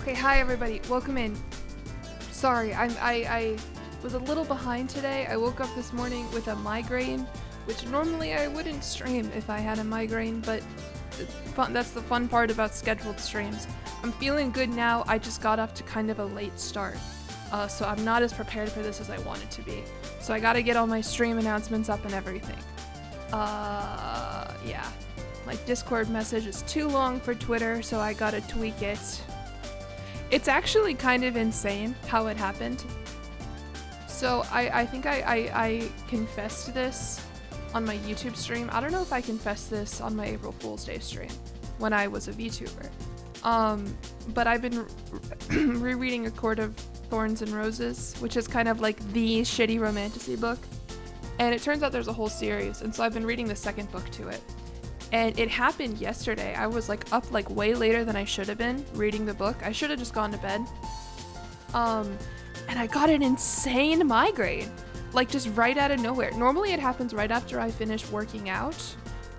Okay, hi everybody, welcome in. Sorry, I was a little behind today. I woke up this morning with a migraine, which normally I wouldn't stream if I had a migraine, but that's the fun part about scheduled streams. I'm feeling good now, I just got off to kind of a late start. So I'm not as prepared for this as I wanted to be. So I gotta get all my stream announcements up and everything. Yeah. My Discord message is too long for Twitter, so I gotta tweak it. It's actually kind of insane how it happened. So I think I confessed this on my YouTube stream. I don't know if I confessed this on my April Fool's Day stream when I was a VTuber. But I've been rereading A Court of Thorns and Roses, which is kind of like the shitty romantasy book. And it turns out there's a whole series, and so I've been reading the second book to it. And it happened yesterday. I was like up like way later than I should have been reading the book. I should have just gone to bed. And I got an insane migraine, like just right out of nowhere. Normally it happens right after I finish working out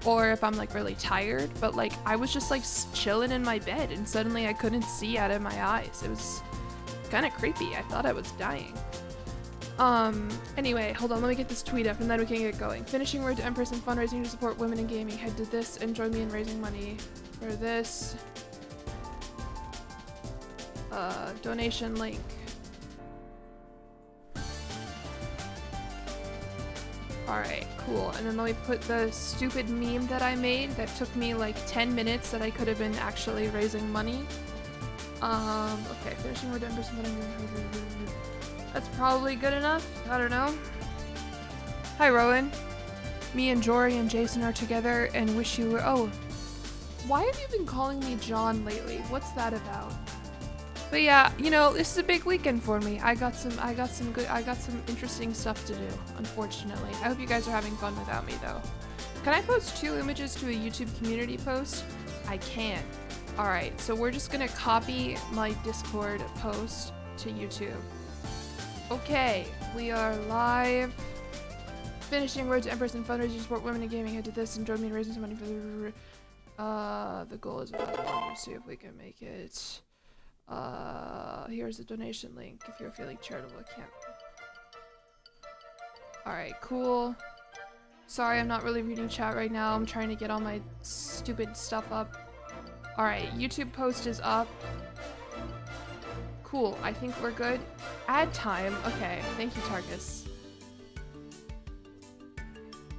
or if I'm like really tired, but like I was just like chilling in my bed and suddenly I couldn't see out of my eyes. It was kind of creepy. I thought I was dying. Anyway, hold on, let me get this tweet up and then we can get going. Finishing word to Empress and fundraising to support women in gaming. Head to this and join me in raising money for this. Donation link. Alright, cool. And then let me put the stupid meme that I made that took me like 10 minutes that I could have been actually raising money. Okay, finishing word to Empress and fundraising. That's probably good enough. I don't know. Hi, Rowan. Me and Jory and Jason are together and wish you were— oh. Why have you been calling me John lately? What's that about? But yeah, you know, this is a big weekend for me. I got some interesting stuff to do, unfortunately. I hope you guys are having fun without me though. Can I post 2 images to a YouTube community post? I can. Alright, so we're just gonna copy my Discord post to YouTube. Okay, we are live. Finishing road to Empress and fundraising to support women in gaming. Head to this and join me in raising some money for the goal is about to see if we can make it. Here's the donation link if you're feeling charitable. I can't. Alright, cool. Sorry, I'm not really reading chat right now. I'm trying to get all my stupid stuff up. Alright, YouTube post is up. Cool, I think we're good. Ad time. Okay, thank you, Tarkus.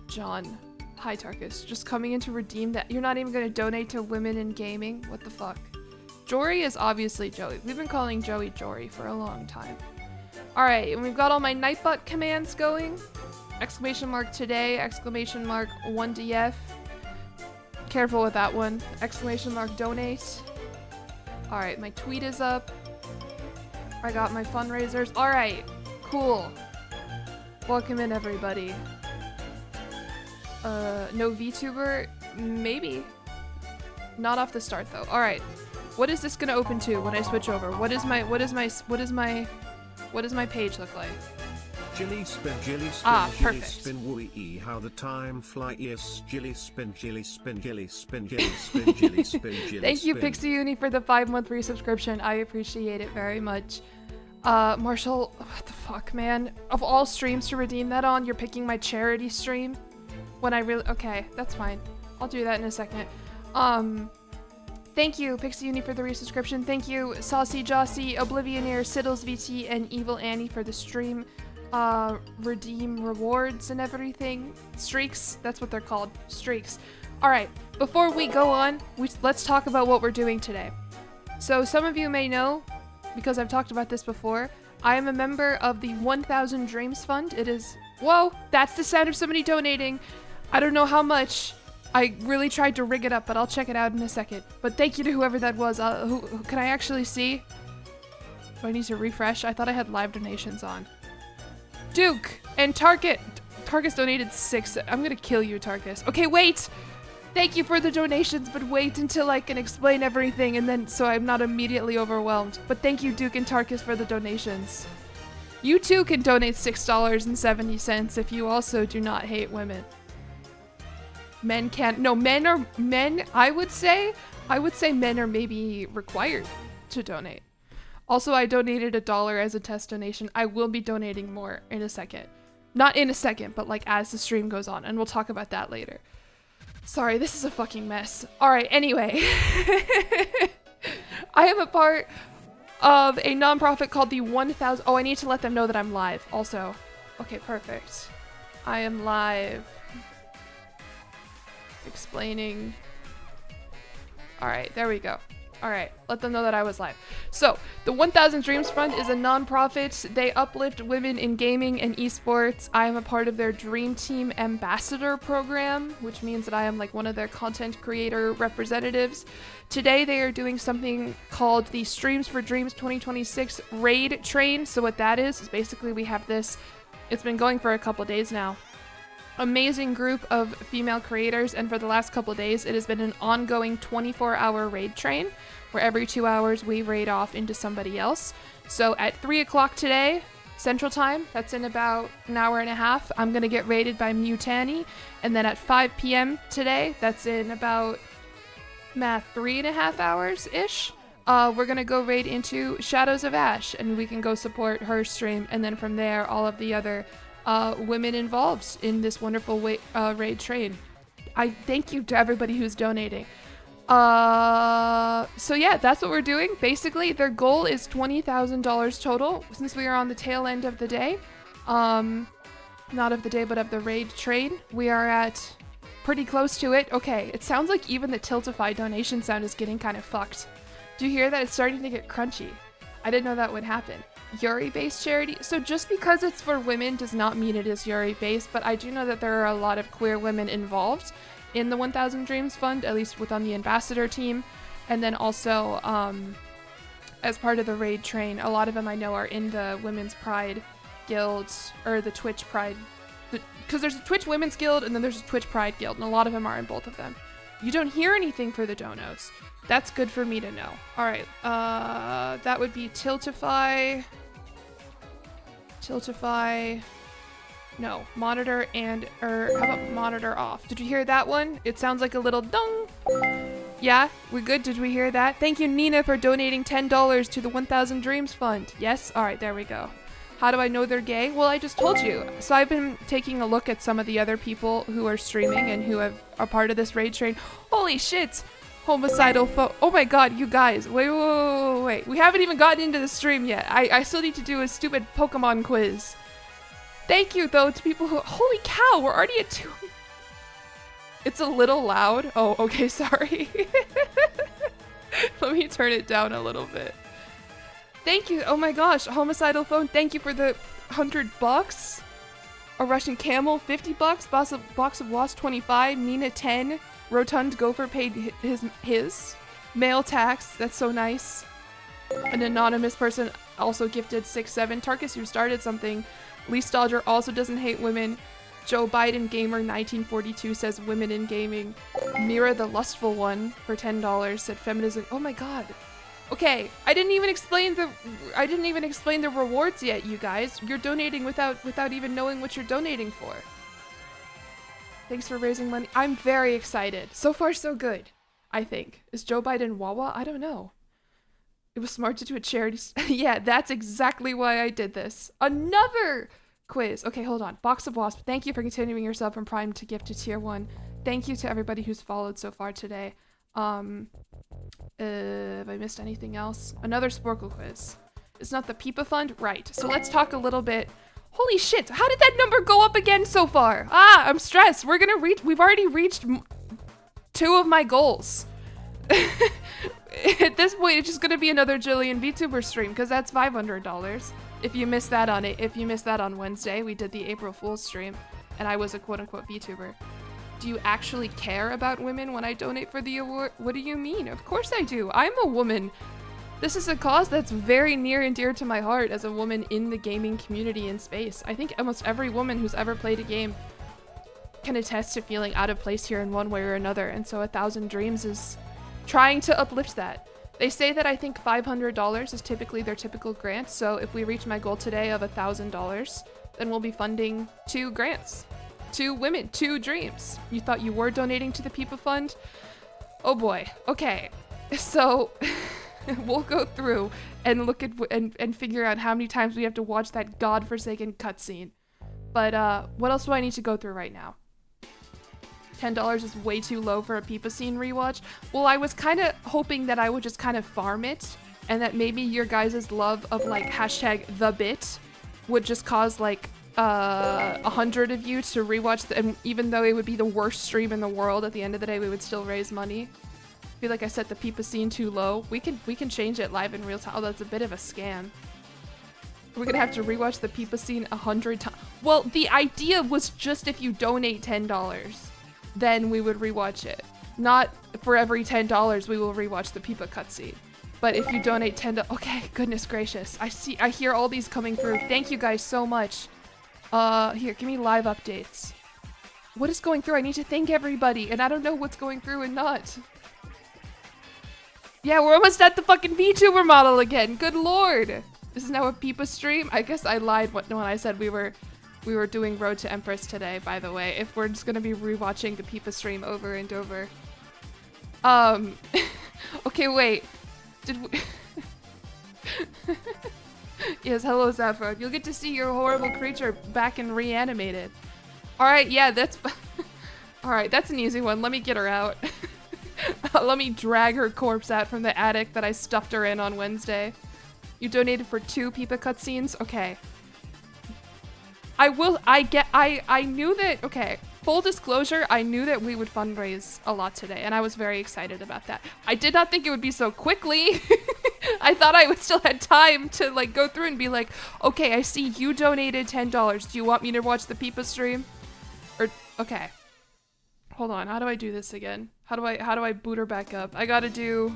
John. Hi, Tarkus. Just coming in to redeem that. You're not even gonna donate to women in gaming? What the fuck? Jory is obviously Joey. We've been calling Joey Jory for a long time. Alright, and we've got all my Nightbot commands going. Exclamation mark today, exclamation mark 1DF. Careful with that one. Exclamation mark donate. Alright, my tweet is up. I got my fundraisers. Alright, cool. Welcome in, everybody. No VTuber? Maybe. Not off the start, though. Alright. What is this gonna open to when I switch over? What does my page look like? Jilly spin, perfect. spin, wooey, how the time fly, yes, Jilly spin, Jilly spin, Jilly spin, Jilly spin, Jilly spin, Jilly Thank you, spin. Pixie Uni, for the 5-month resubscription. I appreciate it very much. Marshall, what the fuck, man? Of all streams to redeem that on, you're picking my charity stream? When I really— okay, that's fine. I'll do that in a second. Thank you, Pixie Uni, for the resubscription. Thank you, Saucy Jossie, Oblivionaire, Siddles VT, and Evil Annie for the stream. Redeem rewards and everything. Streaks, that's what they're called. Streaks. Alright, before we go on, let's talk about what we're doing today. So some of you may know, because I've talked about this before, I am a member of the 1000 Dreams Fund. It is— whoa, that's the sound of somebody donating. I don't know how much. I really tried to rig it up, but I'll check it out in a second. But thank you to whoever that was. Who can I actually see? Do I need to refresh? I thought I had live donations on. Duke and Tarkus donated 6. I'm gonna kill you, Tarkus. Okay, wait! Thank you for the donations, but wait until I can explain everything and then so I'm not immediately overwhelmed. But thank you, Duke and Tarkus, for the donations. You too can donate $6.70 if you also do not hate women. Men can't— no, men, I would say men are maybe required to donate. Also, I donated $1 as a test donation. I will be donating more in a second. Not in a second, but like as the stream goes on, and we'll talk about that later. Sorry, this is a fucking mess. All right, anyway. I am a part of a nonprofit called the 1000. Oh, I need to let them know that I'm live also. Okay, perfect. I am live. Explaining. All right, there we go. All right, let them know that I was live. So, the 1000 Dreams Fund is a nonprofit. They uplift women in gaming and esports. I am a part of their Dream Team Ambassador program, which means that I am like one of their content creator representatives. Today, they are doing something called the Streams for Dreams 2026 Raid Train. So what that is basically we have this, it's been going for a couple days now. Amazing group of female creators, and for the last couple days it has been an ongoing 24-hour raid train where every 2 hours we raid off into somebody else. So at 3 o'clock today Central Time, that's in about an hour and a half, I'm gonna get raided by Mutani, and then at 5 p.m. today, that's in about 3.5 hours ish, we're gonna go raid into Shadows of Ash, and we can go support her stream, and then from there all of the other women involved in this wonderful raid train. I thank you to everybody who's donating. So yeah, that's what we're doing. Basically, their goal is $20,000 total since we are on the tail end of the day. Not of the day, but of the raid train. We are at pretty close to it. Okay, it sounds like even the Tiltify donation sound is getting kind of fucked. Do you hear that? It's starting to get crunchy. I didn't know that would happen. Yuri-based charity. So just because it's for women does not mean it is Yuri-based, but I do know that there are a lot of queer women involved in the 1000 Dreams Fund, at least within the ambassador team. And then also, as part of the raid train, a lot of them I know are in the Women's Pride Guild, or the Twitch Pride, because there's a Twitch Women's Guild and then there's a Twitch Pride Guild, and a lot of them are in both of them. You don't hear anything for the donos. That's good for me to know. All right, that would be Tiltify, no, monitor and, or how about monitor off? Did you hear that one? It sounds like a little dong. Yeah, we're good. Did we hear that? Thank you, Nina, for donating $10 to the 1000 Dreams Fund. Yes? All right, there we go. How do I know they're gay? Well, I just told you. So I've been taking a look at some of the other people who are streaming and who are part of this raid train. Holy shit! Homicidal oh my god, you guys. Wait. We haven't even gotten into the stream yet. I still need to do a stupid Pokemon quiz. Thank you, though, to people who... Holy cow, we're already at 2... It's a little loud. Oh, okay, sorry. Let me turn it down a little bit. Thank you. Oh my gosh, Homicidal Phone, thank you for the $100. A Russian Camel, $50. Box of Lost, 25. Nina, 10. Rotund Gopher paid his. Mail tax, that's so nice. An anonymous person also gifted 6-7. Tarkus, you started something. Lee Stodger also doesn't hate women. Joe Biden Gamer 1942 says women in gaming. Mira the Lustful One for $10 said feminism. Oh my god. Okay, I didn't even explain the rewards yet, you guys. You're donating without even knowing what you're donating for. Thanks for raising money. I'm very excited. So far, so good, I think. Is Joe Biden Wawa? I don't know. It was smart to do a charity. Yeah, that's exactly why I did this. Another quiz. Okay, hold on. Box of Wasp, thank you for continuing your sub from Prime to gift to Tier 1. Thank you to everybody who's followed so far today. Have I missed anything else? Another Sporkle quiz. It's not the Peepa Fund? Right. So let's talk a little bit. Holy shit, how did that number go up again so far? Ah, I'm stressed. We've already reached 2 of my goals. At this point, it's just gonna be another Jillian VTuber stream, because that's $500. If you missed that on Wednesday, we did the April Fool's stream, and I was a quote-unquote VTuber. Do you actually care about women when I donate for the award? What do you mean? Of course I do. I'm a woman. This is a cause that's very near and dear to my heart as a woman in the gaming community and space. I think almost every woman who's ever played a game can attest to feeling out of place here in one way or another, and so 1000 Dreams is trying to uplift that. They say that I think $500 is typically their typical grant, so if we reach my goal today of $1,000, then we'll be funding 2 grants. 2 women, 2 dreams. You thought you were donating to the Peepa Fund? Oh boy. Okay. So we'll go through and look at and figure out how many times we have to watch that godforsaken cutscene. But what else do I need to go through right now? $10 is way too low for a Peepa Scene rewatch. Well, I was kind of hoping that I would just kind of farm it, and that maybe your guys' love of like hashtag the bit would just cause like 100 of you to rewatch, and even though it would be the worst stream in the world, at the end of the day we would still raise money. I feel like I set the Peepa Scene too low. We can change it live in real time. Oh, that's a bit of a scam. We're gonna have to rewatch the Peepa Scene 100 times. Well, the idea was just if you donate $10, then we would rewatch it. Not for every $10 we will rewatch the Peepa cutscene. But if you donate $10, okay, goodness gracious. I hear all these coming through. Thank you guys so much. Here, give me live updates. What is going through? I need to thank everybody, and I don't know what's going through and not. Yeah, we're almost at the fucking VTuber model again. Good lord. This is now a Peepa stream. I guess I lied when I said we were doing Road to Empress today, by the way. If we're just gonna be rewatching the Peepa stream over and over. Okay, wait. Did we... Yes, hello, Zephyr. You'll get to see your horrible creature back and reanimated. Alright, yeah, that's... Alright, that's an easy one. Let me get her out. Let me drag her corpse out from the attic that I stuffed her in on Wednesday. You donated for 2 Peepa cutscenes? Okay. I knew that, okay, full disclosure, I knew that we would fundraise a lot today, and I was very excited about that. I did not think it would be so quickly. I thought I would still had time to like go through and be like, okay, I see you donated $10. Do you want me to watch the Peepa stream? Or, okay. Hold on, how do I do this again? How do I boot her back up? I gotta do...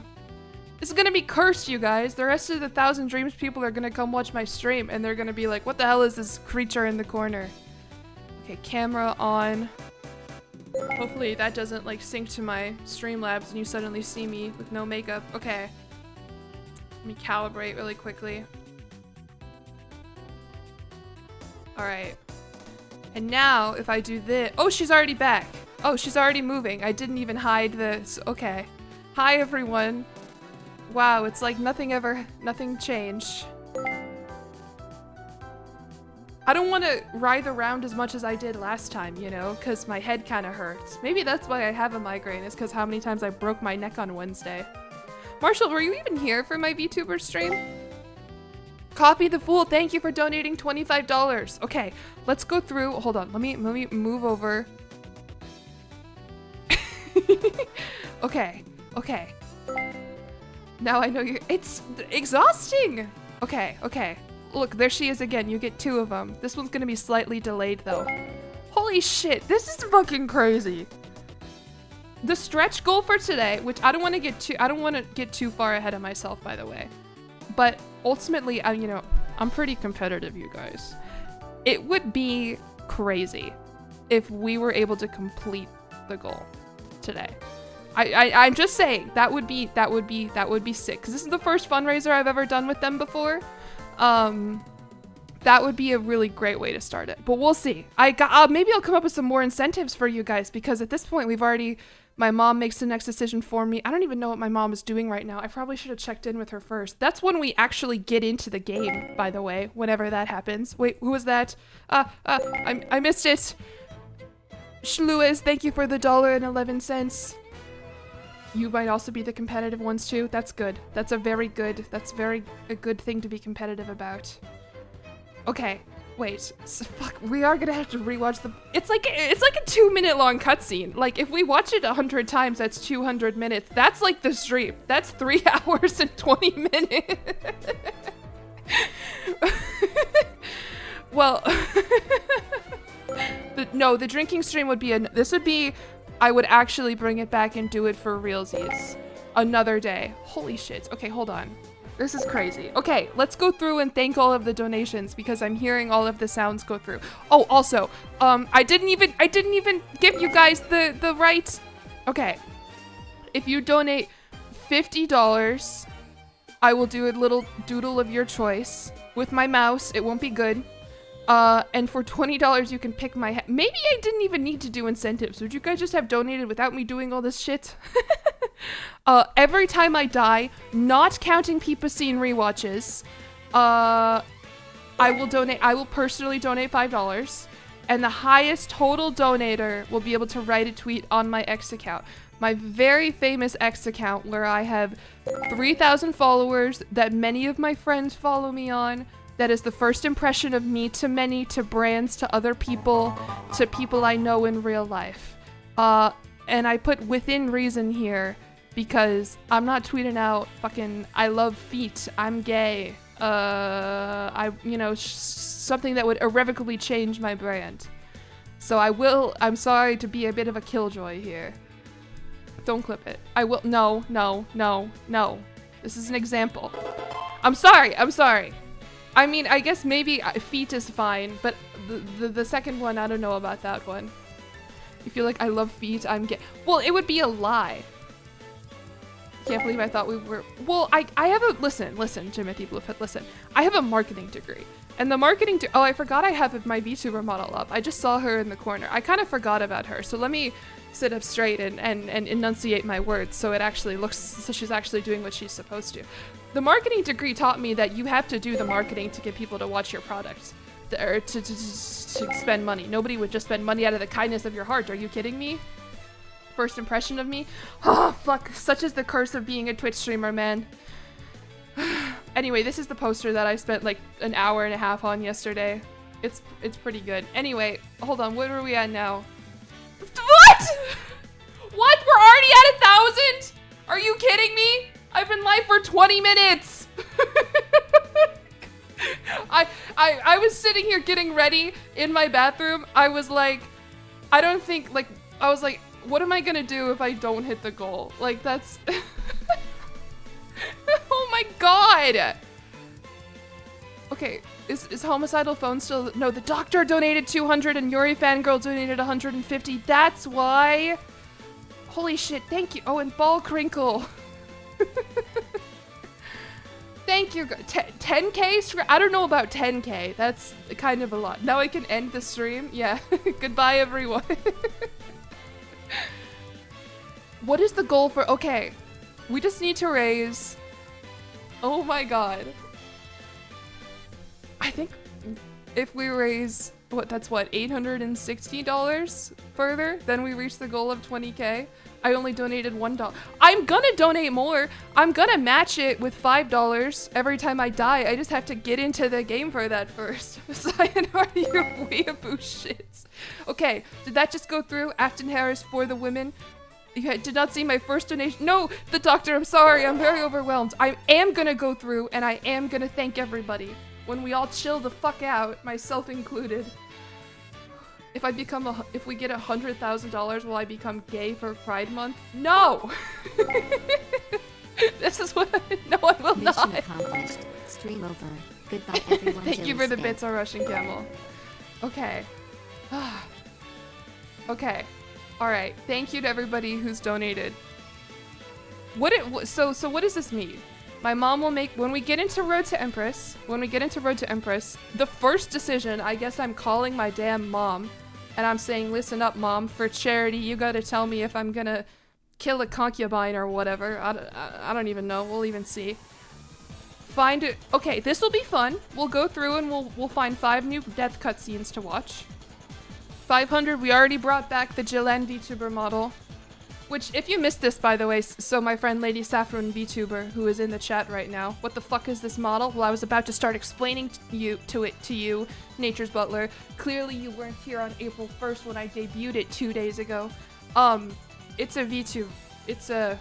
This is gonna be cursed, you guys. The rest of the 1,000 Dreams people are gonna come watch my stream, and they're gonna be like, what the hell is this creature in the corner? Okay, camera on. Hopefully that doesn't like sync to my Streamlabs and you suddenly see me with no makeup. Okay. Let me calibrate really quickly. Alright. And now, if I do this... Oh, she's already back. Oh, she's already moving. I didn't even hide this. Okay. Hi, everyone. Wow, it's like nothing changed. I don't want to writhe around as much as I did last time, you know, because my head kind of hurts. Maybe that's why I have a migraine, is because how many times I broke my neck on Wednesday. Marshall, were you even here for my VTuber stream? Copy the Fool, thank you for donating $25. Okay, let's go through. Hold on, let me move over. Okay. Now I know you're... It's exhausting! Okay. Look, there she is again. You get 2 of them. This one's gonna be slightly delayed, though. Holy shit, this is fucking crazy. The stretch goal for today, which I don't want to get too far ahead of myself, by the way. But ultimately, I'm pretty competitive, you guys. It would be crazy if we were able to complete the goal today. I'm just saying that would be sick, because this is the first fundraiser I've ever done with them before. That would be a really great way to start it, but we'll see. Maybe I'll come up with some more incentives for you guys, because at this point my mom makes the next decision for me. I don't even know what my mom is doing right now. I probably should have checked in with her first. That's when we actually get into the game, by the way, whenever that happens. Wait, who was that? I missed it. Shluiz, thank you for the $1.11. You might also be the competitive ones too. That's good. That's a very good thing to be competitive about. Okay, wait. So, fuck, we are gonna have to rewatch the... It's like a 2-minute long cutscene. Like, if we watch it 100 times, that's 200 minutes. That's like the stream. That's 3 hours and 20 minutes. Well... No, the drinking stream would be I would actually bring it back and do it for realsies. Another day. Holy shit. Okay, hold on. This is crazy. Okay, let's go through and thank all of the donations, because I'm hearing all of the sounds go through. Oh, also, I didn't even give you guys the right... Okay. If you donate $50, I will do a little doodle of your choice with my mouse. It won't be good. And for $20, you can pick my head. Maybe I didn't even need to do incentives. Would you guys just have donated without me doing all this shit? Every time I die, not counting Peepa Scene rewatches, I will personally donate $5. And the highest total donator will be able to write a tweet on my X account. My very famous X account where I have 3,000 followers that many of my friends follow me on. That is the first impression of me to many, to brands, to other people, to people I know in real life. And I put within reason here because I'm not tweeting out fucking I love feet, I'm gay. Something that would irrevocably change my brand. So I'm sorry to be a bit of a killjoy here. Don't clip it. No. This is an example. I'm sorry. I mean, I guess maybe feet is fine, but the second one, I don't know about that one. You feel like I love feet, I'm gay. Well, it would be a lie. Can't believe I thought we were. Well, I have a listen, Jimothy Bluefoot, listen. I have a marketing degree, and the marketing. Oh, I forgot I have my VTuber model up. I just saw her in the corner. I kind of forgot about her, so let me sit up straight and enunciate my words so it actually looks so she's actually doing what she's supposed to. The marketing degree taught me that you have to do the marketing to get people to watch your products, or to spend money. Nobody would just spend money out of the kindness of your heart. Are you kidding me? First impression of me? Oh, fuck. Such is the curse of being a Twitch streamer, man. Anyway, this is the poster that I spent like an hour and a half on yesterday. It's pretty good. Anyway, hold on. What are we at now? What? What? We're already at 1,000? Are you kidding me? I've been live for 20 minutes. I was sitting here getting ready in my bathroom. I was like, what am I gonna do if I don't hit the goal? Like, that's... Oh my god! Okay, is Homicidal Phone still... No, the doctor donated 200 and Yuri Fangirl donated 150. That's why... Holy shit, thank you. Oh, and Ball Crinkle. Thank you. 10k? I don't know about 10k. That's kind of a lot. Now I can end the stream? Yeah. Goodbye, everyone. What is the goal for... Okay. We just need to raise... Oh my god. I think if we raise... That's what? $860 further? Then we reach the goal of 20k. I only donated $1. I'm gonna donate more. I'm gonna match it with $5 every time I die. I just have to get into the game for that first. Sayonara, your weeaboo shits. Okay, did that just go through? Afton Harris for the women. You did not see my first donation. No, the doctor, I'm sorry. I'm very overwhelmed. I am gonna go through and I am gonna thank everybody. When we all chill the fuck out, myself included. If we get $100,000, will I become gay for Pride Month? No! This is what no, I will Mission not. accomplished. Stream over. Goodbye, everyone. Thank you for the bits, our Russian camel. Okay. Okay. Alright. Thank you to everybody who's donated. So what does this mean? My mom will make, when we get into Road to Empress, the first decision, I guess I'm calling my damn mom, and I'm saying, listen up, mom, for charity, you gotta tell me if I'm gonna kill a concubine or whatever. I don't even know. We'll even see. Find it. Okay, this will be fun. We'll go through and we'll find 5 new death cutscenes to watch. 500, we already brought back the Jillian VTuber model. Which, if you missed this, by the way, so my friend Lady Saffron VTuber, who is in the chat right now, what the fuck is this model? Well, I was about to start explaining to you, Nature's Butler. Clearly, you weren't here on April 1st when I debuted it 2 days ago. It's a VTuber. It's a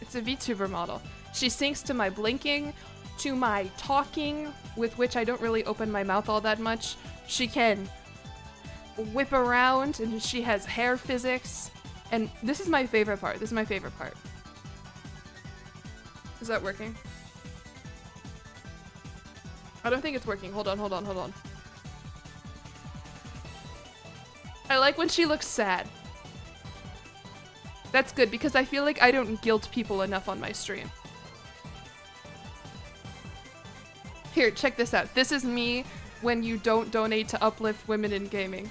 VTuber model. She syncs to my blinking, to my talking, with which I don't really open my mouth all that much. She can whip around, and she has hair physics. And this is my favorite part. Is that working? I don't think it's working. Hold on. I like when she looks sad. That's good because I feel like I don't guilt people enough on my stream. Here, check this out. This is me when you don't donate to uplift women in gaming.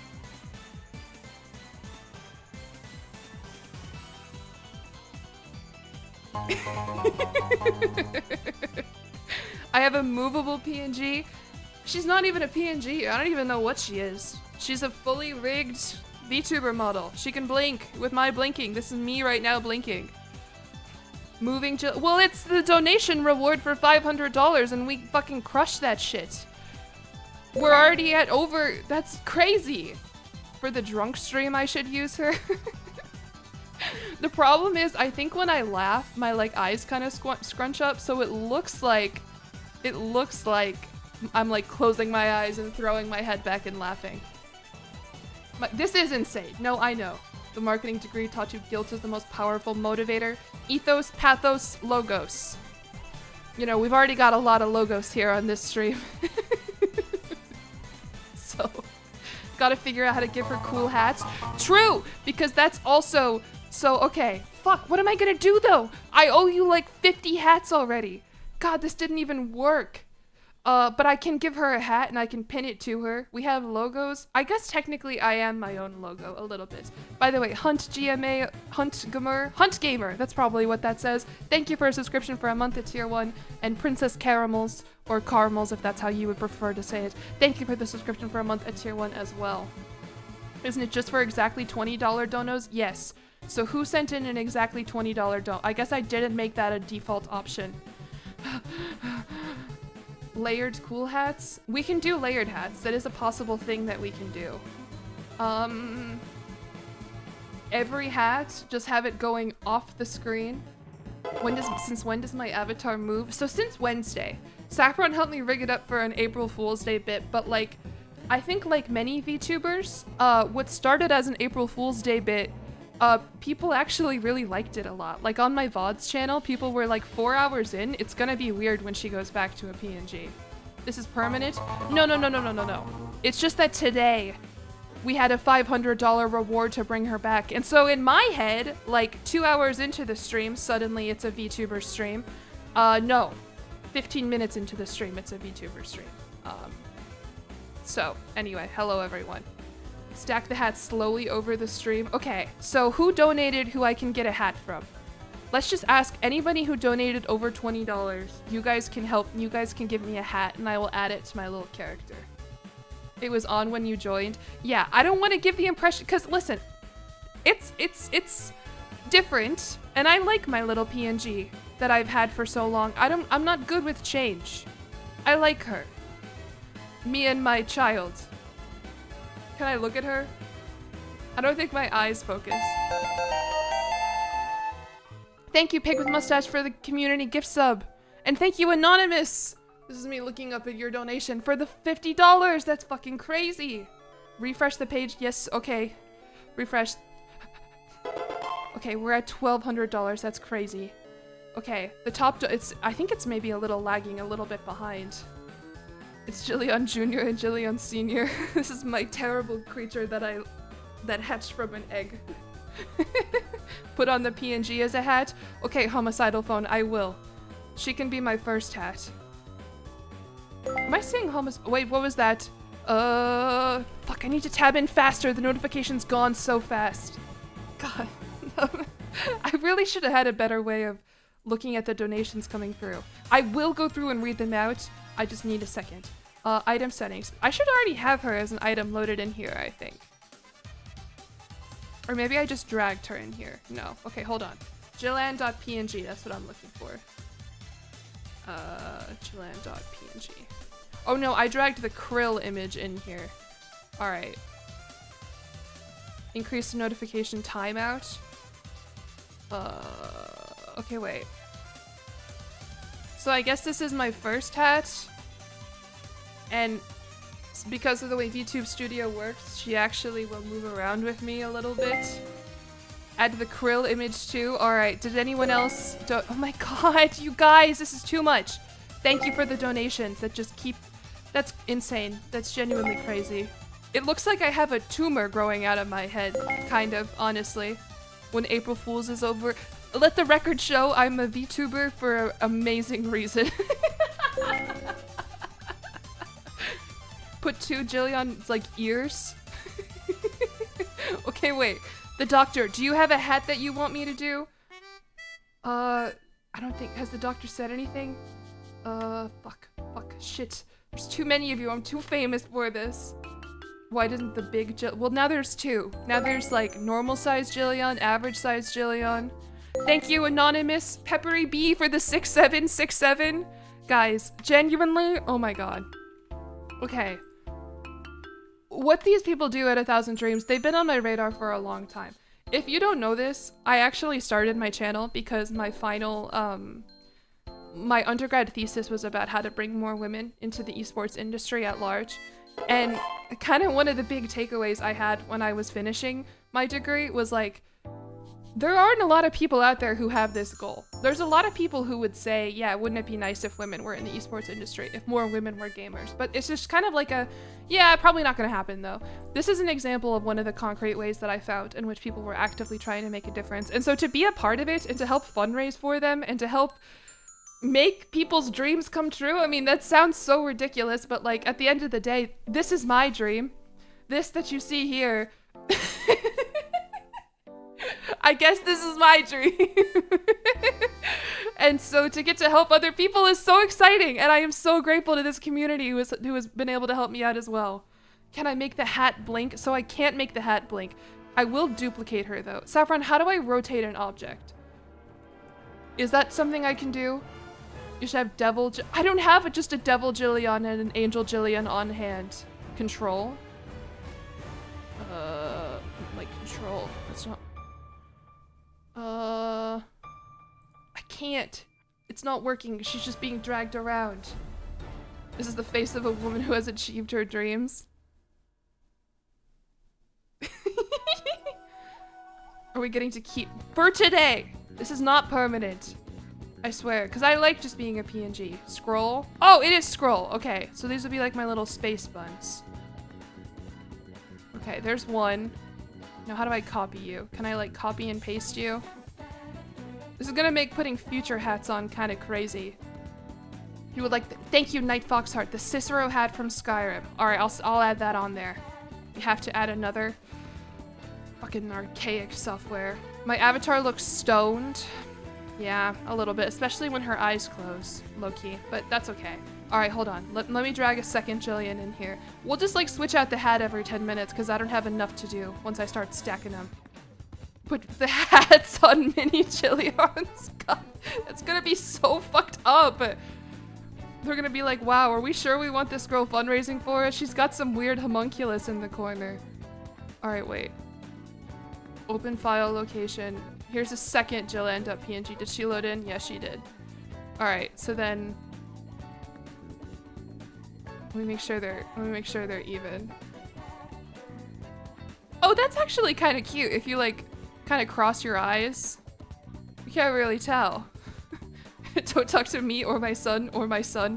I have a movable PNG. She's not even a PNG. I don't even know what she is. She's a fully rigged VTuber model. She can blink with my blinking. This is me right now blinking. Moving Jill. Well, it's the donation reward for $500 and we fucking crushed that shit. We're already at over. That's crazy. For the drunk stream, I should use her. The problem is, I think when I laugh, my like eyes kind of scrunch up, so it looks like I'm like closing my eyes and throwing my head back and laughing. This is insane. No, I know. The marketing degree taught you guilt is the most powerful motivator. Ethos, pathos, logos. You know, we've already got a lot of logos here on this stream. So, gotta figure out how to give her cool hats. True, because that's also... So, okay. Fuck, what am I gonna do though? I owe you like 50 hats already. God, this didn't even work. But I can give her a hat and I can pin it to her. We have logos. I guess technically I am my own logo a little bit. By the way, Hunt GMA, Hunt Gamer, that's probably what that says. Thank you for a subscription for a month at tier 1. And Princess Caramels, or Caramels if that's how you would prefer to say it. Thank you for the subscription for a month at tier 1 as well. Isn't it just for exactly $20 donos? Yes. So who sent in an exactly $20 don? I guess I didn't make that a default option. Layered cool hats? We can do layered hats. That is a possible thing that we can do. Every hat, just have it going off the screen. Since when does my avatar move? So since Wednesday. Saffron helped me rig it up for an April Fool's Day bit, but like, I think like many VTubers, what started as an April Fool's Day bit, people actually really liked it a lot. Like on my VODs channel, people were like 4 hours in, it's gonna be weird when she goes back to a PNG. This is permanent? No. It's just that today we had a $500 reward to bring her back. And so in my head, like 2 hours into the stream, suddenly it's a VTuber stream. No, 15 minutes into the stream, it's a VTuber stream. So anyway, hello everyone. Stack the hats slowly over the stream. Okay, so who donated who I can get a hat from? Let's just ask anybody who donated over $20. You guys can help. You guys can give me a hat and I will add it to my little character. It was on when you joined. Yeah, I don't want to give the impression, because listen, it's different and I like my little PNG that I've had for so long. I'm not good with change. I like her. Me and my child. Can I look at her? I don't think my eyes focus. Thank you, Pig with Mustache, for the community gift sub. And thank you, Anonymous! This is me looking up at your donation for the $50! That's fucking crazy! Refresh the page. Yes, okay. Refresh. Okay, we're at $1,200. That's crazy. Okay, the top... I think it's maybe a little lagging, a little bit behind. It's Jillian Jr. and Jillian Sr. This is my terrible creature that hatched from an egg. Put on the PNG as a hat? Okay, homicidal phone, I will. She can be my first hat. Am I saying wait, what was that? Fuck, I need to tab in faster. The notification's gone so fast. God. I really should have had a better way of looking at the donations coming through. I will go through and read them out. I just need a second. Item settings. I should already have her as an item loaded in here, I think. Or maybe I just dragged her in here. No. Okay, hold on. jillian.png, that's what I'm looking for. jillian.png. Oh no, I dragged the krill image in here. Alright. Increase the notification timeout. Okay, wait. So I guess this is my first hat. And because of the way VTube Studio works, she actually will move around with me a little bit. Add the krill image too. Alright, did anyone else oh my god, you guys, this is too much. Thank you for the donations that just keep... That's insane. That's genuinely crazy. It looks like I have a tumor growing out of my head, kind of, honestly. When April Fool's is over. Let the record show I'm a VTuber for an amazing reason. Put 2 Jillion's like ears. Okay, wait. The doctor, do you have a hat that you want me to do? How I don't think, has the doctor said anything? Fuck, shit. There's too many of you, I'm too famous for this. Why didn't the big Jill, well now there's two. Now there's like normal size jillion, average size jillion. Thank you Anonymous Peppery B for the 6767. Guys, genuinely, oh my god. Okay. What these people do at 1,000 Dreams, they've been on my radar for a long time. If you don't know this, I actually started my channel because my final, my undergrad thesis was about how to bring more women into the esports industry at large. And kind of one of the big takeaways I had when I was finishing my degree was like, there aren't a lot of people out there who have this goal. There's a lot of people who would say, yeah, wouldn't it be nice if women were in the esports industry, if more women were gamers? But it's just kind of like a, yeah, probably not gonna happen though. This is an example of one of the concrete ways that I found in which people were actively trying to make a difference. And so to be a part of it and to help fundraise for them and to help make people's dreams come true, I mean, that sounds so ridiculous, but like at the end of the day, this is my dream. This that you see here, I guess this is my dream. And so to get to help other people is so exciting, and I am so grateful to this community who has been able to help me out as well. Can I make the hat blink? So I can't make the hat blink. I will duplicate her though. Saffron, how do I rotate an object? Is that something I can do? You should have devil, I don't have just a devil Jillian and an angel Jillian on hand. Control? Like control, that's not, I can't. It's not working. She's just being dragged around. This is the face of a woman who has achieved her dreams. Are we getting to keep for today? This is not permanent. I swear, because I like just being a PNG. Scroll. Oh, it is scroll. Okay, so these would be like my little space buns. Okay, there's one. Now how do I copy you? Can I like copy and paste you? This is gonna make putting future hats on kind of crazy. You would like, thank you Night Foxheart, the Cicero hat from Skyrim. All right, I'll add that on there. We have to add another fucking archaic software. My avatar looks stoned. Yeah, a little bit, especially when her eyes close, low-key, but that's okay. All right, hold on. Let me drag a second Jillian in here. We'll just like switch out the hat every 10 minutes because I don't have enough to do once I start stacking them. Put the hats on mini Jillians. God, that's gonna be so fucked up. They're gonna be like, wow, are we sure we want this girl fundraising for us? She's got some weird homunculus in the corner. All right, wait. Open file location. Here's a second jillian.png. Did she load in? Yeah, she did. All right, so then let me make sure they're even. Oh, that's actually kind of cute. If you like kind of cross your eyes, you can't really tell. Don't talk to me or my son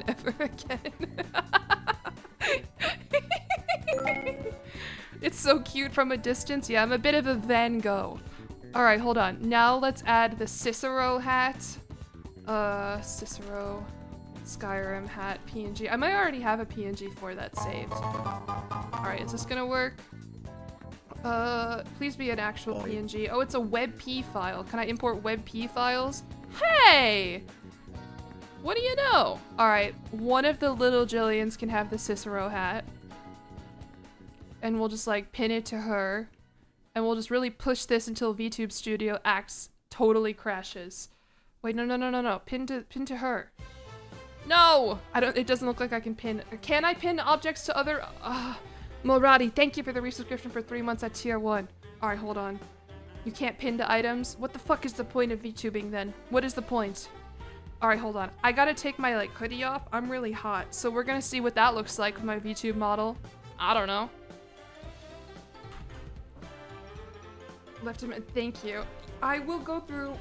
ever again. It's so cute from a distance. Yeah, I'm a bit of a Van Gogh. All right, hold on. Now let's add the Cicero hat. Cicero Skyrim hat PNG. I might already have a PNG for that saved. All right, is this gonna work? Please be an actual PNG. Oh, it's a WebP file. Can I import WebP files? Hey! What do you know? All right, one of the little Jillians can have the Cicero hat. And we'll just like pin it to her. And we'll just really push this until VTube Studio Acts totally crashes. Wait, no. Pin to her. No! It doesn't look like I can pin. Can I pin objects to other? Moradi, thank you for the resubscription for 3 months at tier 1. All right, hold on. You can't pin to items? What the fuck is the point of VTubing then? What is the point? All right, hold on. I gotta take my like hoodie off. I'm really hot. So we're gonna see what that looks like with my VTube model. I don't know. Left him, thank you. I will go through.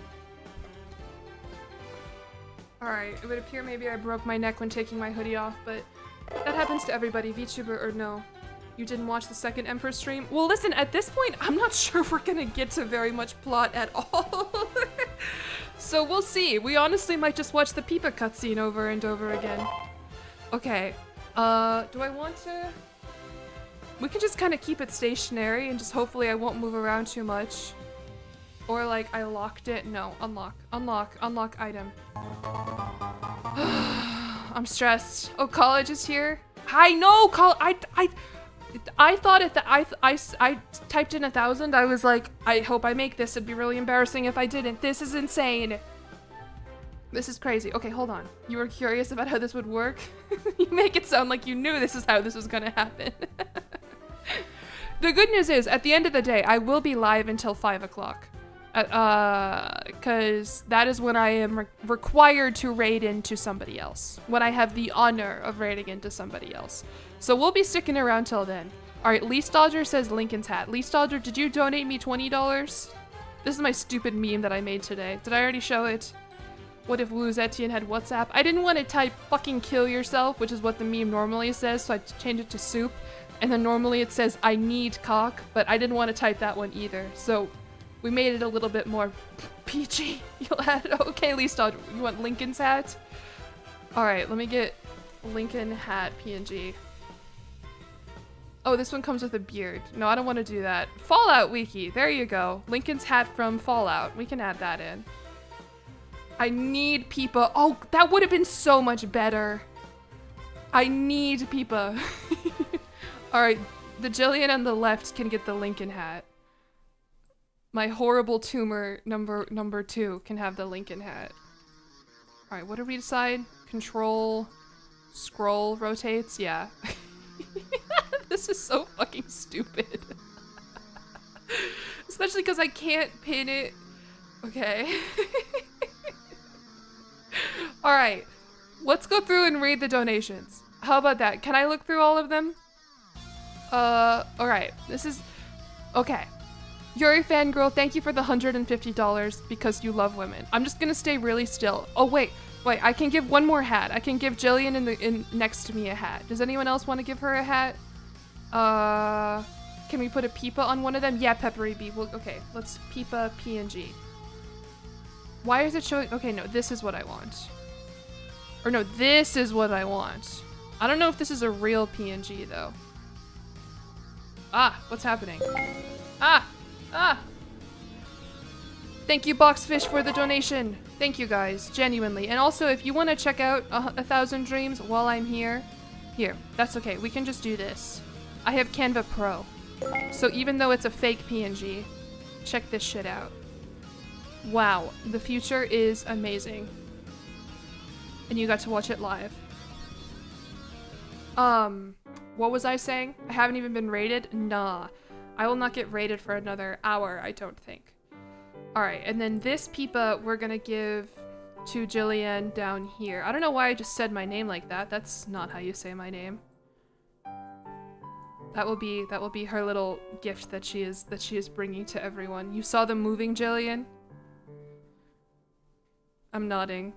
All right, it would appear maybe I broke my neck when taking my hoodie off, but that happens to everybody, VTuber or no. You didn't watch the second Empress stream? Well, listen, at this point, I'm not sure we're gonna get to very much plot at all. So we'll see. We honestly might just watch the Peepa cutscene over and over again. Okay, do I want to? We can just kind of keep it stationary and just hopefully I won't move around too much. Or like I locked it. No, unlock item. I'm stressed. Oh, college is here. I know, I thought I typed in 1,000. I was like, I hope I make this. It'd be really embarrassing if I didn't. This is insane. This is crazy. Okay, hold on. You were curious about how this would work? You make it sound like you knew this is how this was gonna happen. The good news is, at the end of the day, I will be live until 5 o'clock. Because that is when I am required to raid into somebody else. When I have the honor of raiding into somebody else. So we'll be sticking around till then. Alright, Least Dodger says Lincoln's hat. Least Dodger, did you donate me $20? This is my stupid meme that I made today. Did I already show it? What if Wu Zetian had WhatsApp? I didn't want to type fucking kill yourself, which is what the meme normally says, so I changed it to soup. And then normally it says I need cock, but I didn't want to type that one either. So we made it a little bit more peachy. You'll add, okay, Least Dodger, you want Lincoln's hat? Alright, let me get Lincoln hat PNG. Oh, this one comes with a beard. No, I don't want to do that. Fallout Wiki, there you go. Lincoln's hat from Fallout. We can add that in. I need Peepa. Oh, that would have been so much better. I need Peepa. Alright, the Jillian on the left can get the Lincoln hat. My horrible tumor number 2 can have the Lincoln hat. Alright, what did we decide? Control, scroll, rotates? Yeah. This is so fucking stupid. Especially because I can't pin it. Okay. Alright, let's go through and read the donations. How about that? Can I look through all of them? Alright, this is... Okay. Yuri Fangirl, thank you for the $150 because you love women. I'm just gonna stay really still. Oh, wait, I can give one more hat. I can give Jillian in next to me a hat. Does anyone else want to give her a hat? Can we put a Peepa on one of them? Yeah, Peppery Bee. Well, okay, let's Peepa PNG. Why is it showing? Okay, no, this is what I want. Or no, this is what I want. I don't know if this is a real PNG though. Ah, what's happening? Ah! Thank you, Boxfish, for the donation. Thank you, guys, genuinely. And also, if you want to check out 1,000 Dreams while I'm here, that's okay. We can just do this. I have Canva Pro. So even though it's a fake PNG, check this shit out. Wow, the future is amazing. And you got to watch it live. What was I saying? I haven't even been rated? Nah. I will not get rated for another hour, I don't think. Alright, and then this Peepa we're gonna give to Jillian down here. I don't know why I just said my name like that. That's not how you say my name. That will be her little gift that she is bringing to everyone. You saw the moving Jillian? I'm nodding.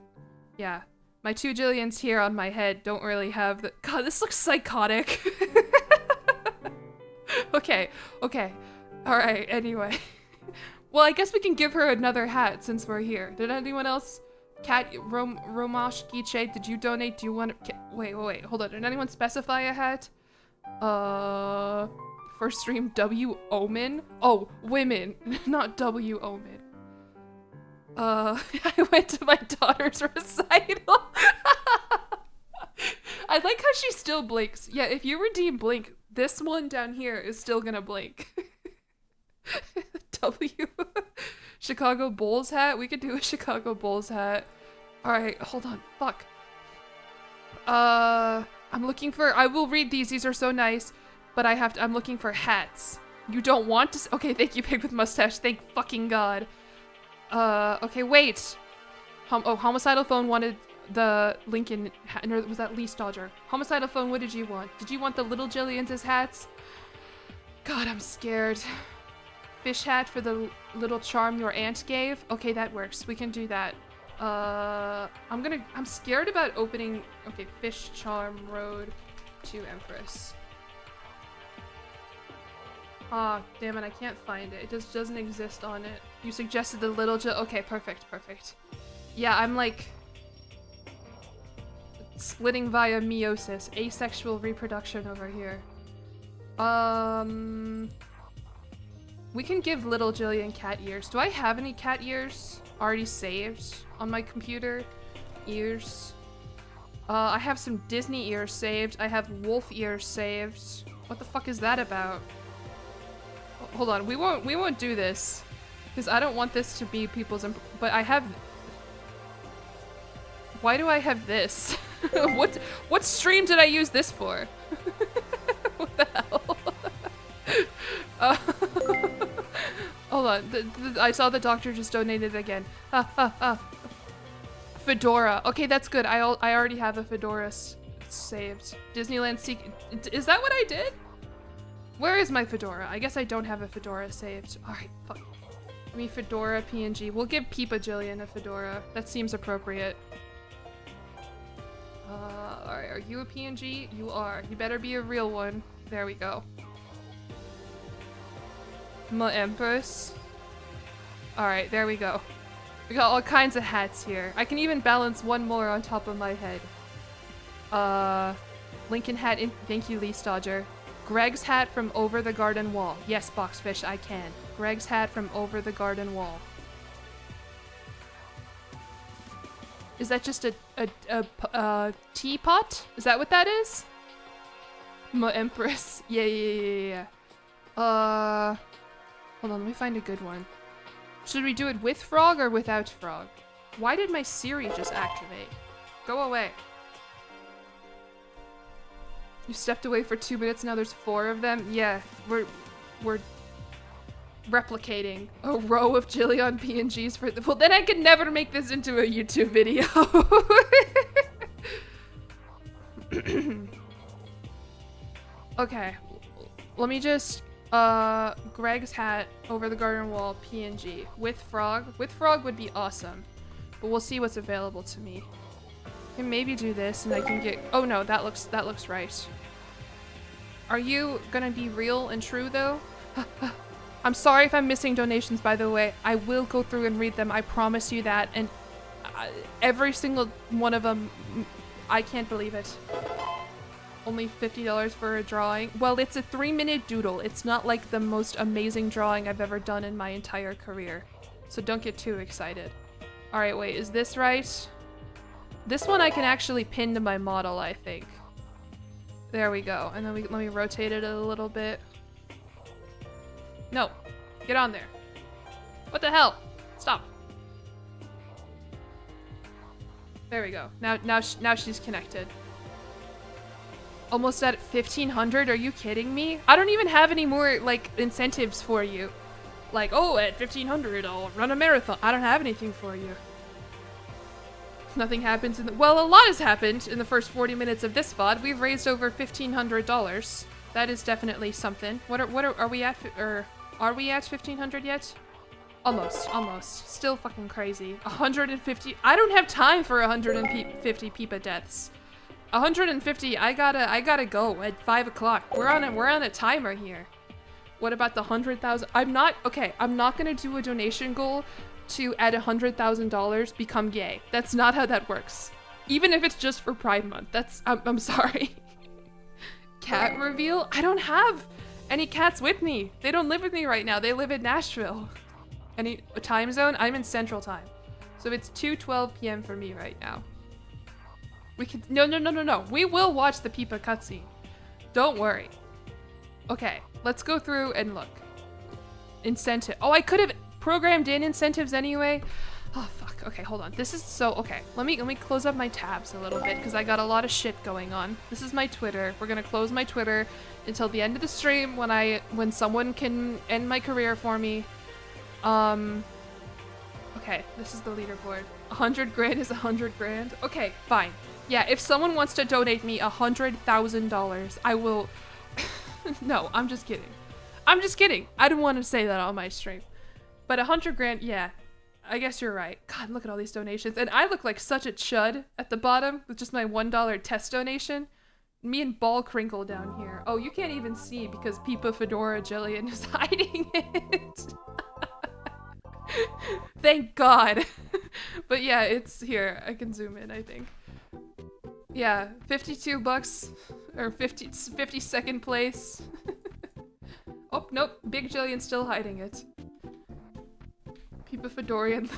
Yeah. My 2 Jillians here on my head don't really have the- God, this looks psychotic. Okay. Alright, anyway. Well, I guess we can give her another hat since we're here. Did anyone else? Kat, Romash, Giche, did you donate? Do you want to- Wait, hold on. Did anyone specify a hat? First stream W Omen? Oh, women, not W Omen. I went to my daughter's recital. I like how she still blinks. Yeah, if you redeem Blink, this one down here is still gonna blink. W. Chicago Bulls hat? We could do a Chicago Bulls hat. Alright, hold on. Fuck. I'm looking for- I will read these are so nice. But I'm looking for hats. You don't want to- Okay, thank you, Pig with Mustache. Thank fucking God. Okay, wait. Homicidal Phone wanted the Lincoln hat, or was that Least Dodger? Homicidal Phone, what did you want? Did you want the little Jillians as hats? God, I'm scared. Fish hat for the little charm your aunt gave? Okay, that works. We can do that. I'm scared about opening, okay, Fish Charm Road to Empress. Ah, damn it, I can't find it. It just doesn't exist on it. You suggested the little okay, perfect. Yeah, I'm like splitting via meiosis, asexual reproduction over here. We can give little Jillian cat ears. Do I have any cat ears already saved on my computer? Ears. I have some Disney ears saved. I have wolf ears saved. What the fuck is that about? Hold on, we won't do this. Because I don't want this to be people's but I have... Why do I have this? What stream did I use this for? What the hell? Hold on, I saw the doctor just donated again. Fedora. Okay, that's good. I already have a fedora saved. Disneyland is that what I did? Where is my fedora? I guess I don't have a fedora saved. Alright, fuck. Give me fedora PNG. We'll give Peepa Jillian a fedora. That seems appropriate. Alright, are you a PNG? You are. You better be a real one. There we go. Empress. Alright, there we go. We got all kinds of hats here. I can even balance one more on top of my head. Lincoln hat in- thank you, Lee Stodger. Greg's hat from over the garden wall. Yes, Boxfish, I can. Greg's hat from over the garden wall. Is that just a teapot? Is that what that is? Empress. Yeah. Hold on, let me find a good one. Should we do it with frog or without frog? Why did my Siri just activate? Go away. You stepped away for 2 minutes, now there's 4 of them? Yeah, we're replicating a row of Jillian PNGs for well, then I could never make this into a YouTube video. Okay, let me just, Greg's hat over the garden wall PNG with frog. With frog would be awesome, but we'll see what's available to me. I can maybe do this and I can get, oh no, that looks right. Are you gonna be real and true though? I'm sorry if I'm missing donations, by the way. I will go through and read them, I promise you that, and every single one of them, I can't believe it. Only $50 for a drawing. Well, it's a 3-minute doodle. It's not like the most amazing drawing I've ever done in my entire career. So don't get too excited. Alright, wait, is this right? This one I can actually pin to my model, I think. There we go. And then let me rotate it a little bit. No. Get on there. What the hell? Stop. There we go. Now she's connected. Almost at 1,500? Are you kidding me? I don't even have any more, like, incentives for you. Like, oh, at 1,500 I'll run a marathon. I don't have anything for you. Nothing happens in the- well, a lot has happened in the first 40 minutes of this VOD. We've raised over $1,500. That is definitely something. Are we at 1,500 yet? Almost. Still fucking crazy. 150- I don't have time for 150 Peepa deaths. 150, I gotta go at 5 o'clock. We're on a timer here. What about the 100,000? I'm not gonna do a donation goal to at $100,000 become gay. That's not how that works. Even if it's just for Pride Month. I'm sorry. Cat reveal? I don't have any cats with me. They don't live with me right now. They live in Nashville. Any time zone? I'm in Central Time. So it's 2:12 p.m. for me right now. We can- no. We will watch the Peepa cutscene. Don't worry. Okay, let's go through and look. Incentive. Oh, I could have programmed in incentives anyway. Oh, fuck. Okay, hold on. This is so- okay. Let me close up my tabs a little bit because I got a lot of shit going on. This is my Twitter. We're gonna close my Twitter until the end of the stream when someone can end my career for me. Okay, this is the leaderboard. 100 grand is 100 grand. Okay, fine. Yeah, if someone wants to donate me $100,000, I will... No, I'm just kidding. I didn't want to say that on my stream. But 100 grand, yeah. I guess you're right. God, look at all these donations. And I look like such a chud at the bottom with just my $1 test donation. Me and Ball Crinkle down here. Oh, you can't even see because Peepa Fedora Jillian is hiding it. Thank God. But yeah, it's here. I can zoom in, I think. Yeah, 52 bucks or 52nd place. Oh, nope. Big Jillian's still hiding it. Peepa Fedorian.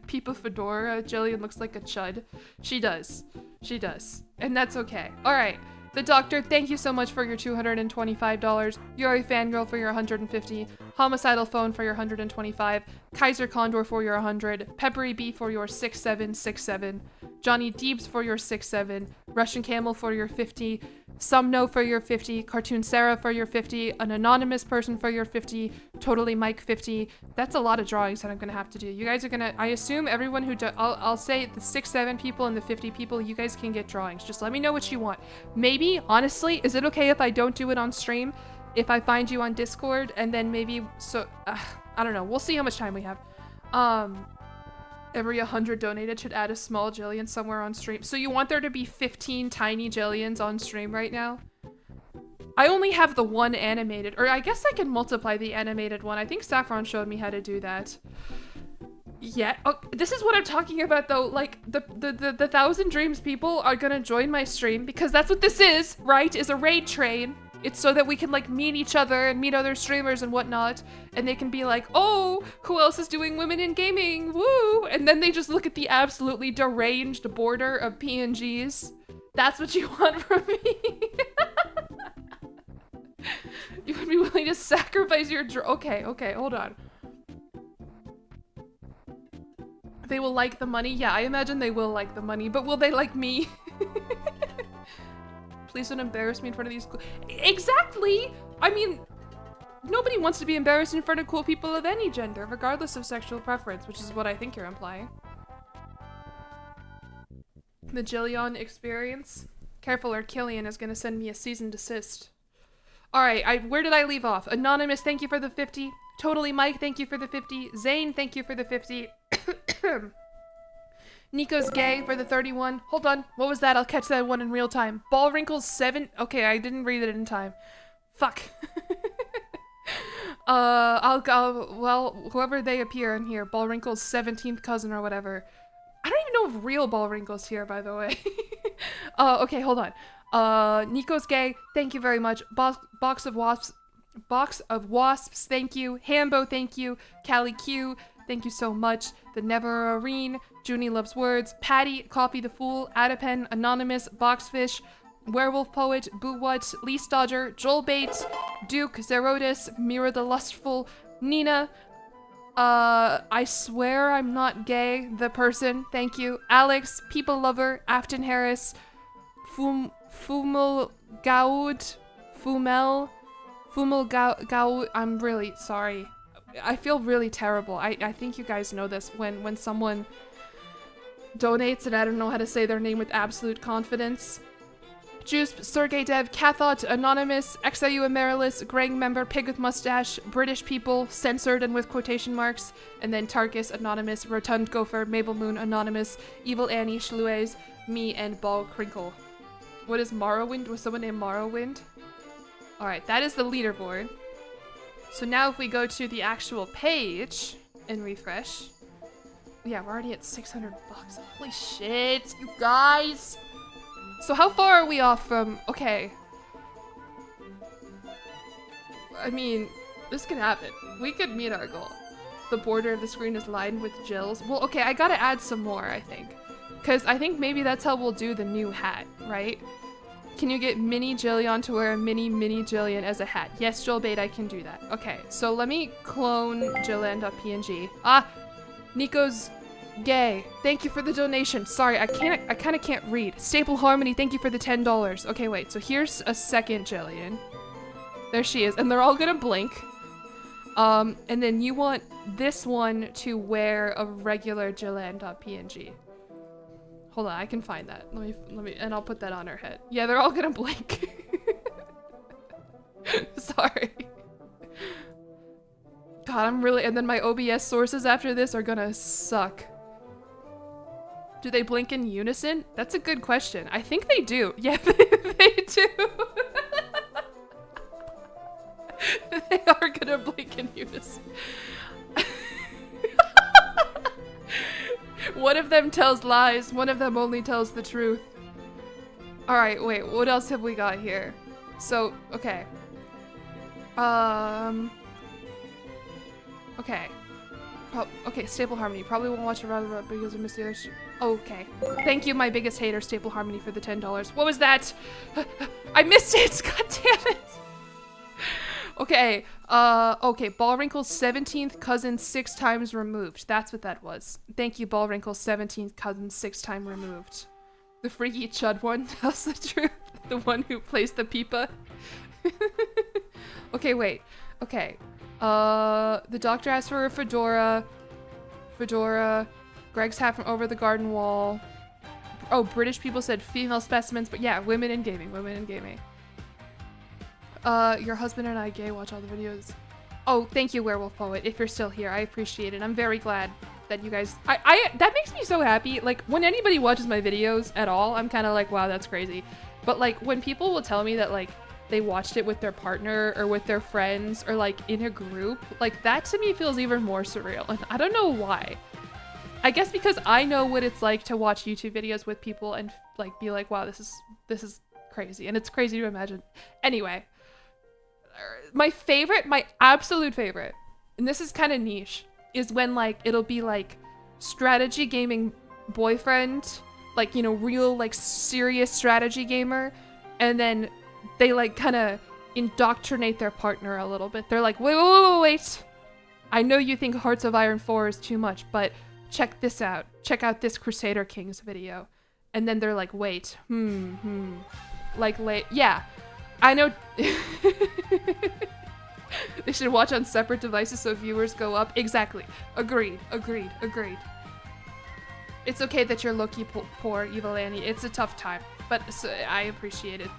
Peepa Fedora. Jillian looks like a chud. She does. She does. And that's okay. Alright. The Doctor, thank you so much for your $225. Yuri Fangirl for your 150. Homicidal Phone for your 125. Kaiser Condor for your 100. Peppery Bee for your 6767. Johnny Deebs for your 67. Russian Camel for your 50. Sumno for your 50. Cartoon Sarah for your 50. An anonymous person for your 50. Totally Mike 50. That's a lot of drawings that I'm gonna have to do. You guys are gonna, I assume everyone who I'll say the 6-7 people and the 50 people, you guys can get drawings. Just let me know what you want. Maybe, honestly, is it okay if I don't do it on stream? If I find you on Discord and then maybe, I don't know. We'll see how much time we have. Every 100 donated should add a small Jillian somewhere on stream. So you want there to be 15 tiny Jillians on stream right now? I only have the one animated, or I guess I can multiply the animated one. I think Saffron showed me how to do that. Yeah, oh, this is what I'm talking about though. Like the 1,000 Dreams people are gonna join my stream because that's what this is, right? Is a raid train. It's so that we can like meet each other and meet other streamers and whatnot. And they can be like, oh, who else is doing women in gaming? Woo! And then they just look at the absolutely deranged border of PNGs. That's what you want from me. You would be willing to sacrifice your okay, hold on. They will like the money? Yeah, I imagine they will like the money, but will they like me? Please don't embarrass me in front of these Exactly! I mean, nobody wants to be embarrassed in front of cool people of any gender, regardless of sexual preference, which is what I think you're implying. The jillion experience? Careful or Killian is gonna send me a cease and desist. Alright, where did I leave off? Anonymous, thank you for the 50. Totally Mike, thank you for the 50. Zane, thank you for the 50. Nico's gay for the 31. Hold on, what was that? I'll catch that one in real time. Ball Wrinkles 7. Okay, I didn't read it in time. Fuck. I'll go, well, whoever they appear in here. Ball Wrinkles 17th cousin or whatever. I don't even know if real Ball Wrinkle's here, by the way. Okay, hold on. Nico's gay, thank you very much. Box of Wasps, thank you. Hambo, thank you. Callie Q, thank you so much. The Never Arene, Junie Loves Words, Patty, Copy the Fool, Adapen, Anonymous, Boxfish, Werewolf Poet, Boowut, Lee Dodger, Joel Bates, Duke, Zerotis, Mira the Lustful, Nina, I swear I'm not gay, the person, thank you. Alex, People Lover, Afton Harris, Fumel Gaud, I'm really sorry. I feel really terrible. I think you guys know this when someone donates and I don't know how to say their name with absolute confidence. Juice, Sergey Dev, Cathot, Anonymous, XIU Emeritus, Greg Member, Pig with Mustache, British People, Censored and with quotation marks, and then Tarkus, Anonymous, Rotund Gopher, Mabel Moon, Anonymous, Evil Annie, Schluez, me, and Ball Crinkle. What is Morrowind? Was someone named Morrowind? Alright, that is the leaderboard. So now if we go to the actual page and refresh. Yeah, we're already at 600 bucks. Holy shit, you guys. So how far are we off from, okay. I mean, this could happen. We could meet our goal. The border of the screen is lined with Jills. Well, okay, I gotta add some more, I think. Because I think maybe that's how we'll do the new hat, right? Can you get Mini Jillian to wear a Mini Jillian as a hat? Yes, Joel Bait, I can do that. Okay, so let me clone jillian.png. Ah, Nico's gay. Thank you for the donation. Sorry, I kind of can't read. Staple Harmony, thank you for the $10. Okay, wait, so here's a second Jillian. There she is, and they're all gonna blink. And then you want this one to wear a regular jillian.png. Hold on, I can find that. Let me, and I'll put that on her head. Yeah, they're all gonna blink. Sorry. God, I'm really, and then my OBS sources after this are gonna suck. Do they blink in unison? That's a good question. I think they do. Yeah, they do. They are gonna blink in unison. One of them tells lies, one of them only tells the truth. Alright, wait, what else have we got here? So, okay. Okay. Okay, Staple Harmony. Probably won't watch it around because I missed the other okay. Thank you, my biggest hater, Staple Harmony, for the $10. What was that? I missed it! God damn it! Okay, okay, Ballwrinkle's 17th cousin 6 times removed. That's what that was. Thank you, Ballwrinkle's 17th cousin 6 times removed. The freaky Chud one tells the truth. The one who plays the pipa. Okay, wait. Okay. The doctor asked for a fedora. Greg's hat from over the garden wall. Oh, British people said female specimens, but yeah, women in gaming. Your husband and I gay watch all the videos. Oh, thank you, Werewolf Poet, if you're still here. I appreciate it. I'm very glad that you guys... that makes me so happy. Like, when anybody watches my videos at all, I'm kind of like, wow, that's crazy. But, like, when people will tell me that, like, they watched it with their partner or with their friends or, like, in a group, like, that to me feels even more surreal. And I don't know why. I guess because I know what it's like to watch YouTube videos with people and, like, be like, wow, this is crazy. And it's crazy to imagine. Anyway. My absolute favorite, and this is kind of niche, is when, like, it'll be, like, strategy gaming boyfriend, like, you know, real, like, serious strategy gamer, and then they, like, kind of indoctrinate their partner a little bit. They're like, wait. I know you think Hearts of Iron 4 is too much, but check this out. Check out this Crusader Kings video. And then they're like, wait, like, yeah. I know they should watch on separate devices so viewers go up. Exactly. Agreed. It's okay that you're low-key poor, Evil Annie. It's a tough time, but I appreciate it.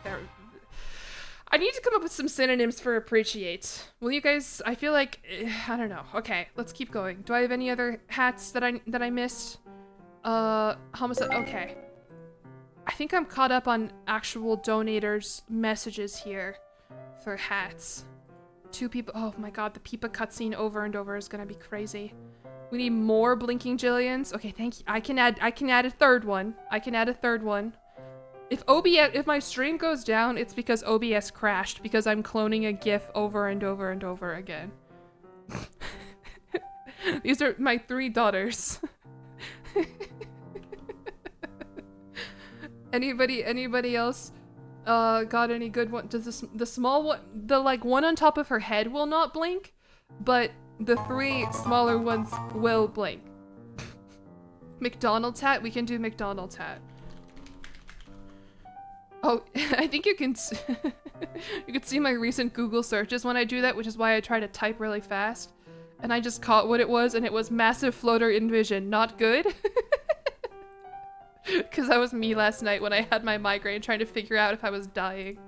I need to come up with some synonyms for appreciate. Will you guys? I feel like I don't know. Okay, let's keep going. Do I have any other hats that I missed? Homicide. Okay. I think I'm caught up on actual donators' messages here for hats. 2 people. Oh my god, the Peepa cutscene over and over is gonna be crazy. We need more blinking Jillians. Okay, thank you. I can add a third one. If my stream goes down, it's because OBS crashed because I'm cloning a GIF over and over and over again. These are my 3 daughters. Anybody else got any good one? Does the small one, the like one on top of her head will not blink, but the 3 smaller ones will blink. McDonald's hat? We can do McDonald's hat. Oh, I think you can you can see my recent Google searches when I do that, which is why I try to type really fast. And I just caught what it was, and it was massive floater envision. Not good. Because that was me last night when I had my migraine trying to figure out if I was dying.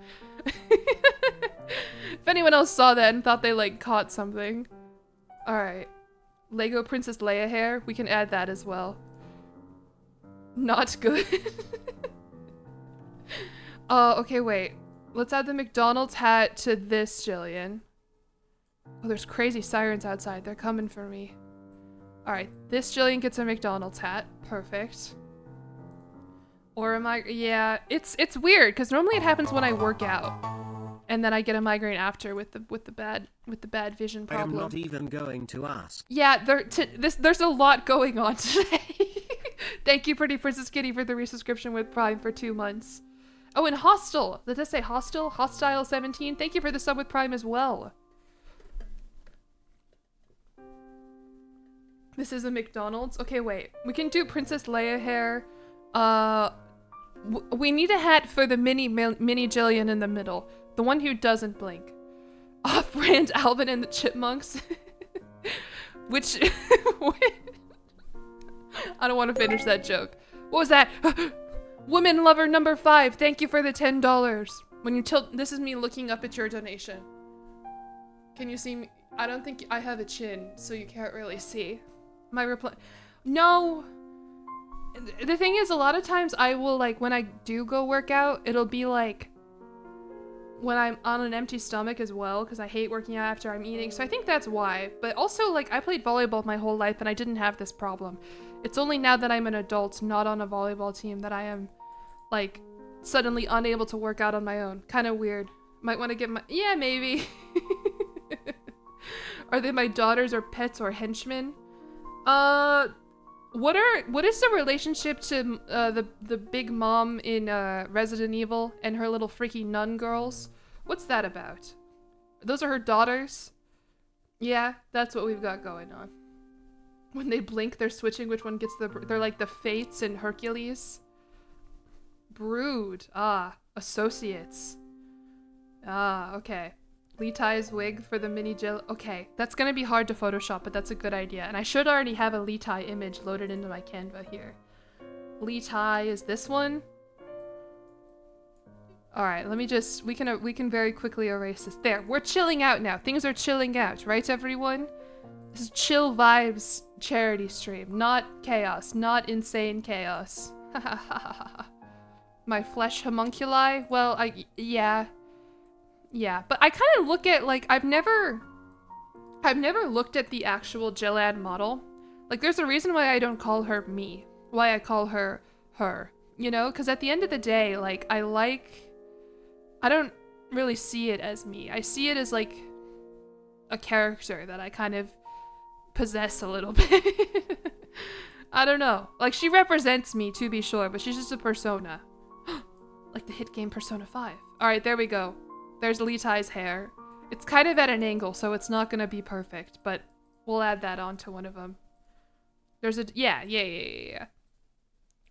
If anyone else saw that and thought they, like, caught something. Alright. Lego Princess Leia hair. We can add that as well. Not good. Okay, wait. Let's add the McDonald's hat to this Jillian. Oh, there's crazy sirens outside. They're coming for me. Alright, this Jillian gets a McDonald's hat. Perfect. Or am I? Yeah, it's weird because normally it happens when I work out, and then I get a migraine after with the bad vision problem. I am not even going to ask. Yeah, there's a lot going on today. Thank you, Pretty Princess Kitty, for the resubscription with Prime for 2 months. Oh, and Hostile. Did I say Hostile? Hostile 17. Thank you for the sub with Prime as well. This is a McDonald's. Okay, wait. We can do Princess Leia hair. We need a hat for the mini Jillian in the middle. The one who doesn't blink. Off-brand Alvin and the Chipmunks. Which... I don't want to finish that joke. What was that? Woman Lover number 5. Thank you for the $10. When you tilt... This is me looking up at your donation. Can you see me? I don't think I have a chin, so you can't really see. My reply... No! The thing is, a lot of times I will, like, when I do go work out, it'll be, like, when I'm on an empty stomach as well, because I hate working out after I'm eating, so I think that's why. But also, like, I played volleyball my whole life, and I didn't have this problem. It's only now that I'm an adult, not on a volleyball team, that I am, like, suddenly unable to work out on my own. Kind of weird. Might want to get my... Yeah, maybe. Are they my daughters or pets or henchmen? What is the relationship to the big mom in Resident Evil and her little freaky nun girls? What's that about? Those are her daughters? Yeah, that's what we've got going on. When they blink, they're switching which one gets they're like the Fates and Hercules. Brood. Ah, associates. Ah, okay. Leetai's wig for the mini Jill. Okay, that's gonna be hard to Photoshop, but that's a good idea. And I should already have a Leetai image loaded into my Canva here. Leetai is this one. All right, let me just, we can very quickly erase this. There, we're chilling out now. Things are chilling out, right everyone? This is chill vibes charity stream, not chaos, not insane chaos. My flesh homunculi? Well, yeah. Yeah, but I kind of look at, like, I've never looked at the actual jillian model. Like, there's a reason why I don't call her me. Why I call her her. You know? Because at the end of the day, like, I don't really see it as me. I see it as, like, a character that I kind of possess a little bit. I don't know. Like, she represents me, to be sure, but she's just a persona. Like the hit game Persona 5. Alright, there we go. There's Leetai's hair. It's kind of at an angle, so it's not gonna be perfect, but we'll add that onto one of them. There's a... Yeah.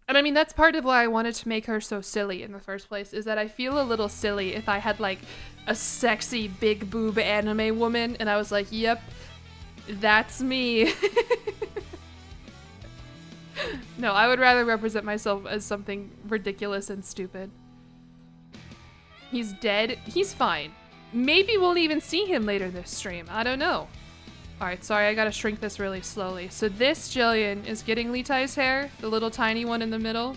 And I mean, that's part of why I wanted to make her so silly in the first place, is that I feel a little silly if I had, like, a sexy big boob anime woman, and I was like, yep, that's me. No, I would rather represent myself as something ridiculous and stupid. He's dead. He's fine. Maybe we'll even see him later this stream. I don't know. Alright, sorry, I gotta shrink this really slowly. So this Jillian is getting Leetai's hair, the little tiny one in the middle.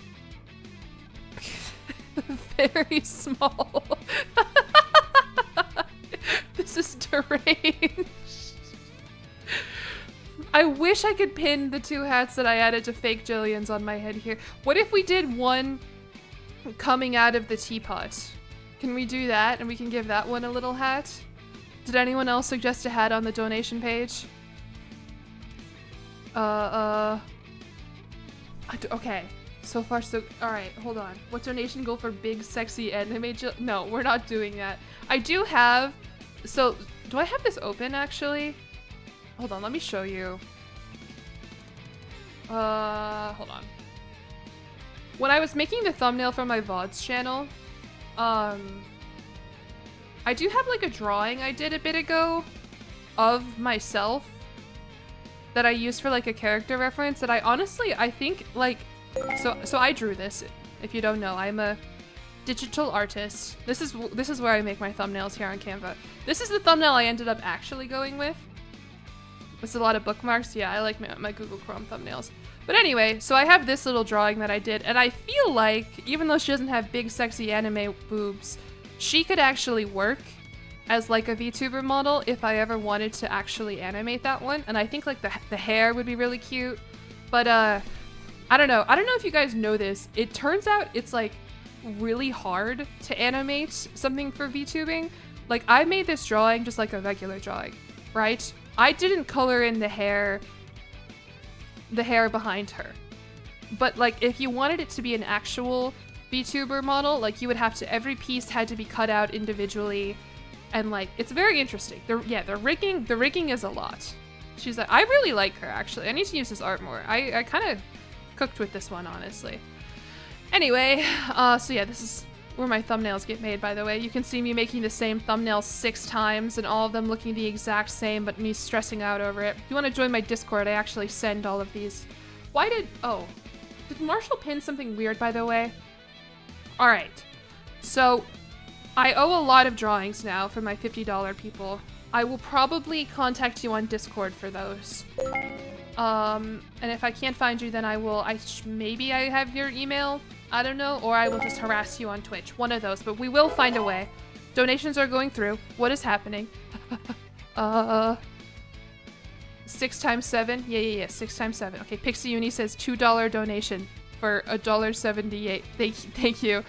Very small. This is deranged. I wish I could pin the two hats that I added to fake Jillians on my head here. What if we did one coming out of the teapot? Can we do that and we can give that one a little hat? Did anyone else suggest a hat on the donation page? Okay. So far so... Alright, hold on. What donation goal for big sexy anime No, we're not doing that. I do have... So, do I have this open actually? Hold on, let me show you. Hold on. When I was making the thumbnail for my VODs channel, I do have like a drawing I did a bit ago of myself that I used for like a character reference that I honestly, I think like, so I drew this. If you don't know, I'm a digital artist. This is where I make my thumbnails here on Canva. This is the thumbnail I ended up actually going with. It's a lot of bookmarks. Yeah, I like my Google Chrome thumbnails. But anyway, so I have this little drawing that I did, and I feel like, even though she doesn't have big, sexy anime boobs, she could actually work as like a VTuber model if I ever wanted to actually animate that one. And I think like the hair would be really cute. But I don't know. I don't know if you guys know this. It turns out it's like really hard to animate something for VTubing. Like I made this drawing just like a regular drawing, right? I didn't color in the hair behind her. But like if you wanted it to be an actual VTuber model, like you would have to, every piece had to be cut out individually, and like it's very interesting. The rigging is a lot. She's like, I really like her actually. I need to use this art more. I kind of cooked with this one, honestly. Anyway, so yeah, this is where my thumbnails get made, by the way. You can see me making the same thumbnail 6 times and all of them looking the exact same, but me stressing out over it. If you want to join my Discord, I actually send all of these. Did Marshall pin something weird, by the way? Alright, so I owe a lot of drawings now for my $50 people. I will probably contact you on Discord for those. And if I can't find you, then I will, maybe I have your email? I don't know, or I will just harass you on Twitch. One of those, but we will find a way. Donations are going through. What is happening? 6 times 7? Yeah, 6 times 7. Okay, Pixie Uni says $2 donation for $1.78. Thank you.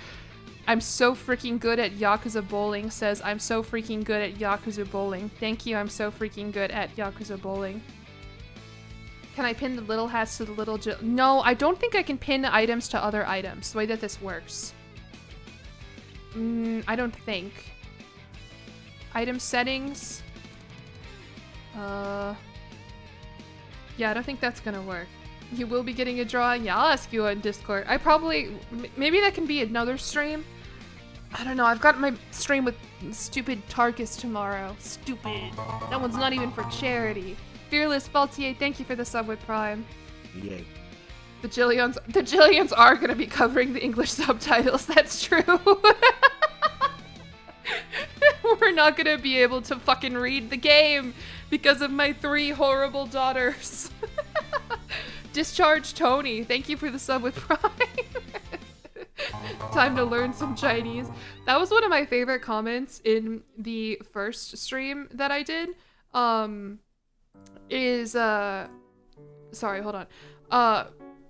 I'm so freaking good at Yakuza Bowling says, I'm so freaking good at Yakuza Bowling. Thank you, I'm so freaking good at Yakuza Bowling. Can I pin the little hats to the little No, I don't think I can pin items to other items, the way that this works. I don't think. Item settings. Yeah, I don't think that's gonna work. You will be getting a drawing? Yeah, I'll ask you on Discord. I probably... Maybe that can be another stream? I don't know, I've got my stream with stupid Tarkus tomorrow. Stupid. That one's not even for charity. Fearless Faultier, thank you for the sub with Prime. Yay. The Jillians are gonna be covering the English subtitles, that's true. We're not gonna be able to fucking read the game because of my 3 horrible daughters. Discharge Tony, thank you for the sub with Prime. Time to learn some Chinese. That was one of my favorite comments in the first stream that I did. Sorry, hold on.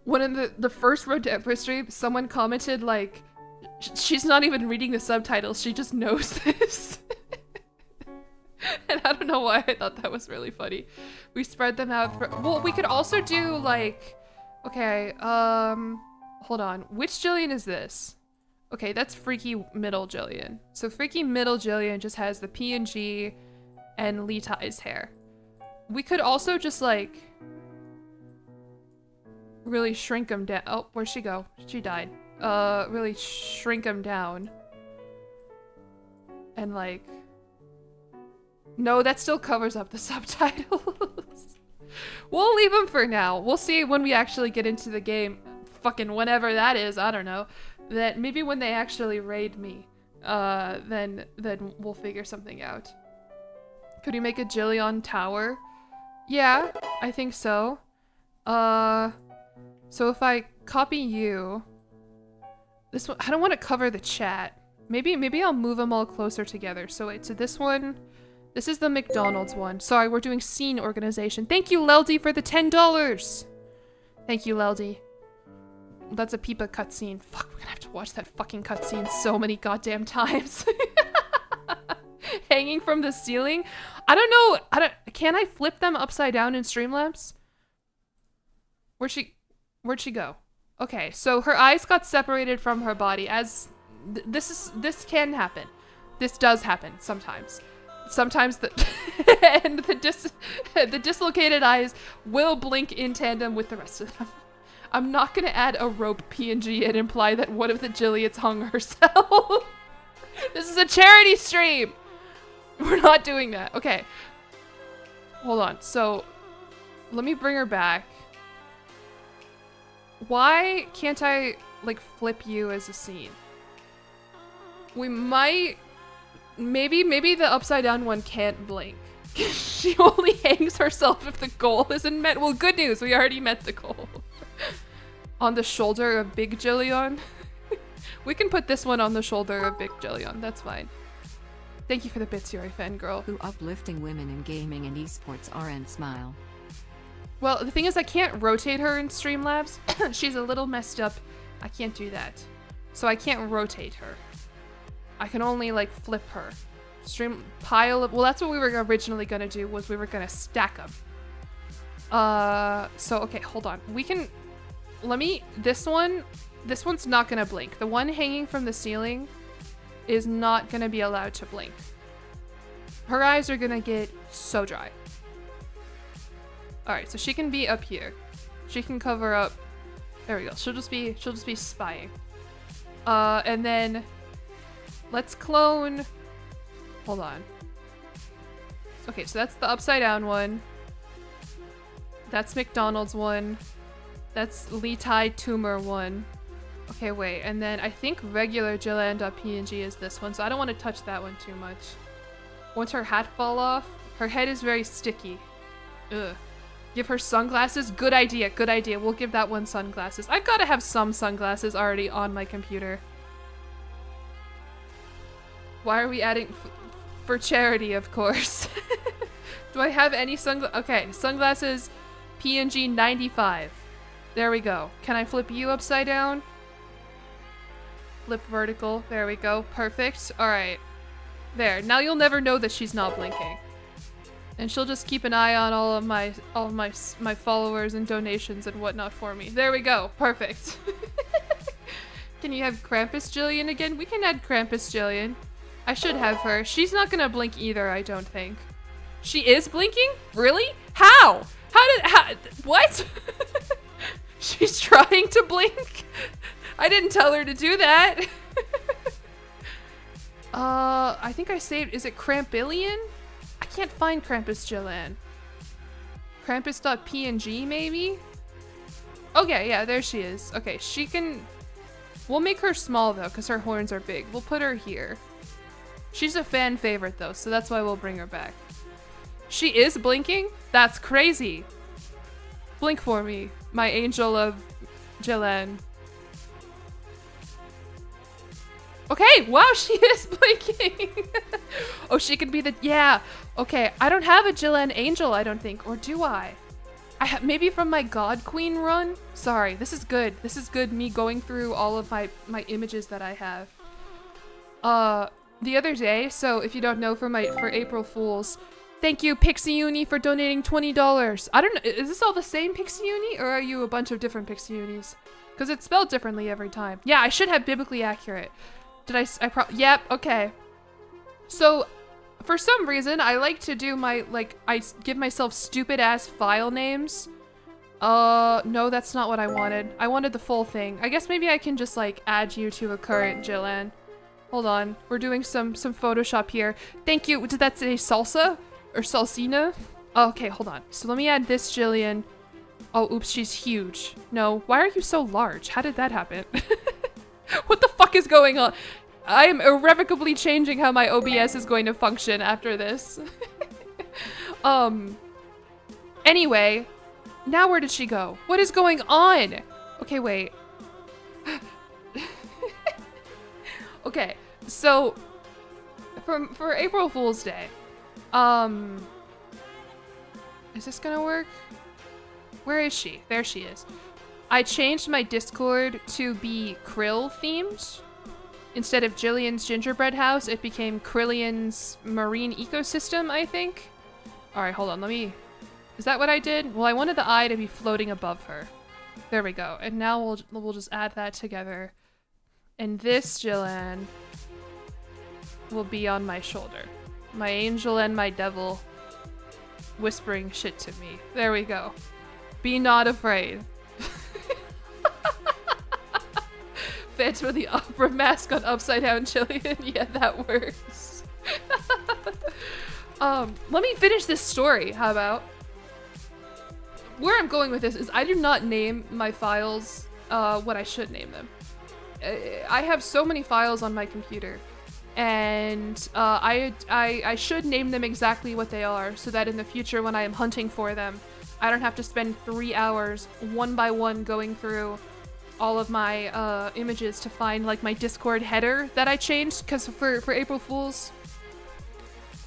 One of the first Road to Empress stream, someone commented like, she's not even reading the subtitles, she just knows this. And I don't know why I thought that was really funny. We spread them out for, well, we could also do like, okay, hold on. Which Jillian is this? Okay, that's Freaky Middle Jillian. So Freaky Middle Jillian just has the PNG and Lee Tai's hair. We could also just like really shrink them down. Oh, where'd she go? She died. Really shrink them down. And like, no, that still covers up the subtitles. We'll leave them for now. We'll see when we actually get into the game. Fucking whenever that is, I don't know. That maybe when they actually raid me, then we'll figure something out. Could we make a Jillion tower? Yeah, I think so. So if I copy you, this one, I don't want to cover the chat. Maybe I'll move them all closer together. So wait, so this one, this is the McDonald's one. Sorry, we're doing scene organization. Thank you, Leldy, for the $10. Thank you, Leldy. That's a Peepa cutscene. Fuck, we're gonna have to watch that fucking cutscene so many goddamn times. Hanging from the ceiling? I don't know. Can I flip them upside down in Streamlabs? Where'd she go? Okay, so her eyes got separated from her body as this can happen. This does happen sometimes. Sometimes and the dislocated eyes will blink in tandem with the rest of them. I'm not gonna add a rope PNG and imply that one of the Jillians hung herself. This is a charity stream. We're not doing that. Okay. Hold on. So, let me bring her back. Why can't I, like, flip you as a scene? We might... Maybe the upside down one can't blink. She only hangs herself if the goal isn't met. Well, good news. We already met the goal. On the shoulder of Big Jillion. We can put this one on the shoulder of Big Jillion. That's fine. Thank you for the bits, you're a fangirl. Who uplifting women in gaming and esports RN smile. Well, the thing is I can't rotate her in Streamlabs. She's a little messed up. I can't do that. So I can't rotate her. I can only, like, flip her. Well, that's what we were originally gonna do, was we were gonna stack them. So, okay, hold on. We can... This one's not gonna blink. The one hanging from the ceiling is not gonna be allowed to blink. Her eyes are gonna get so dry. Alright, so she can be up here. She can cover up. There we go. She'll just be spying. And then let's clone. Hold on. Okay, so that's the upside down one. That's McDonald's one. That's Lee Tai Tumor one. Okay, wait, and then I think regular jillian.png is this one, so I don't want to touch that one too much. Once her hat fall off, her head is very sticky. Ugh. Give her sunglasses? Good idea, good idea. We'll give that one sunglasses. I've got to have some sunglasses already on my computer. Why are we adding... for charity, of course. Do I have any sunglasses? Okay, sunglasses PNG 95. There we go. Can I flip you upside down? Flip vertical. There we go. Perfect. All right. There. Now you'll never know that she's not blinking. And she'll just keep an eye on all of my followers and donations and whatnot for me. There we go. Perfect. Can you have Krampus Jillian again? We can add Krampus Jillian. I should have her. She's not gonna blink either, I don't think. She is blinking? Really? How? What? She's trying to blink? I didn't tell her to do that. I think I saved, is it Crambillion? I can't find Krampus Jillian. Krampus.png maybe? Okay, yeah, there she is. Okay, she can, we'll make her small though, because her horns are big. We'll put her here. She's a fan favorite though, so that's why we'll bring her back. She is blinking? That's crazy. Blink for me, my angel of Jillian. Okay, wow, she is blinking. Oh, she could be the, yeah. Okay, I don't have a Jillian angel, I don't think, or do I? Maybe from my God Queen run? Sorry, this is good. This is good, me going through all of my images that I have. The other day, so if you don't know, for April Fools, thank you, Pixie Uni, for donating $20. I don't know, is this all the same Pixie Uni, or are you a bunch of different Pixie Unis? Because it's spelled differently every time. Yeah, I should have biblically accurate. Did yep, okay. So, for some reason, I like to do my, I give myself stupid ass file names. No, that's not what I wanted. I wanted the full thing. I guess maybe I can just, add you to a current Jillian. Hold on, we're doing some Photoshop here. Thank you, did that say salsa? Or salsina? Oh, okay, hold on. So let me add this Jillian. Oh, oops, she's huge. No, why are you so large? How did that happen? What the fuck is going on? I am irrevocably changing how my OBS is going to function after this. Anyway, now where did she go? What is going on? Okay, wait. Okay, so for April Fool's Day, is this gonna work? Where is she? There she is. I changed my Discord to be Krill themed. Instead of Jillian's gingerbread house, it became Krillion's marine ecosystem, I think. All right, hold on, is that what I did? Well, I wanted the eye to be floating above her. There we go. And now we'll just add that together. And this Jillian will be on my shoulder. My angel and my devil whispering shit to me. There we go. Be not afraid. Phantom of the Opera mask on upside down Jillian. Yeah, that works. Let me finish this story. How about? Where I'm going with this is I do not name my files what I should name them. I have so many files on my computer, and I should name them exactly what they are, so that in the future when I am hunting for them, I don't have to spend 3 hours one by one going through all of my images to find my Discord header that I changed, because for April Fools,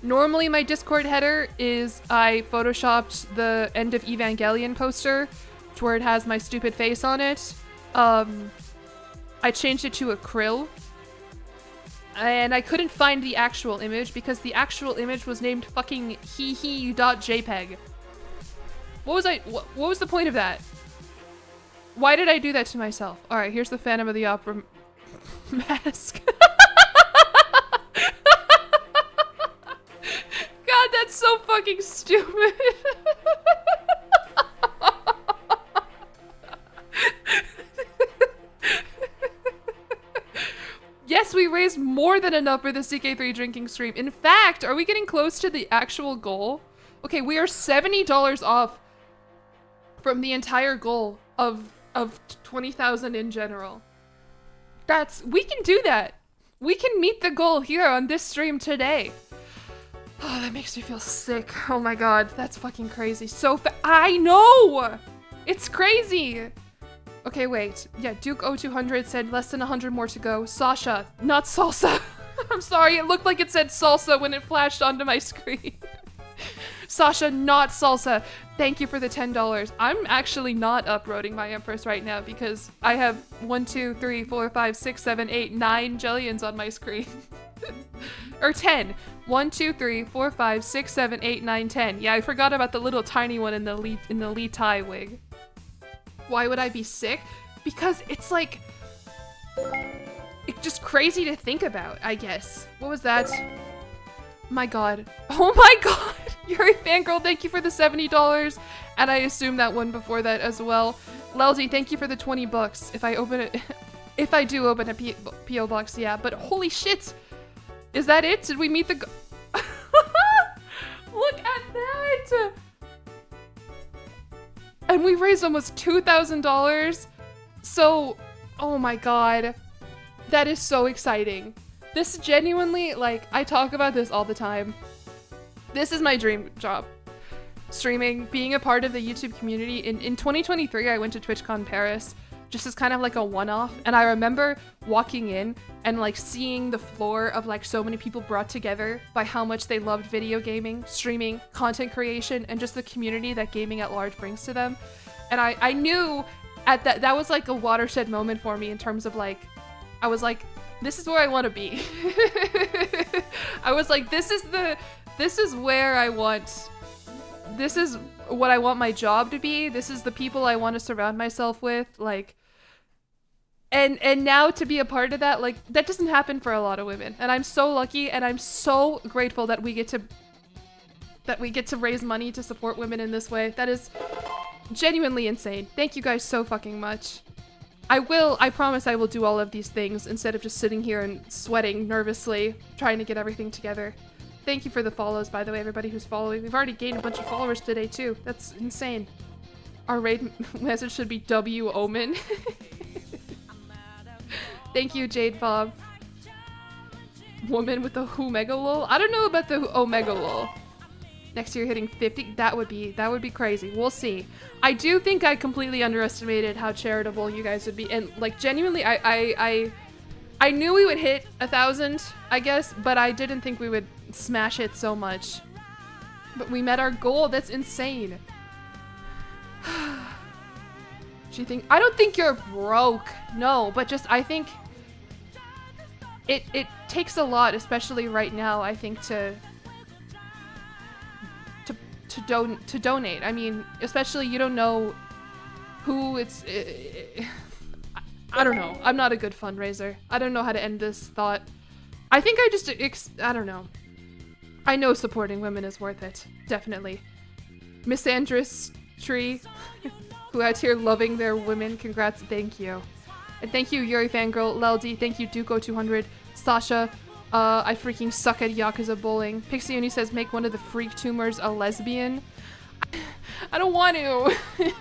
normally my Discord header is I photoshopped the end of Evangelion poster to where it has my stupid face on it. I changed it to a krill, and I couldn't find the actual image because the actual image was named fucking hehe.jpg. What was the point of that? Why did I do that to myself? All right, here's the Phantom of the Opera mask. God, that's so fucking stupid. Yes, we raised more than enough for the CK3 drinking stream. In fact, are we getting close to the actual goal? Okay, we are $70 off from the entire goal of 20,000 in general. We can do that. We can meet the goal here on this stream today. Oh, that makes me feel sick. Oh my god, that's fucking crazy. I know! It's crazy! Okay, wait. Yeah, Duke0200 said less than 100 more to go. Sasha, not salsa. I'm sorry, it looked like it said salsa when it flashed onto my screen. Sasha, not salsa. Thank you for the $10. I'm actually not uploading my Empress right now because I have 1, 2, 3, 4, 5, 6, 7, 8, 9 jillions on my screen. Or 10. 1, 2, 3, 4, 5, 6, 7, 8, 9, 10. Yeah, I forgot about the little tiny one in the Lee tie wig. Why would I be sick? Because it's like, it's just crazy to think about, I guess. What was that? My god. Oh my god! Yuri Fangirl, thank you for the $70. And I assume that one before that as well. Lelzy, thank you for the 20 bucks. If I open it, if I do open a P.O. box, yeah. But holy shit! Is that it? Did we meet the Look at that! And we raised almost $2,000. So, oh my god. That is so exciting. This genuinely, like, I talk about this all the time. This is my dream job. Streaming, being a part of the YouTube community. In 2023, I went to TwitchCon Paris, just as kind of like a one-off. And I remember walking in and like seeing the floor of like so many people brought together by how much they loved video gaming, streaming, content creation, and just the community that gaming at large brings to them. And I knew at that was like a watershed moment for me in terms of like, I was like, this is where I want to be. I was like, this is where I want, this is what I want my job to be. This is the people I want to surround myself with. Like, and now to be a part of that, like, that doesn't happen for a lot of women. And I'm so lucky and I'm so grateful that we get to raise money to support women in this way. That is genuinely insane. Thank you guys so fucking much. I promise I will do all of these things instead of just sitting here and sweating nervously, trying to get everything together. Thank you for the follows, by the way, everybody who's following. We've already gained a bunch of followers today, too. That's insane. Our raid message should be W Omen. Thank you, Jade Bob. Woman with the Omega lol? I don't know about the Omega lol. Next year hitting 50, that would be crazy. We'll see. I do think I completely underestimated how charitable you guys would be, and like genuinely, I knew we would hit 1,000, I guess, but I didn't think we would smash it so much. But we met our goal. That's insane. I don't think you're broke. No, but just I think it takes a lot, especially right now, I think to donate. I mean, especially you don't know who it's I don't know. I'm not a good fundraiser. I don't know how to end this thought. I think I don't know. I know supporting women is worth it. Definitely. Miss Andress Tree, who out here loving their women. Congrats. Thank you. And thank you, Yuri Fangirl, Leldy. Thank you, Duko200, Sasha. I freaking suck at Yakuza bowling. Pixie Uni says make one of the freak tumors a lesbian. I don't want to.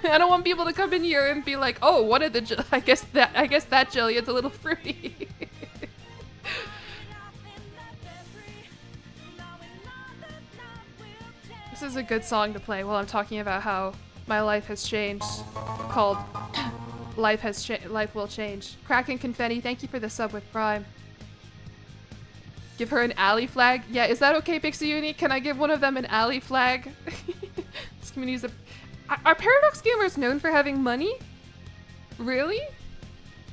I don't want people to come in here and be like, oh, one of the I guess that Jillion's a little fruity. This is a good song to play while I'm talking about how my life has changed. Called Life Will Change. Kraken Confetti, thank you for the sub with Prime. Give her an alley flag? Yeah, is that okay, Pixie Uni? Can I give one of them an alley flag? This community's Are Paradox Gamers known for having money? Really?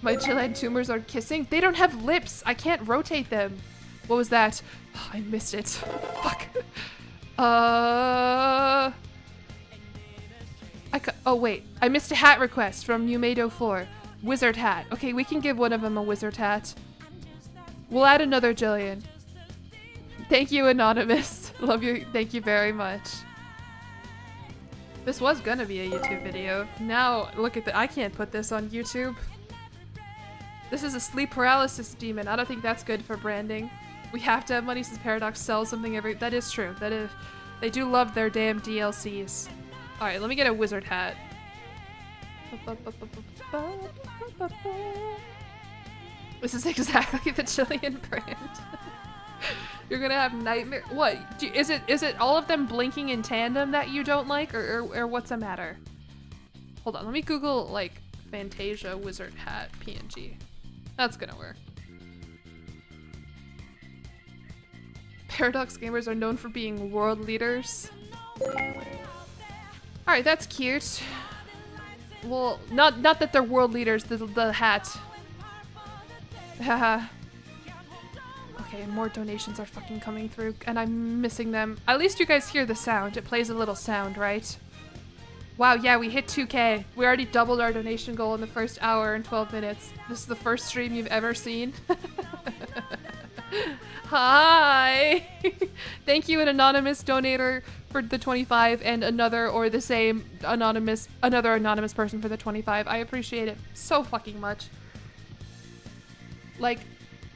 My Chillhead tumors are kissing? They don't have lips! I can't rotate them! What was that? Oh, I missed it. Fuck. Oh wait, I missed a hat request from Umado4. Wizard hat. Okay, we can give one of them a wizard hat. We'll add another Jillian. Thank you, Anonymous. Love you. Thank you very much. This was gonna be a YouTube video. Now, look at I can't put this on YouTube. This is a sleep paralysis demon. I don't think that's good for branding. We have to have money since Paradox sells something every- That is true. That is- They do love their damn DLCs. Alright, let me get a wizard hat. This is exactly the Jillian brand. You're gonna have nightmare. What? Is it all of them blinking in tandem that you don't like, or what's the matter? Hold on, let me Google like Fantasia wizard hat PNG. That's gonna work. Paradox Gamers are known for being world leaders. Alright, that's cute. Well, not that they're world leaders, the hat. Haha. Okay, more donations are fucking coming through, and I'm missing them. At least you guys hear the sound. It plays a little sound, right? Wow, yeah, we hit 2K. We already doubled our donation goal in the first hour and 12 minutes. This is the first stream you've ever seen. Hi! Thank you, an anonymous donator for the 25 and another or the same another anonymous person for the 25. I appreciate it so fucking much. Like,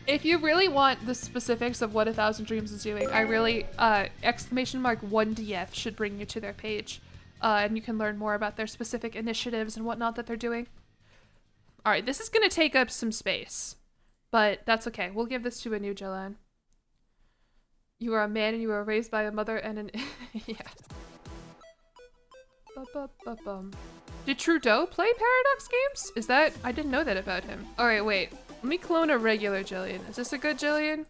if you really want the specifics of what 1,000 Dreams is doing, I really, !1DF should bring you to their page. And you can learn more about their specific initiatives and whatnot that they're doing. Alright, this is gonna take up some space. But that's okay. We'll give this to a new Jillian. You are a man and you were raised by a mother and an... yeah. Ba-ba-ba-bum. Did Trudeau play Paradox games? Is that... I didn't know that about him. Alright, wait. Let me clone a regular Jillian. Is this a good Jillian?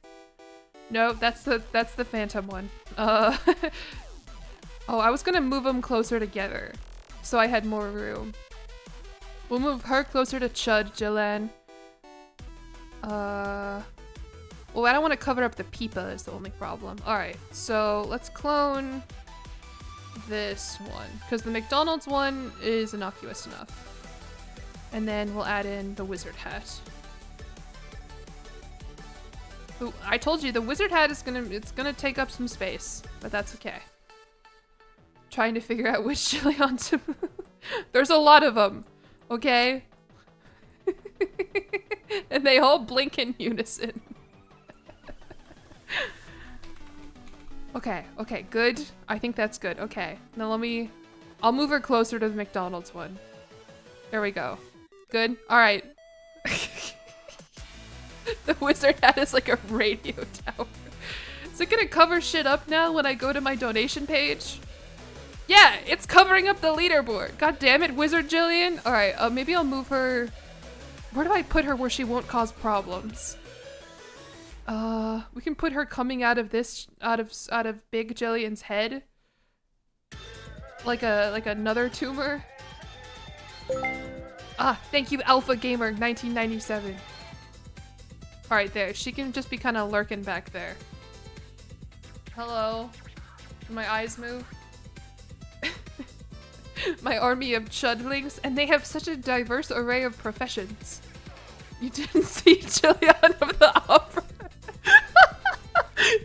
No, that's the phantom one. Oh, I was gonna move them closer together. So I had more room. We'll move her closer to Chud, Jillian. Well, I don't want to cover up the Peepa is the only problem. Alright, so let's clone this one. Because the McDonald's one is innocuous enough. And then we'll add in the wizard hat. Ooh, I told you, the wizard hat is gonna take up some space. But that's okay. Trying to figure out which jillion to move. There's a lot of them. Okay? And they all blink in unison. Okay, good. I think that's good. Okay, now I'll move her closer to the McDonald's one. There we go. Good? Alright. The wizard hat is like a radio tower. Is it gonna cover shit up now when I go to my donation page? Yeah, it's covering up the leaderboard. God damn it, Wizard Jillian. Alright, maybe I'll move her... Where do I put her where she won't cause problems? We can put her coming out of this, out of Big Jillian's head. Like another tumor. Ah, thank you, Alpha Gamer 1997. Alright, there. She can just be kind of lurking back there. Hello. Can my eyes move? My army of chudlings, and they have such a diverse array of professions. You didn't see Jillian of the Opera?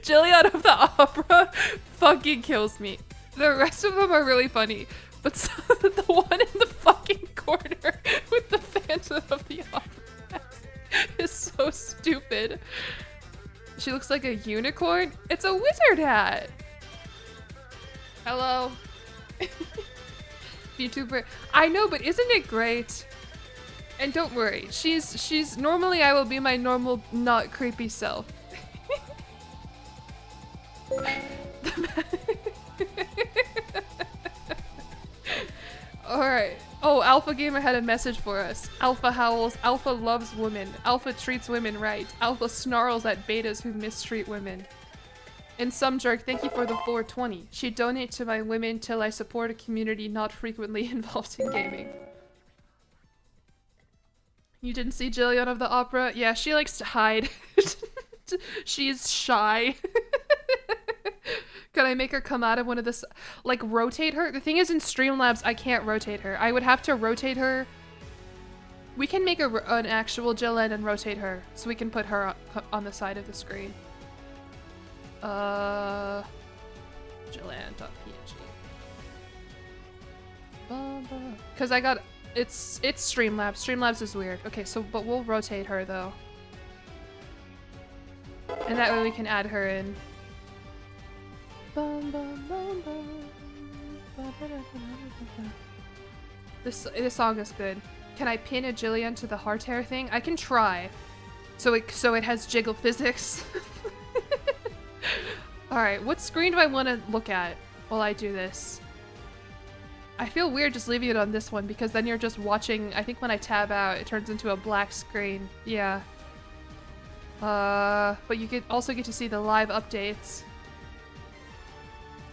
Jillian of the Opera fucking kills me. The rest of them are really funny, but the one in the fucking corner with the Phantom of the Opera is so stupid. She looks like a unicorn. It's a wizard hat. Hello. VTuber. I know, but isn't it great? And don't worry, she's normally I will be my normal, not creepy self. Alright. Oh, Alpha Gamer had a message for us. Alpha howls, Alpha loves women, Alpha treats women right, Alpha snarls at betas who mistreat women. And some jerk, thank you for the 420. She donate to my women till I support a community not frequently involved in gaming. You didn't see Jillian of the Opera? Yeah, she likes to hide. She's shy. Can I make her come out of one of this, like rotate her? The thing is in Streamlabs, I can't rotate her. I would have to rotate her. We can make an actual Jillian and rotate her so we can put her on the side of the screen. Jillian.png. Cause I got, it's Streamlabs. Streamlabs is weird. Okay, so, but we'll rotate her though. And that way we can add her in. This song is good. Can I pin a Jillian to the heart hair thing? I can try. So it has jiggle physics. Alright, what screen do I want to look at while I do this? I feel weird just leaving it on this one because then you're just watching, I think when I tab out, it turns into a black screen. Yeah. But you also get to see the live updates.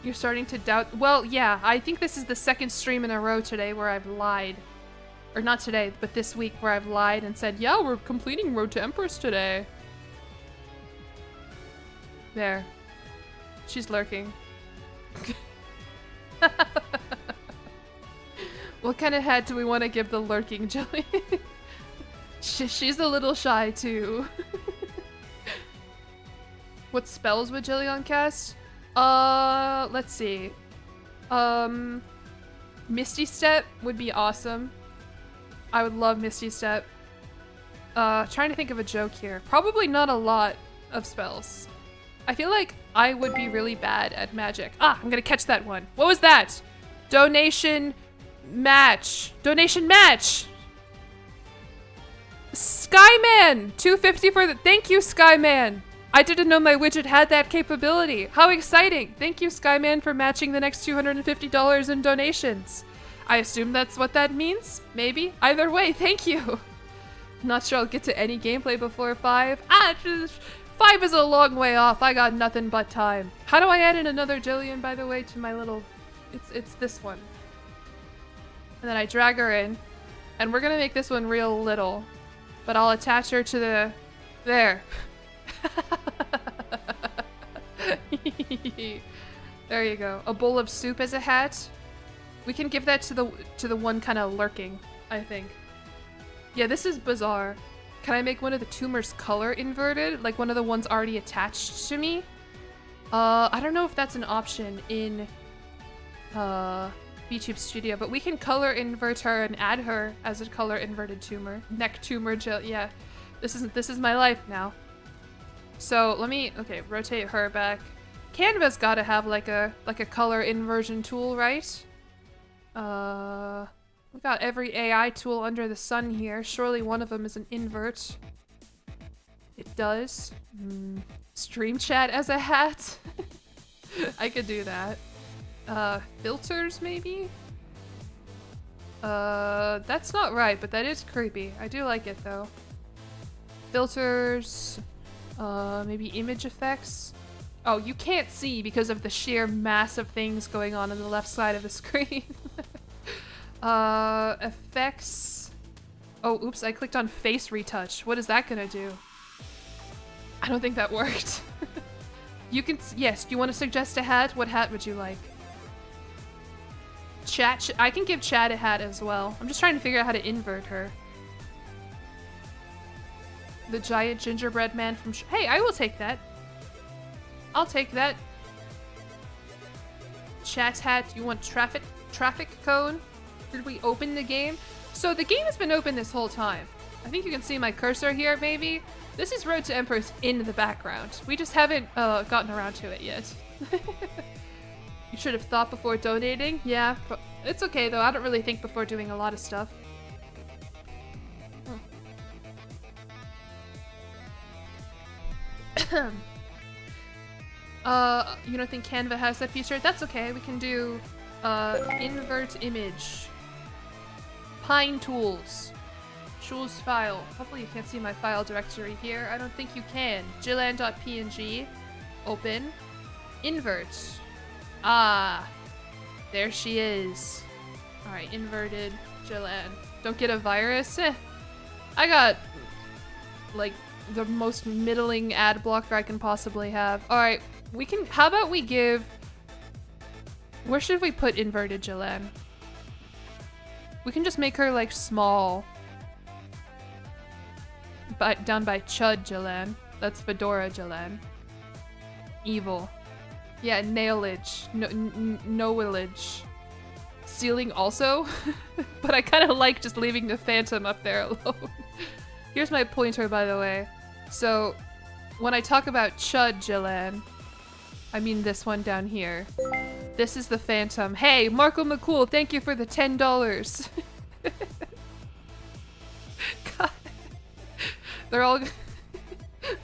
You're starting to doubt. Well, yeah, I think this is the second stream in a row today where I've lied. Or not today, but this week where I've lied and said, yeah, we're completing Road to Empress today. There. She's lurking. What kind of hat do we want to give the lurking Jillian? She's a little shy too. What spells would Jillian cast? Let's see. Misty Step would be awesome. I would love Misty Step. Trying to think of a joke here. Probably not a lot of spells. I feel like I would be really bad at magic. Ah, I'm gonna catch that one. What was that? Donation match. Donation match! Skyman! 250 for the- Thank you, Skyman! I didn't know my widget had that capability. How exciting! Thank you, Skyman, for matching the next $250 in donations. I assume that's what that means? Maybe? Either way, thank you! Not sure I'll get to any gameplay before 5. 5 is a long way off. I got nothing but time. How do I add in another Jillian, by the way, to my little... It's this one. And then I drag her in. And we're gonna make this one real little. But I'll attach her to the... There. There you go. A bowl of soup as a hat. We can give that to the one kind of lurking, I think. Yeah, this is bizarre. Can I make one of the tumors color inverted? Like one of the ones already attached to me? I don't know if that's an option in VTube Studio, but we can color invert her and add her as a color inverted tumor. Neck tumor gel. Yeah. This is my life now. So let me rotate her back. Canva's gotta have like a color inversion tool, right? We got every AI tool under the sun here. Surely one of them is an invert. It does. Stream chat as a hat. I could do that. Filters maybe? That's not right, but that is creepy. I do like it though. Filters, maybe image effects. Oh, you can't see because of the sheer mass of things going on the left side of the screen. Effects. Oh, oops, I clicked on face retouch. What is that gonna do? I don't think that worked. You can, yes, do you want to suggest a hat? What hat would you like? Chat, I can give Chat a hat as well. I'm just trying to figure out how to invert her. The giant gingerbread man from hey, I will take that. I'll take that. Chat hat, you want traffic cone? Did we open the game? So the game has been open this whole time. I think you can see my cursor here, maybe. This is Road to Empress in the background. We just haven't gotten around to it yet. You should have thought before donating. Yeah, but it's okay though. I don't really think before doing a lot of stuff. You don't think Canva has that feature? That's okay. We can do invert image. Pine tools. Choose file. Hopefully you can't see my file directory here. I don't think you can. jillian.png. Open. Invert. Ah. There she is. Alright, inverted Jillian. Don't get a virus? I got like the most middling ad blocker I can possibly have. Alright, we can, how about we give, where should we put inverted Jillian? We can just make her like small. But down by Chud Jillian. That's Fedora Jillian. Evil. Yeah, nailage. No-willage. Ceiling also. But I kind of like just leaving the phantom up there alone. Here's my pointer, by the way. So, when I talk about Chud Jillian, I mean this one down here. This is the phantom. Hey, Marco McCool, thank you for the $10. God. They're all...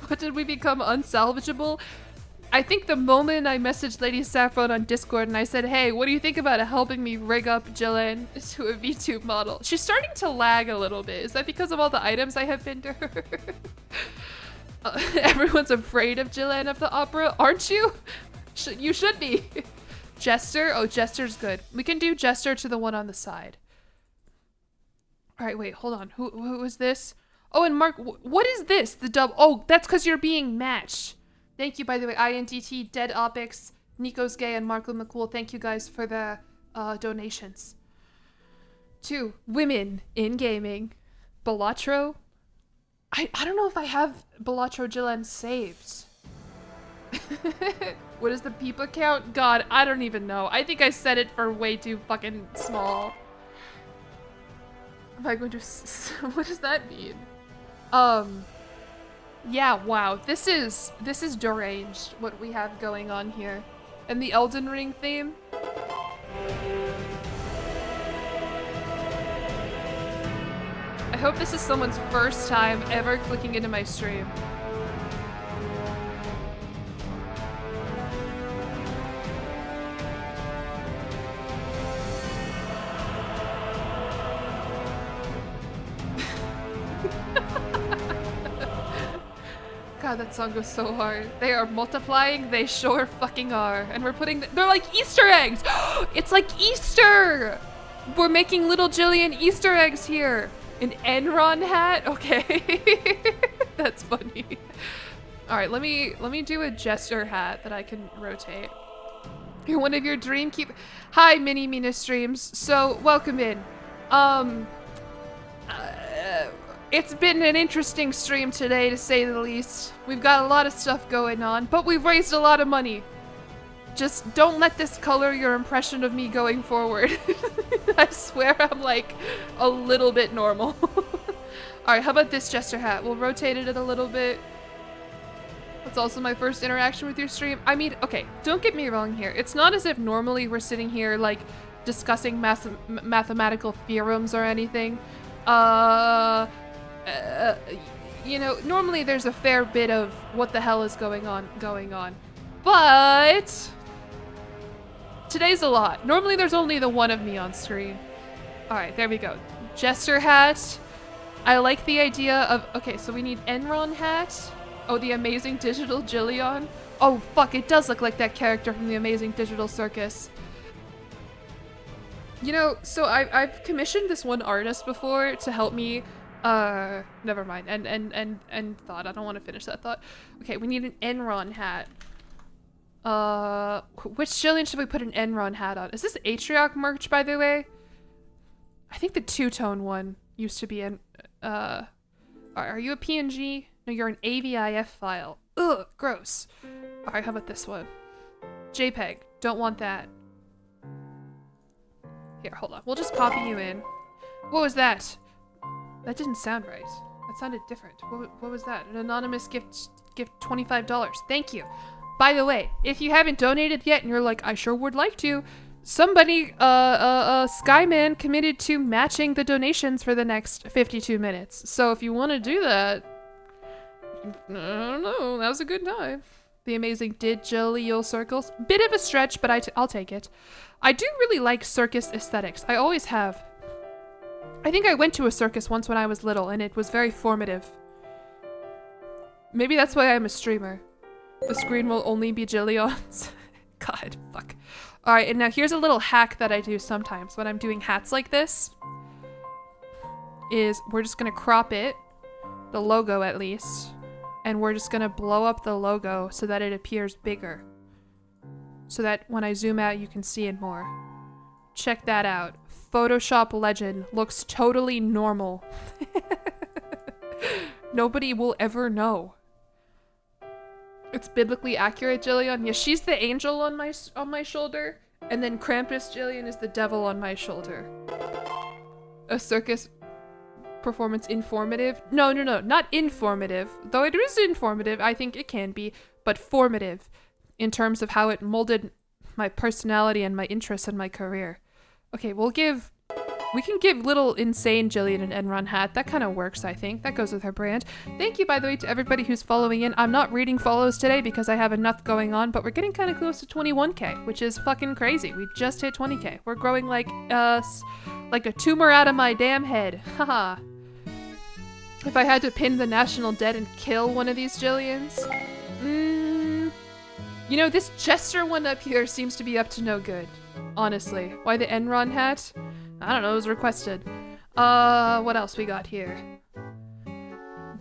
What did we become? Unsalvageable? I think the moment I messaged Lady Saffron on Discord and I said, hey, what do you think about helping me rig up Jillian to a VTube model? She's starting to lag a little bit. Is that because of all the items I have been to her? Everyone's afraid of Jillian of the Opera, aren't you? You should be. Jester? Oh, Jester's good. We can do Jester to the one on the side. All right, wait, hold on. Who is this? Oh, and Mark, what is this? The dub. Oh, that's because you're being matched. Thank you, by the way, INTT, Dead Opix, Nico's Gay, and Marco McCool. Thank you guys for the donations. 2 women in gaming. Balatro. I don't know if I have Balatro Jillian saved. What is the people count? God, I don't even know. I think I set it for way too fucking small. Am I going to... What does that mean? Yeah, wow. This is deranged, what we have going on here. And the Elden Ring theme. I hope this is someone's first time ever clicking into my stream. God, that song goes so hard. They are multiplying, they sure fucking are. And we're putting, they're like Easter eggs! It's like Easter! We're making little Jillian Easter eggs here. An Enron hat? Okay. That's funny. Alright, let me do a Jester hat that I can rotate. You're one of your dream keep. Hi, Mini Mina Streams. So, welcome in. It's been an interesting stream today, to say the least. We've got a lot of stuff going on, but we've raised a lot of money. Just don't let this color your impression of me going forward. I swear I'm like a little bit normal. Alright, how about this Jester hat? We'll rotate it a little bit. That's also my first interaction with your stream. I mean, okay, don't get me wrong here. It's not as if normally we're sitting here like discussing mathematical theorems or anything. You know, normally there's a fair bit of what the hell is going on. But today's a lot. Normally there's only the one of me on screen. All right, there we go. Jester hat. I like the idea of, okay, so we need Enron hat. Oh, the Amazing Digital Jillion. Oh, fuck, it does look like that character from the Amazing Digital Circus. You know, so I've commissioned this one artist before to help me. Never mind. And thought. I don't want to finish that thought. Okay, we need an Enron hat. Which Jillian should we put an Enron hat on? Is this Atrioc merch, by the way? I think the two-tone one used to be in. Are you a PNG? No, you're an AVIF file. Ugh, gross. All right, how about this one? JPEG. Don't want that. Here, hold on. We'll just copy you in. What was that? That didn't sound right. That sounded different. What was that? An anonymous gift $25. Thank you. By the way, if you haven't donated yet and you're like, I sure would like to, somebody, Skyman committed to matching the donations for the next 52 minutes. So if you want to do that, I don't know, that was a good time. The Amazing Digital Circles. Bit of a stretch, but I'll take it. I do really like circus aesthetics. I always have. I think I went to a circus once when I was little, and it was very formative. Maybe that's why I'm a streamer. The screen will only be Jillion's. God, fuck. Alright, and now here's a little hack that I do sometimes when I'm doing hats like this. Is we're just gonna crop it, the logo at least, and we're just gonna blow up the logo so that it appears bigger. So that when I zoom out, you can see it more. Check that out. Photoshop legend looks totally normal. Nobody will ever know. It's biblically accurate, Jillian. Yeah, she's the angel on my shoulder, and then Krampus Jillian is the devil on my shoulder. A circus performance informative? No, not informative. Though it is informative, I think it can be, but formative in terms of how it molded my personality and my interests and my career. Okay, we can give little insane Jillian an Enron hat. That kind of works, I think. That goes with her brand. Thank you, by the way, to everybody who's following in. I'm not reading follows today because I have enough going on, but we're getting kind of close to 21k, which is fucking crazy. We just hit 20k. We're growing like a tumor out of my damn head. Haha. If I had to pin the national debt and kill one of these Jillians, You know, this Jester one up here seems to be up to no good. Honestly. Why the Enron hat? I don't know, it was requested. What else we got here?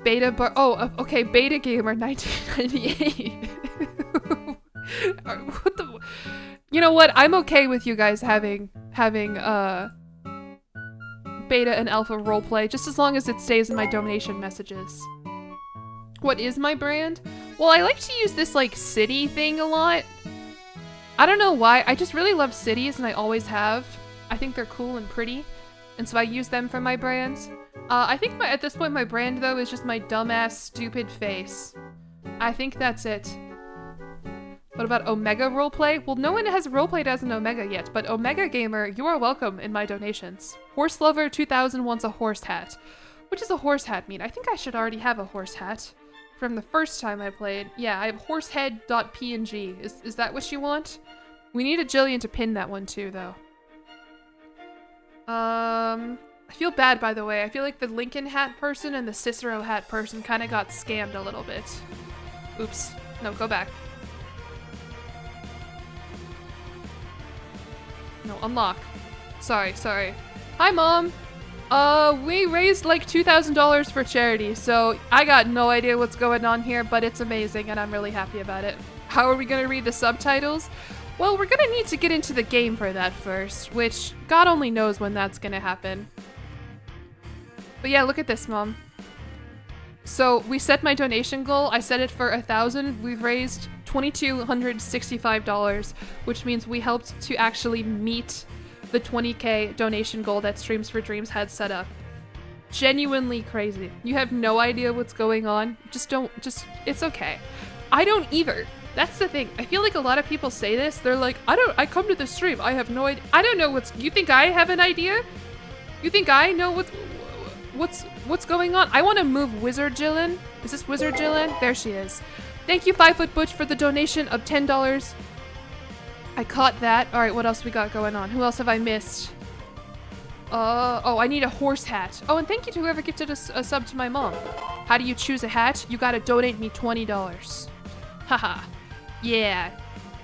Beta bar- oh, okay, Beta Gamer 1998. What the- You know what? I'm okay with you guys having beta and alpha roleplay, just as long as it stays in my donation messages. What is my brand? Well, I like to use this, like, city thing a lot. I don't know why, I just really love cities, and I always have. I think they're cool and pretty, and so I use them for my brands. I think at this point my brand, though, is just my dumbass, stupid face. I think that's it. What about Omega roleplay? Well, no one has roleplayed as an Omega yet, but Omega Gamer, you are welcome in my donations. Horse Lover 2000 wants a horse hat. What does a horse hat mean? I think I should already have a horse hat from the first time I played. Yeah, I have horsehead.png. Is that what you want? We need a Jillian to pin that one too, though. I feel bad, by the way. I feel like the Lincoln hat person and the Cicero hat person kind of got scammed a little bit. Oops. No, go back. No, unlock. Sorry. Hi, Mom! We raised like $2,000 for charity, so I got no idea what's going on here, but it's amazing and I'm really happy about it. How are we gonna read the subtitles? Well, we're gonna need to get into the game for that first, which God only knows when that's gonna happen. But yeah, look at this, Mom. So we set my donation goal. I set it for 1,000. We've raised $2,265, which means we helped to actually meet the 20k donation goal that Streams for Dreams had set up. Genuinely crazy. You have no idea what's going on. It's okay. I don't either. That's the thing. I feel like a lot of people say this. They're like, I come to the stream. I have no idea. I don't know you think I have an idea? You think I know what's going on? I want to move Wizard Jillian. Is this Wizard Jillian? There she is. Thank you, 5 Butch, for the donation of $10. I caught that. All right, what else we got going on? Who else have I missed? Oh, I need a horse hat. Oh, and thank you to whoever gifted a sub to my mom. How do you choose a hat? You gotta donate me $20. Haha. Yeah.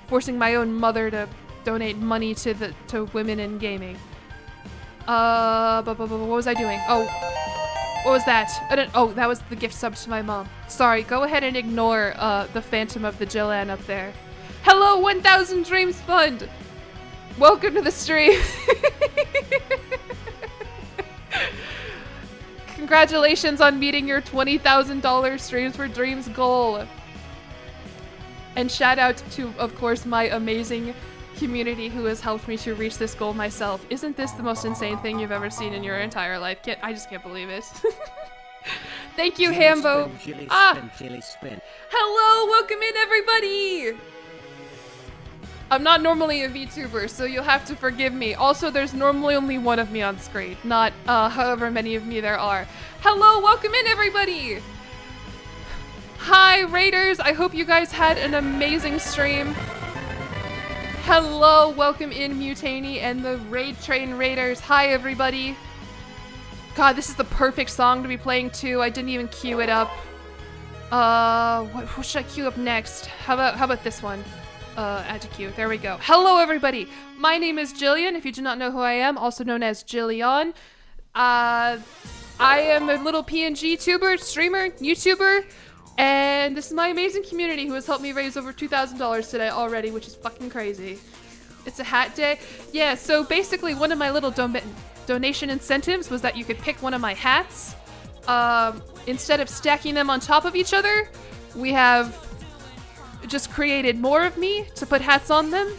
Forcing my own mother to donate money to women in gaming. What was I doing? Oh, what was that? Oh, that was the gift sub to my mom. Sorry, go ahead and ignore the Phantom of the Jillian up there. Hello, 1000 Dreams Fund! Welcome to the stream! Congratulations on meeting your $20,000 Streams for Dreams goal. And shout out to, of course, my amazing community who has helped me to reach this goal myself. Isn't this the most insane thing you've ever seen in your entire life? I just can't believe it. Thank you, Hambo. Hello, welcome in, everybody. I'm not normally a VTuber, so you'll have to forgive me. Also, there's normally only one of me on screen, not however many of me there are. Hello, welcome in, everybody. Hi, Raiders. I hope you guys had an amazing stream. Hello, welcome in, Mutani and the Raid Train Raiders. Hi, everybody. God, this is the perfect song to be playing too. I didn't even queue it up. What should I queue up next? How about this one? Add to queue. There we go. Hello, everybody. My name is Jillian. If you do not know who I am, also known as jillyeon. I am a little PNG tuber, streamer, YouTuber, and this is my amazing community who has helped me raise over $2,000 today already, which is fucking crazy. It's a hat day. Yeah, so basically one of my little donation incentives was that you could pick one of my hats. Instead of stacking them on top of each other, we have just created more of me to put hats on them.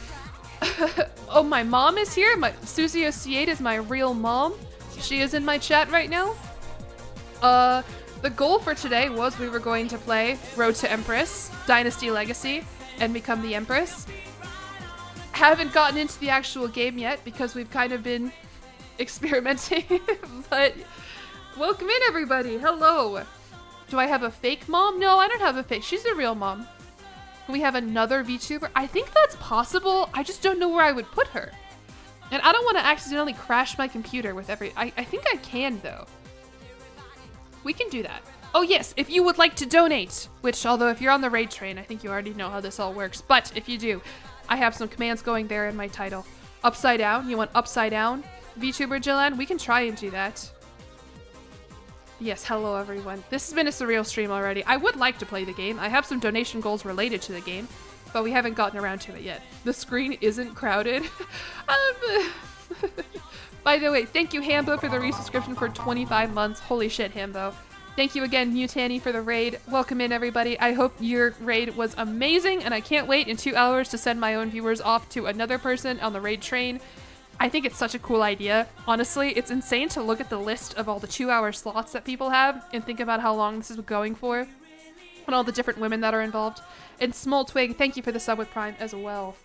Oh, my mom is here. Susie C8 is my real mom. She is in my chat right now. The goal for today was we were going to play Road to Empress, Dynasty Legacy, and become the Empress. Haven't gotten into the actual game yet because we've kind of been experimenting, but welcome in, everybody. Hello. Do I have a fake mom? No, I don't have a fake. She's a real mom. Can we have another VTuber? I think that's possible. I just don't know where I would put her. And I don't want to accidentally crash my computer with I think I can, though. We can do that. Oh yes, if you would like to donate, which although if you're on the raid train, I think you already know how this all works, but if you do, I have some commands going there in my title. Upside down, you want upside down? VTuber Jillian, we can try and do that. Yes, hello everyone. This has been a surreal stream already. I would like to play the game. I have some donation goals related to the game, but we haven't gotten around to it yet. The screen isn't crowded. By the way, thank you Hambo for the resubscription for 25 months. Holy shit, Hambo. Thank you again, Mutani, for the raid. Welcome in, everybody. I hope your raid was amazing, and I can't wait in 2 hours to send my own viewers off to another person on the raid train. I think it's such a cool idea. Honestly, it's insane to look at the list of all the 2-hour slots that people have and think about how long this is going for and all the different women that are involved. And Small Twig, thank you for the sub with Prime as well.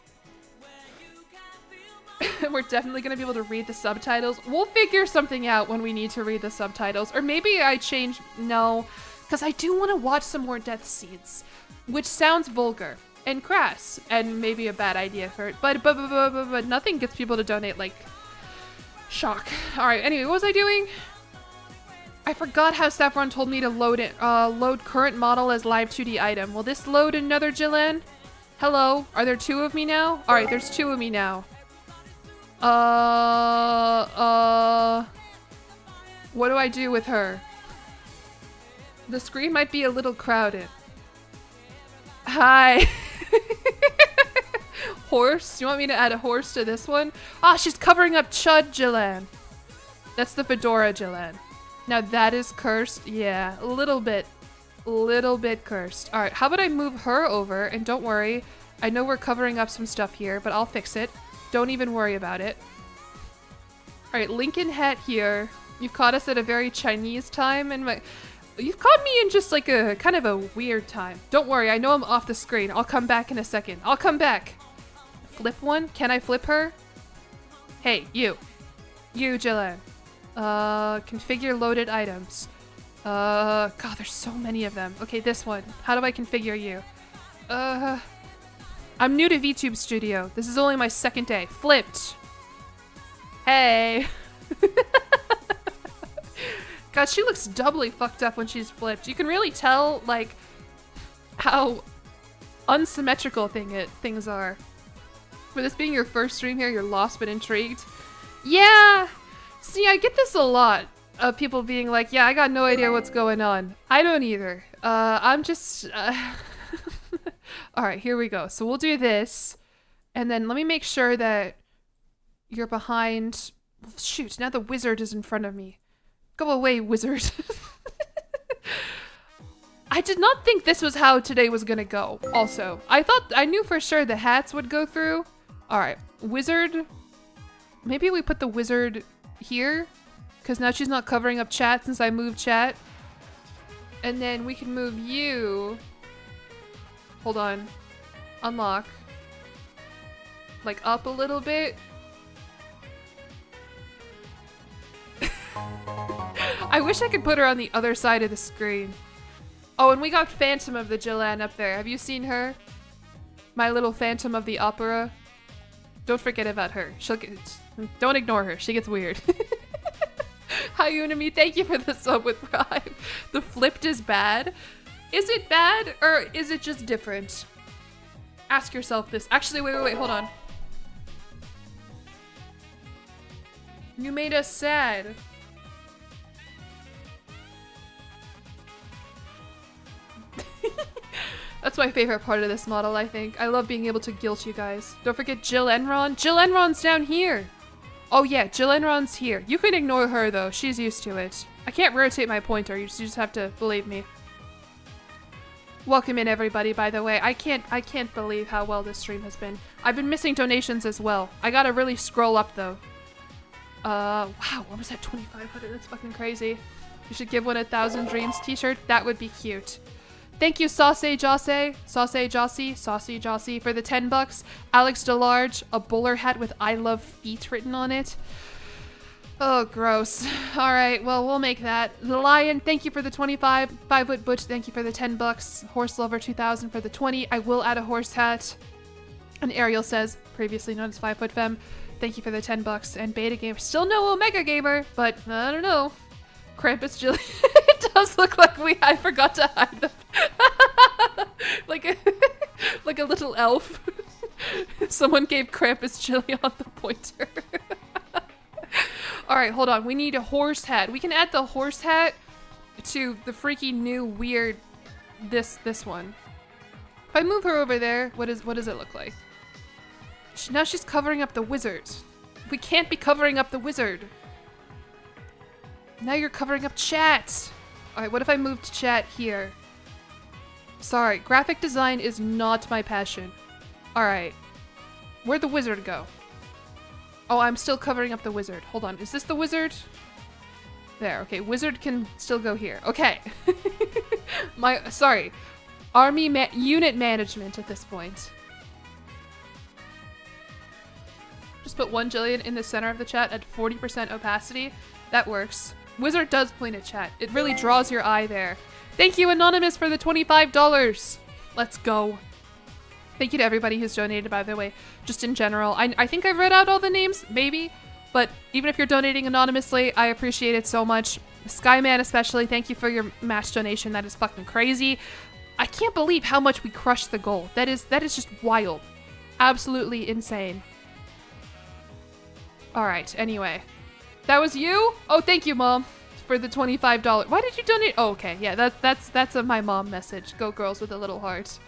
We're definitely going to be able to read the subtitles. We'll figure something out when we need to read the subtitles. Or maybe I change... No, because I do want to watch some more death scenes, which sounds vulgar and crass and maybe a bad idea for it. But nothing gets people to donate like shock. All right, anyway, what was I doing? I forgot how Saffron told me to load it. Load current model as live 2D item. Will this load another Jillian? Hello, are there 2 of me now? All right, there's 2 of me now. What do I do with her? The screen might be a little crowded. Hi. Horse? You want me to add a horse to this one? Ah, she's covering up Chud Jillian. That's the fedora Jillian. Now that is cursed. Yeah, a little bit cursed. All right, how about I move her over? And don't worry, I know we're covering up some stuff here, but I'll fix it. Don't even worry about it. All right, Lincoln hat here. You've caught us at a very Chinese time, and you've caught me in just like a kind of a weird time. Don't worry, I know I'm off the screen. I'll come back in a second. I'll come back. Flip one? Can I flip her? Hey, you. You, Jillian. Configure loaded items. God, there's so many of them. Okay, this one. How do I configure you? I'm new to VTube Studio. This is only my 2nd day. Flipped. Hey. God, she looks doubly fucked up when she's flipped. You can really tell, like, how unsymmetrical things are. For this being your first stream here, you're lost but intrigued. Yeah. See, I get this a lot of people being like, yeah, I got no idea what's going on. I don't either. I'm just... All right, here we go. So we'll do this, and then let me make sure that you're behind. Shoot, now the wizard is in front of me. Go away, wizard. I did not think this was how today was gonna go. Also, I knew for sure the hats would go through. All right, wizard. Maybe we put the wizard here, because now she's not covering up chat since I moved chat. And then we can move you. Hold on. Unlock. Like up a little bit. I wish I could put her on the other side of the screen. Oh, and we got Phantom of the Jillian up there. Have you seen her? My little Phantom of the Opera. Don't forget about her. Don't ignore her. She gets weird. Hi, Unami. Thank you for the sub with Prime. The flipped is bad. Is it bad, or is it just different? Ask yourself this. Actually, wait, hold on. You made us sad. That's my favorite part of this model, I think. I love being able to guilt you guys. Don't forget Jill Enron. Jill Enron's down here. Oh yeah, Jill Enron's here. You can ignore her though. She's used to it. I can't rotate my pointer. You just have to believe me. Welcome in everybody, by the way. I can't believe how well this stream has been. I've been missing donations as well. I gotta really scroll up though. Wow, what was that? 2,500? That's fucking crazy. You should give one a 1,000 Dreams t-shirt. That would be cute. Thank you, Saucy Jossie, for the 10 bucks. Alex DeLarge, a bowler hat with I love feet written on it. Oh, gross. All right, well, we'll make that. The Lion, thank you for the 25. 5-Foot Butch, thank you for the 10 bucks. Horse Lover 2000 for the 20. I will add a horse hat. And Ariel says, previously known as 5-Foot Femme, thank you for the 10 bucks. And Beta Gamer, still no Omega Gamer, but I don't know. Krampus It does look like I forgot to hide them. like like a little elf. Someone gave Krampus Jillian the pointer. Alright, hold on. We need a horse hat. We can add the horse hat to the freaky new weird this one. If I move her over there, what does it look like? Now she's covering up the wizard. We can't be covering up the wizard. Now you're covering up chat. Alright, what if I moved chat here? Sorry, graphic design is not my passion. Alright. Where'd the wizard go? Oh, I'm still covering up the wizard. Hold on, is this the wizard? There, okay, wizard can still go here. Okay. Sorry. Army unit management at this point. Just put 1 Jillian in the center of the chat at 40% opacity. That works. Wizard does point at chat. It really draws your eye there. Thank you, Anonymous, for the $25. Let's go. Thank you to everybody who's donated, by the way, just in general. I think I've read out all the names, maybe, but even if you're donating anonymously, I appreciate it so much. Skyman especially, thank you for your match donation. That is fucking crazy. I can't believe how much we crushed the goal. That is just wild. Absolutely insane. All right, anyway. That was you? Oh, thank you, Mom, for the $25. Why did you donate? Oh, okay, yeah, that's a my mom message. Go girls with a little heart.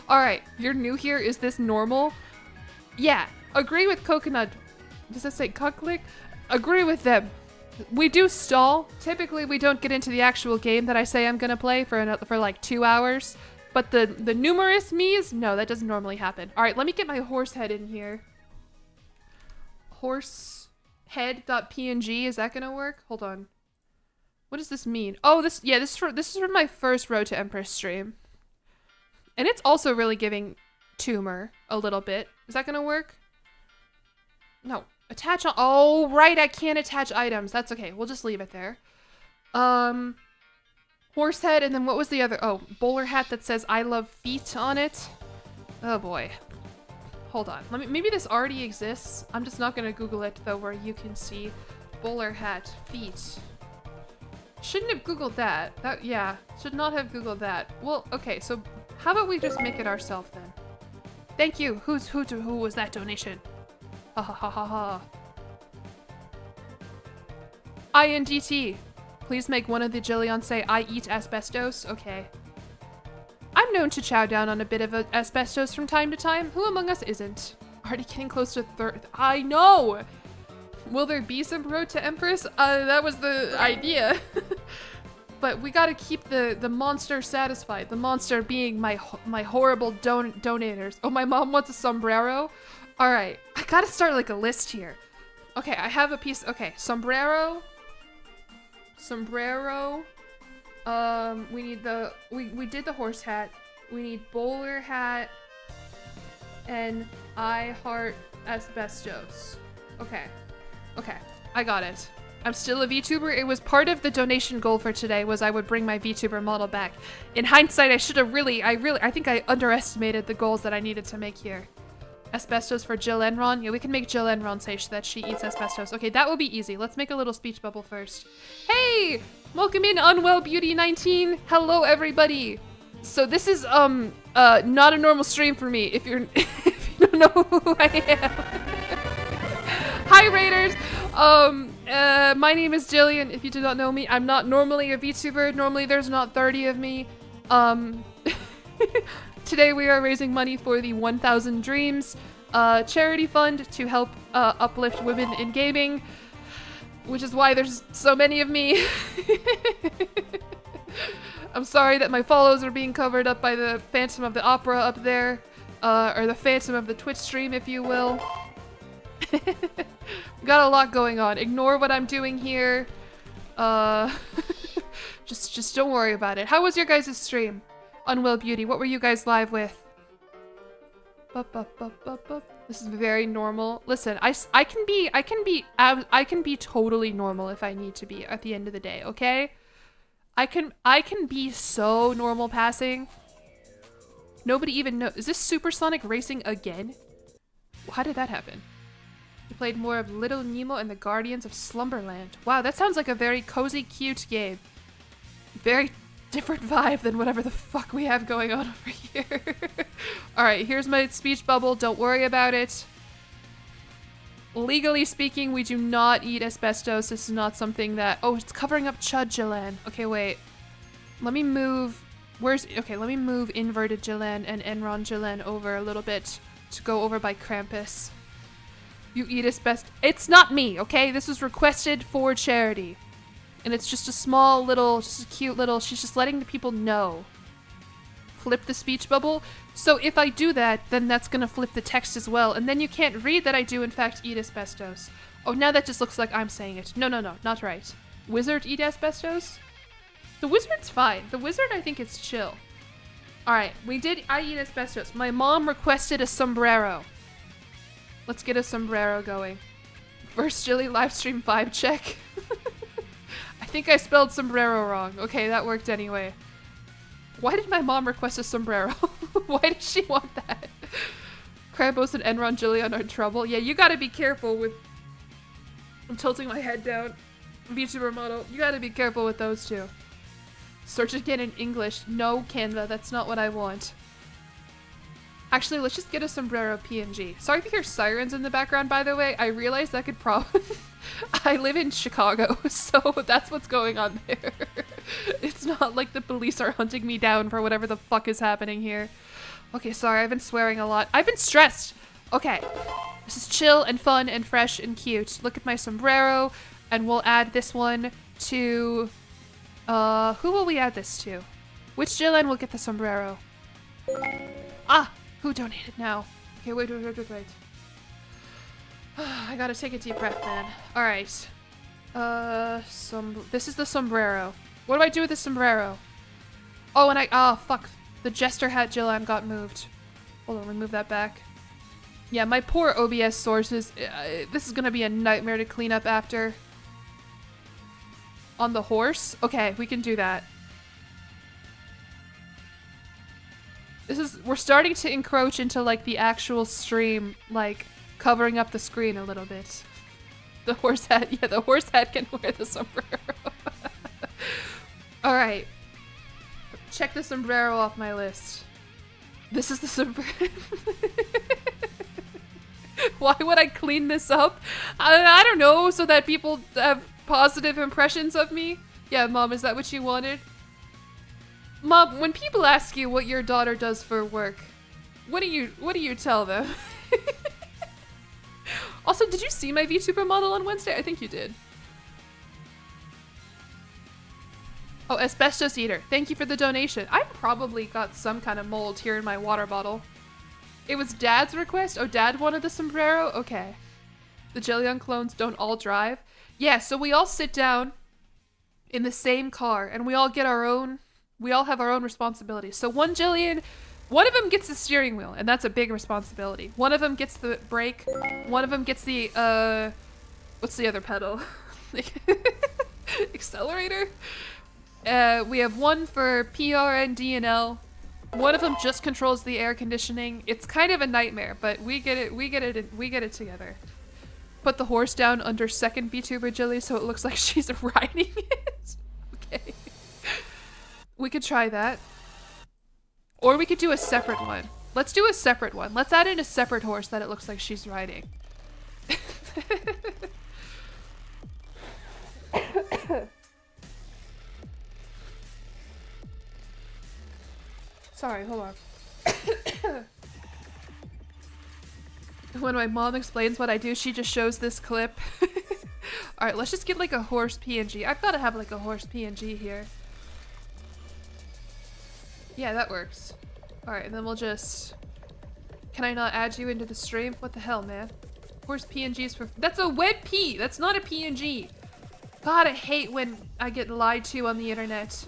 All right, you're new here. Is this normal? Yeah, agree with Coconut. Does that say cucklick? Agree with them. We do stall. Typically, we don't get into the actual game that I say I'm gonna play for like 2 hours. But the numerous me's, no, that doesn't normally happen. All right, let me get my horse head in here. Horsehead.png, is that gonna work? Hold on. What does this mean? Oh, this is from my first Road to Empress stream. And it's also really giving tumor a little bit. Is that gonna work? No. Attach on. Oh, right. I can't attach items. That's okay. We'll just leave it there. Horse head. And then what was the other? Oh, bowler hat that says I love feet on it. Oh boy. Hold on. Maybe this already exists. I'm just not gonna Google it though, where you can see bowler hat feet. Shouldn't have Googled that. Yeah. Should not have Googled that. Well, okay. So how about we just make it ourselves then? Thank you. Who was that donation? Ha ha ha ha ha. INDT. Please make one of the Jillian say, I eat asbestos. Okay. I'm known to chow down on a bit of asbestos from time to time. Who among us isn't? Already getting close to third. I know! Will there be some Road to Empress? That was the idea. But we gotta keep the monster satisfied. The monster being my horrible donators. Oh, my mom wants a sombrero? Alright, I gotta start like a list here. Okay, I have a piece. Okay, sombrero. We need we did the horse hat. We need bowler hat. And I heart asbestos. Okay, I got it. I'm still a VTuber. It was part of the donation goal for today was I would bring my VTuber model back. In hindsight, I should have I think I underestimated the goals that I needed to make here. Asbestos for Jill Enron. Yeah, we can make Jill Enron say that she eats asbestos. Okay, that will be easy. Let's make a little speech bubble first. Hey! Welcome in, Unwell Beauty 19. Hello, everybody. So this is, not a normal stream for me, if you don't know who I am. Hi, Raiders! My name is Jillian, if you do not know me. I'm not normally a VTuber. Normally there's not 30 of me. Today we are raising money for the 1000 Dreams charity fund to help uplift women in gaming, which is why there's so many of me. I'm sorry that my follows are being covered up by the Phantom of the Opera up there, or the Phantom of the Twitch stream, if you will. Got a lot going on. Ignore what I'm doing here. Just don't worry about it. How was your guys' stream? Unwell Beauty, what were you guys live with? This is very normal. Listen, I can be totally normal if I need to be at the end of the day, okay? I can be so normal passing. Nobody even knows. Is this supersonic racing again? How did that happen? We played more of Little Nemo and the Guardians of Slumberland. Wow, that sounds like a very cozy, cute game. Very different vibe than whatever the fuck we have going on over here. Alright, here's my speech bubble. Don't worry about it. Legally speaking, we do not eat asbestos. This is not something that... Oh, it's covering up Chud Jillian. Okay, wait. Let me move... Okay, let me move inverted Jillian and Enron Jillian over a little bit to go over by Krampus. You eat asbestos. It's not me, okay? This was requested for charity. And it's just a small little, just a cute little, she's just letting the people know. Flip the speech bubble. So if I do that, then that's gonna flip the text as well. And then you can't read that I do in fact eat asbestos. Oh, now that just looks like I'm saying it. No, not right. Wizard eat asbestos? The wizard's fine. The wizard, I think it's chill. Alright, I eat asbestos. My mom requested a sombrero. Let's get a sombrero going. First Jilly livestream vibe check. I think I spelled sombrero wrong. Okay, that worked anyway. Why did my mom request a sombrero? Why did she want that? Krabos and Enron Jillian are in trouble. Yeah, you gotta be careful with... I'm tilting my head down. VTuber model. You gotta be careful with those two. Search again in English. No, Canva, that's not what I want. Actually, let's just get a sombrero PNG. Sorry if you hear sirens in the background, by the way. I realized that could probably... I live in Chicago, so that's what's going on there. It's not like the police are hunting me down for whatever the fuck is happening here. Okay, sorry, I've been swearing a lot. I've been stressed! Okay. This is chill and fun and fresh and cute. Look at my sombrero, and we'll add this one to... who will we add this to? Which Jillian will get the sombrero? Ah! Who donated now? Okay, wait. I gotta take a deep breath, man. Alright. This is the sombrero. What do I do with the sombrero? Oh, and oh, fuck. The jester hat Jillian got moved. Hold on, let me move that back. Yeah, my poor OBS sources. This is gonna be a nightmare to clean up after. On the horse? Okay, we can do that. We're starting to encroach into like the actual stream, like covering up the screen a little bit. The horse hat, yeah, the horse hat can wear the sombrero. Alright. Check the sombrero off my list. This is the sombrero. Why would I clean this up? I don't know, so that people have positive impressions of me? Yeah, Mom, is that what you wanted? Mom, when people ask you what your daughter does for work, what do you tell them? Also, did you see my VTuber model on Wednesday? I think you did. Oh, asbestos eater. Thank you for the donation. I probably got some kind of mold here in my water bottle. It was Dad's request? Oh, Dad wanted the sombrero? Okay. The Jillian clones don't all drive? Yeah, so we all sit down in the same car and we all get our own... We all have our own responsibilities. So one Jillian, one of them gets the steering wheel, and that's a big responsibility. One of them gets the brake. One of them gets the, what's the other pedal? Accelerator? We have one for PR and D&L. One of them just controls the air conditioning. It's kind of a nightmare, but we get it together. Put the horse down under second VTuber Jilly so it looks like she's riding it. Okay. We could try that. Or we could do a separate one. Let's do a separate one. Let's add in a separate horse that it looks like she's riding. Sorry, hold on. When my mom explains what I do, she just shows this clip. Alright, let's just get like a horse PNG. I've got to have like a horse PNG here. Yeah, that works. Alright, and then we'll just... Can I not add you into the stream? What the hell, man? Horse PNGs for... That's a WebP! That's not a PNG! God, I hate when I get lied to on the internet.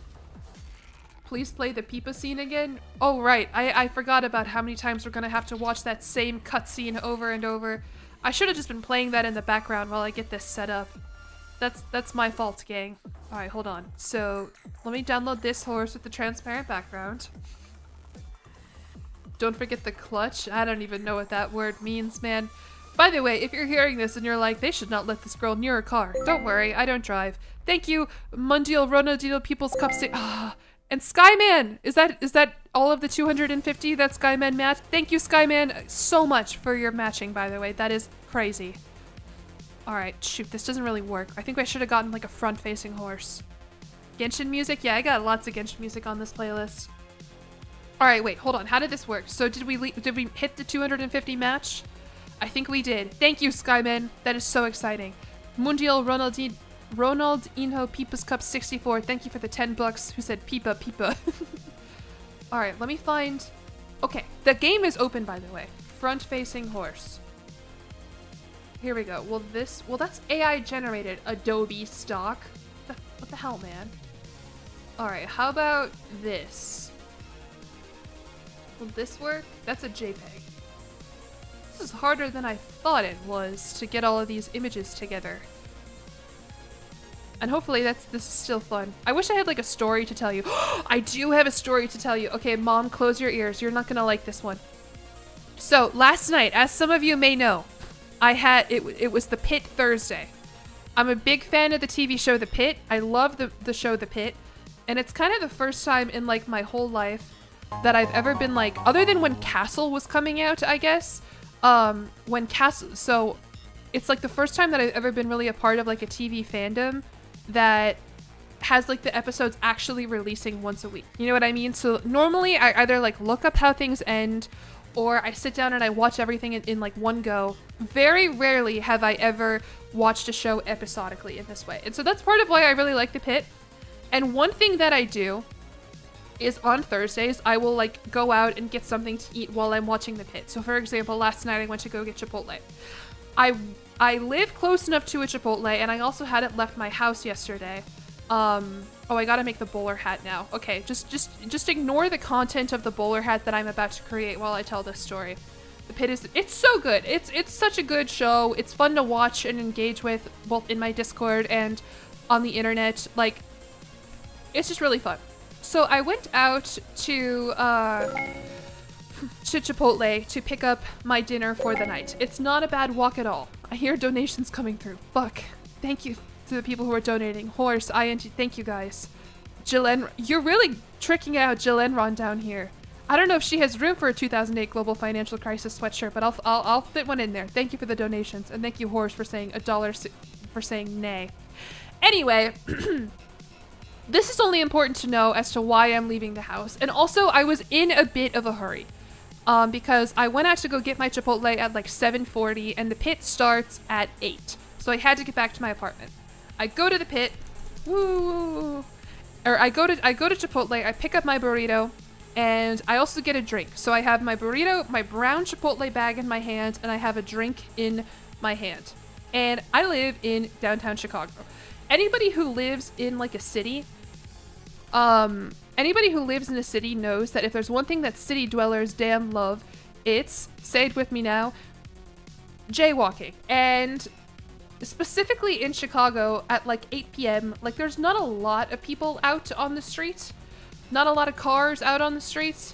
Please play the Peepa scene again? Oh, right. I forgot about how many times we're gonna have to watch that same cutscene over and over. I should have just been playing that in the background while I get this set up. That's my fault, gang. Alright, hold on. So, let me download this horse with the transparent background. Don't forget the clutch. I don't even know what that word means, man. By the way, if you're hearing this and you're like, they should not let this girl near a car, don't worry, I don't drive. Thank you, Mundial Ronaldinho People's Cup and Skyman! Is that all of the 250 that Skyman matched? Thank you, Skyman, so much for your matching, by the way. That is crazy. Alright, shoot, this doesn't really work. I think I should have gotten like a front-facing horse. Genshin music? Yeah, I got lots of Genshin music on this playlist. Alright, wait, hold on. How did this work? So did we hit the 250 match? I think we did. Thank you, Skyman. That is so exciting. Mundial Ronaldinho Peepa's Cup 64. Thank you for the 10 bucks. Who said Peepa Peepa? Alright, let me find... Okay, the game is open, by the way. Front-facing horse. Here we go. Well, that's AI generated Adobe stock. What the hell, man? Alright, how about this? Will this work? That's a JPEG. This is harder than I thought it was to get all of these images together. And hopefully this is still fun. I wish I had like a story to tell you. I do have a story to tell you. Okay, Mom, close your ears. You're not gonna like this one. So last night, as some of you may know, it was The Pit Thursday. I'm a big fan of the TV show The Pit. I love the show The Pit. And it's kind of the first time in like my whole life that I've ever been like, other than when Castle was coming out, I guess. So it's like the first time that I've ever been really a part of like a TV fandom that has like the episodes actually releasing once a week. You know what I mean? So normally I either like look up how things end or I sit down and I watch everything in like one go. Very rarely have I ever watched a show episodically in this way. And so that's part of why I really like The Pit. And one thing that I do is on Thursdays, I will like go out and get something to eat while I'm watching The Pit. So for example, last night I went to go get Chipotle. I live close enough to a Chipotle and I also hadn't left my house yesterday. Oh, I gotta make the bowler hat now. Okay, just ignore the content of the bowler hat that I'm about to create while I tell this story. The Pit it's so good. It's such a good show. It's fun to watch and engage with both in my Discord and on the internet. Like, it's just really fun. So I went out to Chipotle to pick up my dinner for the night. It's not a bad walk at all. I hear donations coming through. Fuck. Thank you to the people who are donating. Horse, INT, thank you guys. Jillian, you're really tricking out Jillian down here. I don't know if she has room for a 2008 global financial crisis sweatshirt, but I'll fit one in there. Thank you for the donations, and thank you, Horse, for saying $1 for saying nay. Anyway, this is only important to know as to why I'm leaving the house, and also I was in a bit of a hurry. Because I went out to go get my Chipotle at like 7:40 and The Pit starts at 8. So I had to get back to my apartment. I go to The Pit, I go to Chipotle, I pick up my burrito, and I also get a drink. So I have my burrito, my brown Chipotle bag in my hand, and I have a drink in my hand. And I live in downtown Chicago. Anybody who lives in like a city, anybody who lives in a city knows that if there's one thing that city dwellers damn love, it's, say it with me now, jaywalking. And specifically in Chicago at like 8 p.m., like there's not a lot of people out on the street, not a lot of cars out on the streets.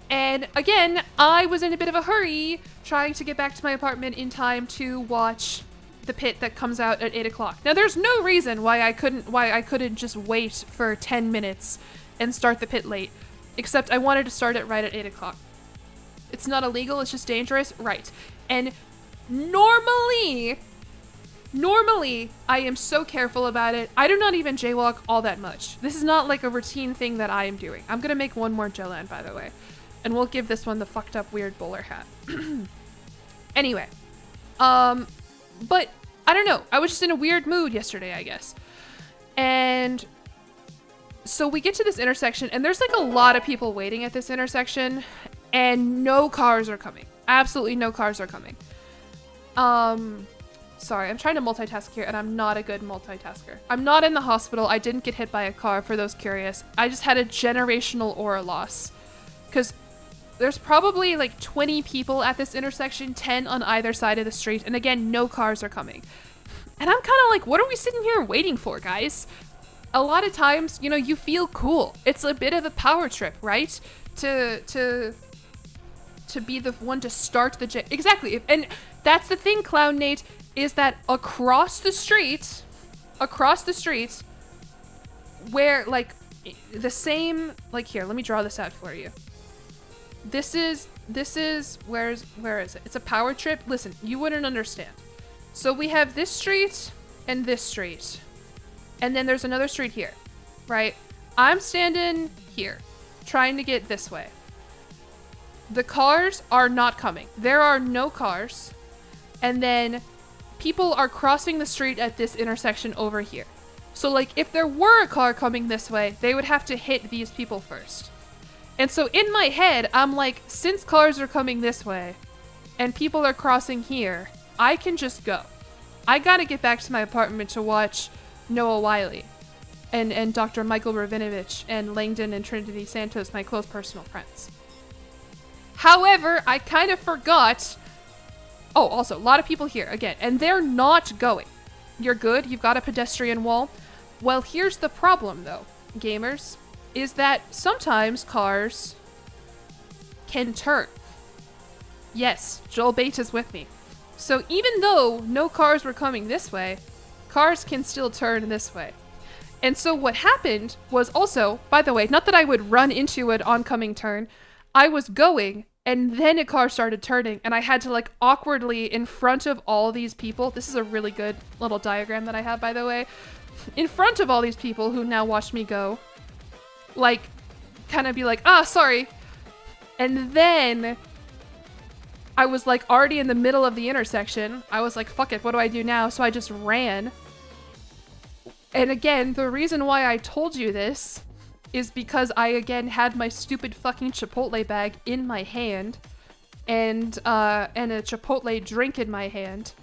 And again, I was in a bit of a hurry trying to get back to my apartment in time to watch The Pit that comes out at 8 o'clock. Now there's no reason why I couldn't just wait for 10 minutes and start The Pit late, except I wanted to start it right at 8 o'clock. It's not illegal, it's just dangerous, right? And normally I am so careful about it. I do not even jaywalk all that much. This is not like a routine thing that I am doing. I'm gonna make one more Jillian, by the way, and we'll give this one the fucked up weird bowler hat. Anyway, but I don't know. I was just in a weird mood yesterday, I guess. And so we get to this intersection and there's like a lot of people waiting at this intersection and no cars are coming. Absolutely no cars are coming. Sorry, I'm trying to multitask here and I'm not a good multitasker. I'm not in the hospital. I didn't get hit by a car, for those curious. I just had a generational aura loss. Because there's probably like 20 people at this intersection, 10 on either side of the street, and again, no cars are coming. And I'm kind of like, what are we sitting here waiting for, guys? A lot of times, you know, you feel cool. It's a bit of a power trip, right? To to be the one to start the exactly. And that's the thing, Clown Nate, is that across the street, where like the same, like here, let me draw this out for you. This is where is it? It's a power trip. Listen, you wouldn't understand. So we have this street and this street. And then there's another street here, right? I'm standing here, trying to get this way. The cars are not coming. There are no cars. And then people are crossing the street at this intersection over here. So like if there were a car coming this way, they would have to hit these people first. And so in my head, I'm like, since cars are coming this way and people are crossing here, I can just go. I gotta get back to my apartment to watch Noah Wiley and Dr. Michael Ravinovich and Langdon and Trinity Santos, my close personal friends. However, I kind of forgot. Oh, also, a lot of people here again, and they're not going. You're good. You've got a pedestrian wall. Well, here's the problem though, gamers, is that sometimes cars can turn. Yes, Joel Bate is with me. So even though no cars were coming this way, cars can still turn this way. And so what happened was also, by the way, not that I would run into an oncoming turn, I was going and then a car started turning and I had to like awkwardly in front of all these people. This is a really good little diagram that I have, by the way. In front of all these people who now watched me go, like kind of be like, sorry. And then I was like already in the middle of the intersection. I was like, fuck it, what do I do now? So I just ran. And again, the reason why I told you this is because I again had my stupid fucking Chipotle bag in my hand and a Chipotle drink in my hand.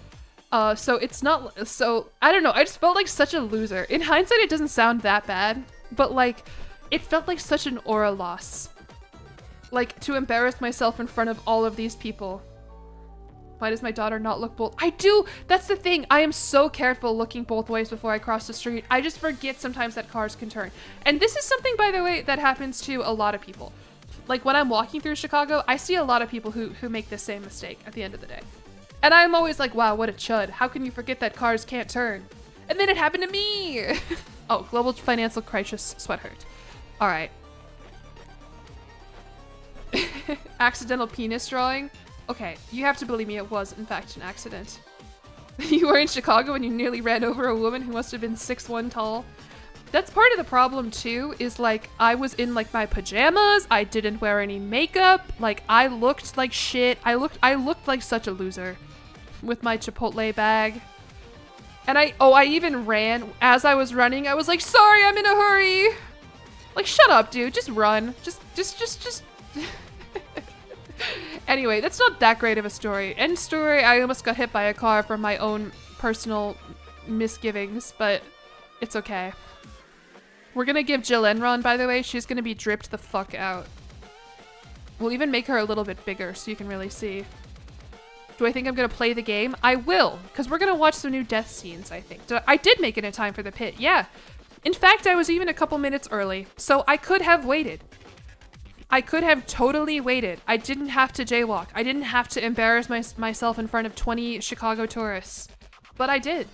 So it's not, so I don't know. I just felt like such a loser. In hindsight, it doesn't sound that bad, but like it felt like such an aura loss. Like to embarrass myself in front of all of these people. Why does my daughter not look both? I do. That's the thing. I am so careful looking both ways before I cross the street. I just forget sometimes that cars can turn. And this is something, by the way, that happens to a lot of people. Like when I'm walking through Chicago, I see a lot of people who make the same mistake at the end of the day. And I'm always like, wow, what a chud. How can you forget that cars can't turn? And then it happened to me. Oh, global financial crisis sweat hurt. All right. Accidental penis drawing. Okay, you have to believe me, it was in fact an accident. You were in Chicago and you nearly ran over a woman who must have been 6'1" tall. That's part of the problem too, is like I was in like my pajamas, I didn't wear any makeup, like I looked like shit. I looked like such a loser with my Chipotle bag. And I even ran. As I was running, I was like, sorry, I'm in a hurry. Like, shut up, dude, just run. Just. Anyway, that's not that great of a story. End story, I almost got hit by a car from my own personal misgivings, but it's okay. We're gonna give Jill Enron, by the way. She's gonna be dripped the fuck out. We'll even make her a little bit bigger so you can really see. Do I think I'm gonna play the game? I will, because we're gonna watch some new death scenes, I think. I did make it in time for the pit, yeah. In fact, I was even a couple minutes early, so I could have waited. I could have totally waited. I didn't have to jaywalk. I didn't have to embarrass myself in front of 20 Chicago tourists. But I did.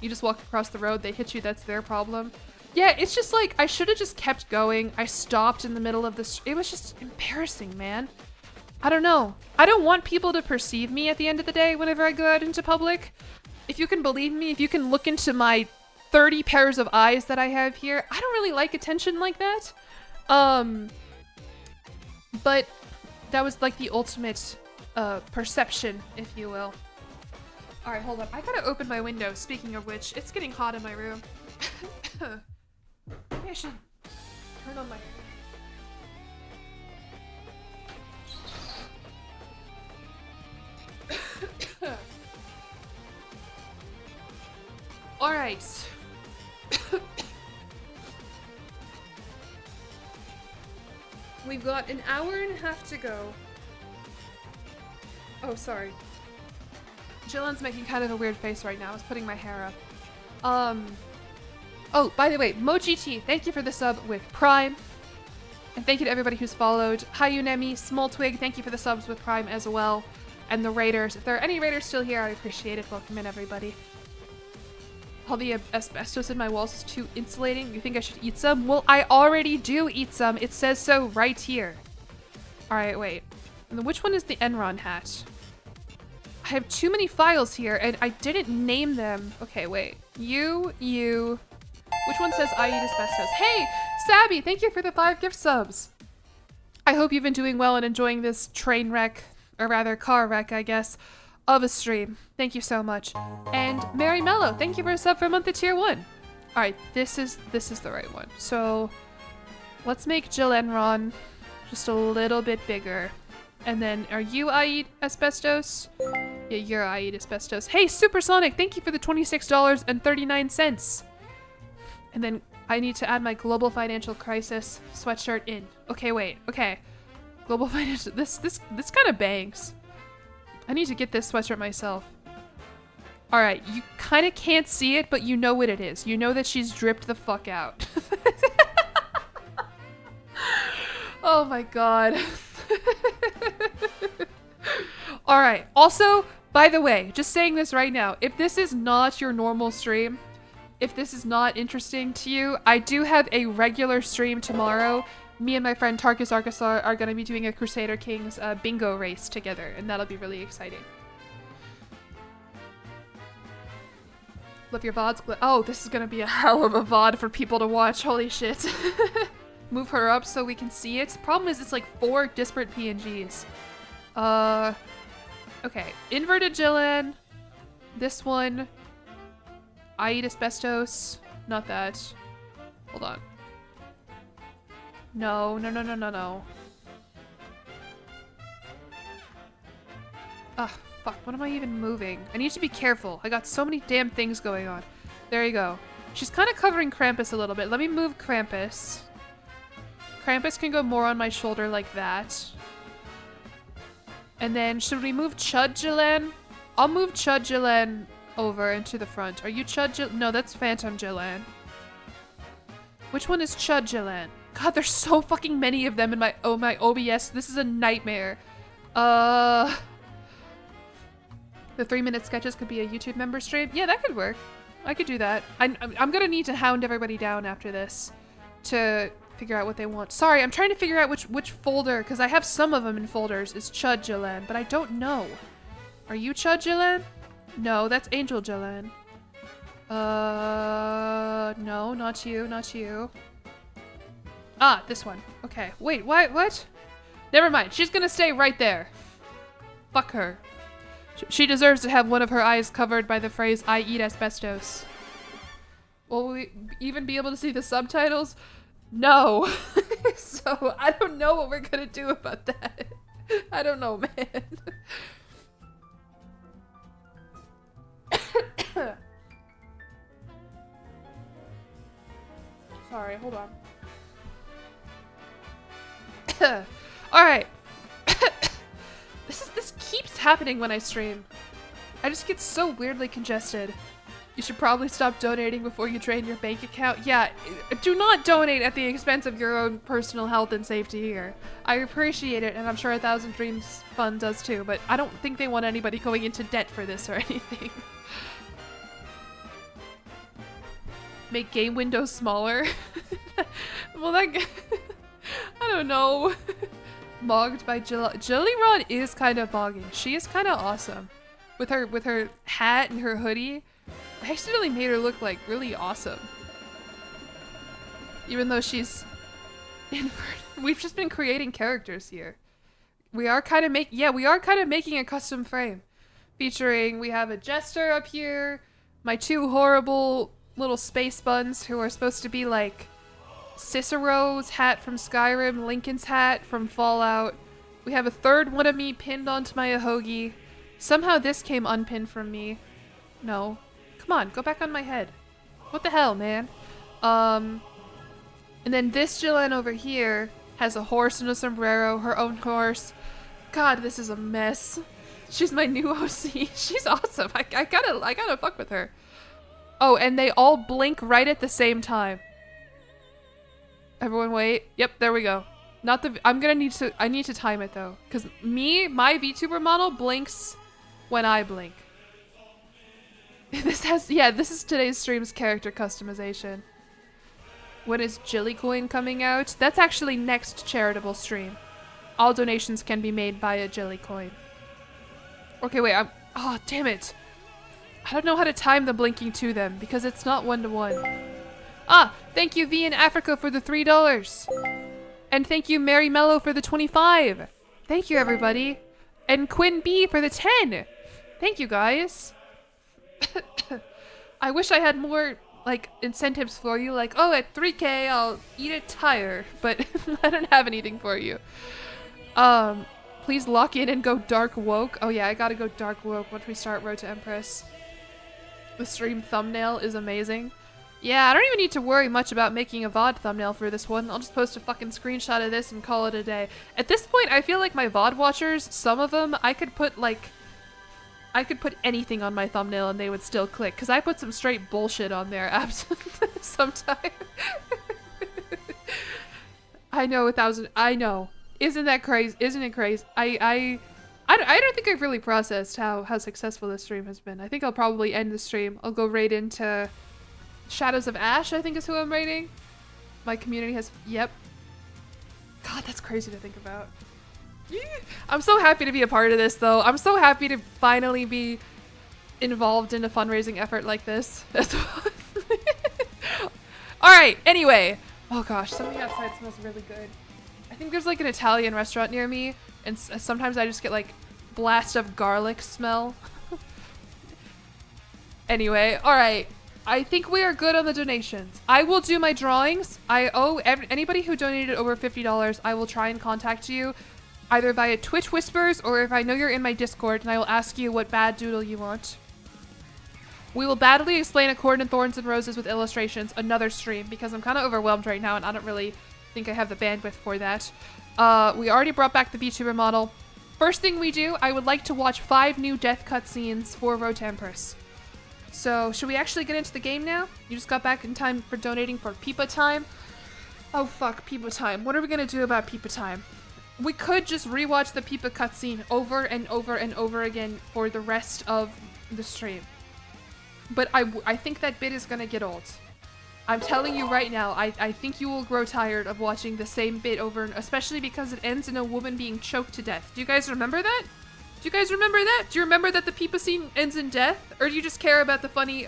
You just walk across the road, they hit you, that's their problem. Yeah, it's just like, I should have just kept going. I stopped in the middle of this. It was just embarrassing, man. I don't know. I don't want people to perceive me at the end of the day whenever I go out into public. If you can believe me, if you can look into my 30 pairs of eyes that I have here, I don't really like attention like that. But that was like the ultimate perception, if you will. All right, hold on. I gotta open my window. Speaking of which, it's getting hot in my room. Maybe I should turn on my... All right. We've got an hour and a half to go. Oh, sorry. Jillian's making kind of a weird face right now. I was putting my hair up. Oh, by the way, MojiT, thank you for the sub with Prime. And thank you to everybody who's followed. Hi, Unemi, Small Twig, thank you for the subs with Prime as well. And the Raiders. If there are any Raiders still here, I appreciate it. Welcome in, everybody. All the asbestos in my walls is too insulating. You think I should eat some? Well, I already do eat some. It says so right here. Alright, wait. And then which one is the Enron hat? I have too many files here, and I didn't name them. Okay, wait. You. Which one says I eat asbestos? Hey, Sabby, thank you for the 5 gift subs. I hope you've been doing well and enjoying this train wreck, or rather car wreck, I guess, of a stream. Thank you so much. And Mary Mello, thank you for a sub for a month of tier 1. Alright, this is the right one. So let's make Jill Enron just a little bit bigger. And then are you I eat asbestos? Yeah, you're I eat asbestos. Hey, Supersonic, thank you for the $26.39. And then I need to add my global financial crisis sweatshirt in. Okay, wait. Okay. Global financial. This kind of bangs. I need to get this sweatshirt myself. All right, you kind of can't see it, but you know what it is. You know that she's dripped the fuck out. Oh my god. All right. Also, by the way, just saying this right now, if this is not your normal stream, if this is not interesting to you, I do have a regular stream tomorrow. Me and my friend Tarkus Arkasar are going to be doing a Crusader Kings bingo race together, and that'll be really exciting. Love your VODs. Oh, this is going to be a hell of a VOD for people to watch. Holy shit. Move her up so we can see it. Problem is, it's like 4 disparate PNGs. Okay. Inverted Jillian. This one. I eat asbestos. Not that. Hold on. No. Ugh, fuck. What am I even moving? I need to be careful. I got so many damn things going on. There you go. She's kind of covering Krampus a little bit. Let me move Krampus. Krampus can go more on my shoulder like that. And then, should we move Chud Jillian? I'll move Chud Jillian over into the front. Are you Chud Jillian? No, that's Phantom Jillian. Which one is Chud Jillian? God, there's so fucking many of them in my OBS. This is a nightmare. The 3-minute sketches could be a YouTube member stream. Yeah, that could work. I could do that. I'm gonna need to hound everybody down after this to figure out what they want. Sorry, I'm trying to figure out which folder, because I have some of them in folders, is Chud Jillian, but I don't know. Are you Chud Jillian? No, that's Angel Jillian. No, not you. Ah, this one. Okay. Wait, what? Never mind. She's gonna stay right there. Fuck her. She deserves to have one of her eyes covered by the phrase, I eat asbestos. Will we even be able to see the subtitles? No. So, I don't know what we're gonna do about that. I don't know, man. Sorry, hold on. Alright. This keeps happening when I stream. I just get so weirdly congested. You should probably stop donating before you drain your bank account. Yeah, do not donate at the expense of your own personal health and safety here. I appreciate it, and I'm sure 1,000 Dreams Fund does too, but I don't think they want anybody going into debt for this or anything. Make game windows smaller? Well, that... I don't know. Mogged by Jillian is kind of bogging. She is kind of awesome. With her hat and her hoodie. I accidentally made her look like really awesome. Even though she's inverted. We've just been creating characters here. We are kind of making a custom frame. Featuring, we have a jester up here. My 2 horrible little space buns who are supposed to be like Cicero's hat from Skyrim, Lincoln's hat from Fallout. We have a 3rd one of me pinned onto my ahogi. Somehow this came unpinned from me. No. Come on, go back on my head. What the hell, man? And then this Jillian over here has a horse and a sombrero, her own horse. God, this is a mess. She's my new OC. She's awesome. I gotta fuck with her. Oh, and they all blink right at the same time. Everyone wait. Yep, there we go. Not the, I need to time it though. Cause my VTuber model blinks when I blink. This is today's stream's character customization. When is jillicoin coming out? That's actually next charitable stream. All donations can be made via jillicoin. Okay, wait, oh, damn it. I don't know how to time the blinking to them because it's not one-to-one. Ah, thank you V in Africa for the $3. And thank you Mary Mello for the 25. Thank you everybody. And Quinn B for the 10. Thank you guys. I wish I had more like incentives for you, like, oh, at 3K I'll eat a tire, but I don't have anything for you. Please lock in and go dark woke. Oh yeah, I gotta go dark woke once we start Road to Empress. The stream thumbnail is amazing. Yeah, I don't even need to worry much about making a VOD thumbnail for this one. I'll just post a fucking screenshot of this and call it a day. At this point, I feel like my VOD watchers, some of them, I could put anything on my thumbnail and they would still click, because I put some straight bullshit on there sometimes. I know. Isn't that crazy? Isn't it crazy? I don't think I've really processed how successful this stream has been. I think I'll probably end the stream. I'll go right into Shadows of Ash, I think is who I'm rating. My community has, yep. God, that's crazy to think about. I'm so happy to be a part of this though. I'm so happy to finally be involved in a fundraising effort like this. Alright, anyway. Oh gosh, something outside smells really good. I think there's like an Italian restaurant near me, and sometimes I just get like blast of garlic smell. Anyway, alright. I think we are good on the donations. I will do my drawings. I owe anybody who donated over $50, I will try and contact you either via Twitch Whispers or if I know you're in my Discord, and I will ask you what bad doodle you want. We will badly explain Accord and Thorns and Roses with illustrations another stream because I'm kind of overwhelmed right now and I don't really think I have the bandwidth for that. We already brought back the VTuber model. First thing we do, I would like to watch 5 new death cutscenes for Road to Empress. So, should we actually get into the game now? You just got back in time for donating for Peepa time? Oh fuck, Peepa time. What are we gonna do about Peepa time? We could just rewatch the Peepa cutscene over and over and over again for the rest of the stream. But I think that bit is gonna get old. I'm telling you right now, I think you will grow tired of watching the same bit over, especially because it ends in a woman being choked to death. Do you guys remember that? Do you guys remember that? Do you remember that the Peepa scene ends in death? Or do you just care about the funny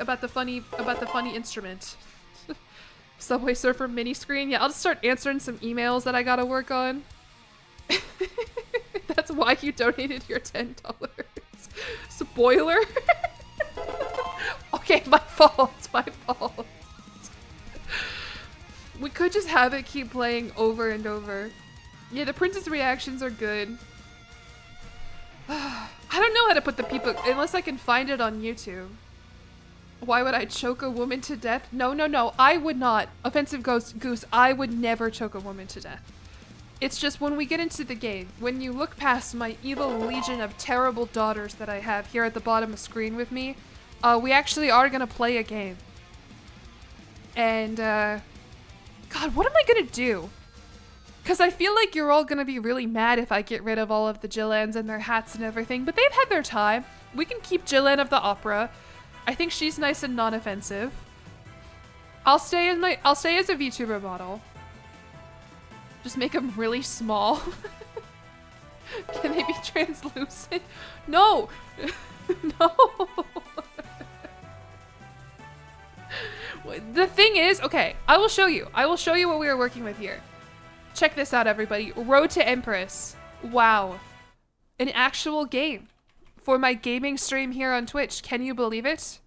instrument? Subway Surfer mini screen? Yeah, I'll just start answering some emails that I gotta work on. That's why you donated your $10. Spoiler? Okay, my fault. My fault. We could just have it keep playing over and over. Yeah, the princess reactions are good. I don't know how to put the Peepa unless I can find it on YouTube. Why would I choke a woman to death? No, no, no. I would not. Offensive Goose, I would never choke a woman to death. It's just when we get into the game, when you look past my evil legion of terrible daughters that I have here at the bottom of the screen with me, we actually are gonna play a game. And, God, what am I gonna do? Because I feel like you're all gonna be really mad if I get rid of all of the Jillians and their hats and everything, but they've had their time. We can keep Jillian of the opera. I think she's nice and non-offensive. I'll stay as a VTuber model. Just make them really small. Can they be translucent? No! No! The thing is, okay, I will show you. I will show you what we are working with here. Check this out, everybody. Road to Empress. Wow. An actual game. For my gaming stream here on Twitch. Can you believe it?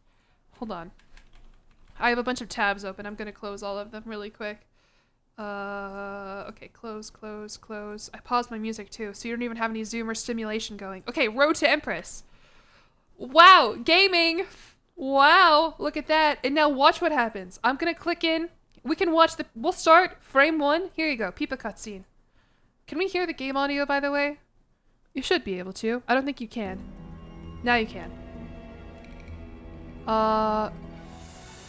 Hold on. I have a bunch of tabs open. I'm gonna close all of them really quick. Okay, close. I paused my music too, so you don't even have any zoom or stimulation going. Okay, Road to Empress. Wow, gaming! Wow, look at that. And now watch what happens. I'm gonna click in. We can watch we'll start frame 1. Here you go, Peepa cutscene. Can we hear the game audio, by the way? You should be able to. I don't think you can. Now you can.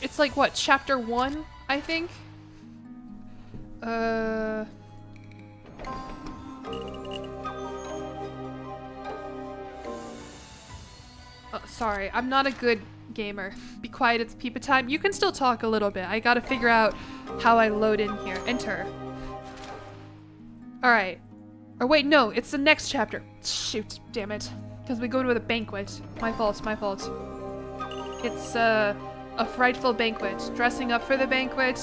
It's like what, chapter 1, I think? Sorry, I'm not a good gamer. Be quiet, it's Peepa time. You can still talk a little bit. I gotta figure out how I load in here. Enter. Alright. Or wait, no, it's the next chapter. Shoot, damn it. Because we go to the banquet. My fault, my fault. It's a frightful banquet. Dressing up for the banquet.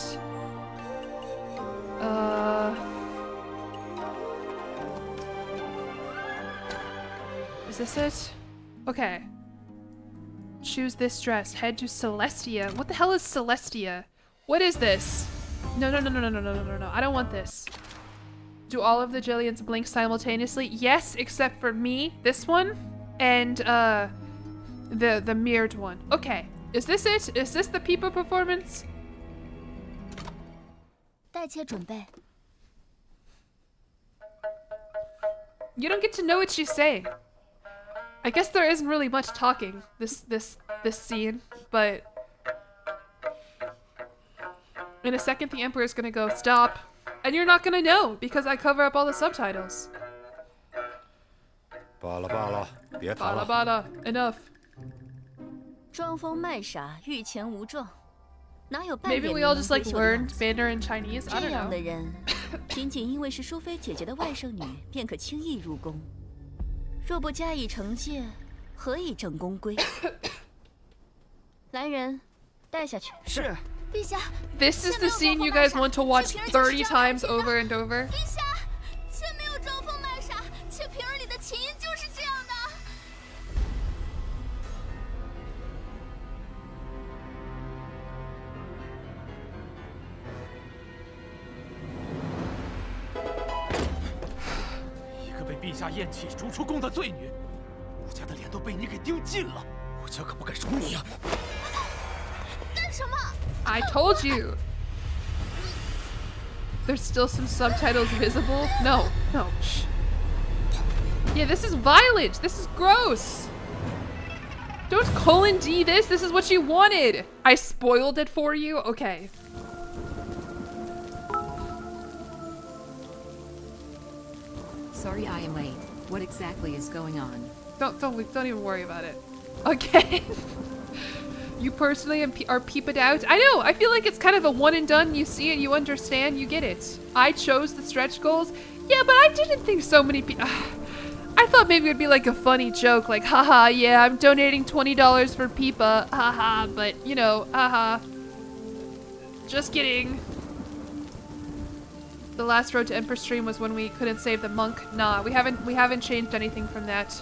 Is this it? Okay. Choose this dress. Head to Celestia. What the hell is Celestia? What is this? No. I don't want this. Do all of the Jillians blink simultaneously? Yes, except for me, this one, and the mirrored one. Okay. Is this it? Is this the Peepa performance? 待切准备。 You don't get to know what she's saying. I guess there isn't really much talking this scene, but in a second the Emperor's gonna go stop, and you're not gonna know because I cover up all the subtitles. 罢了罢了，别谈 Bada 了。 bada, enough. 装疯卖傻，欲擒无状，哪有半 Maybe 点 we 名 all 门 just 闺 like 秀的样 learned 子？ Mandarin Chinese. I 这 don't 样的 know. 人，仅仅因为是淑妃姐姐的外甥女，便可轻易入宫。若不加以惩戒，何以正宫规？来人，带下去。是。陛下， This is the scene you guys want to watch 30 times over and over. 陛下，妾没有装疯卖傻，妾平日里的琴音就是这样的。一个被陛下厌弃逐出宫的罪女，武家的脸都被你给丢尽了，武家可不敢容你啊！ 干什么？ I told you. There's still some subtitles visible. No. Shh. Yeah, this is violent. This is gross. Don't colon D this. This is what you wanted. I spoiled it for you. Okay. Sorry I am late. What exactly is going on? Don't even worry about it. Okay. You personally are peeped out. I know. I feel like it's kind of a one and done. You see it, you understand, you get it. I chose the stretch goals. Yeah, but I didn't think so many people. I thought maybe it'd be like a funny joke, like, haha, yeah, I'm donating $20 for Peepa, haha, but you know, haha. Just kidding. The last Road to Empress stream was when we couldn't save the monk. Nah, we haven't changed anything from that.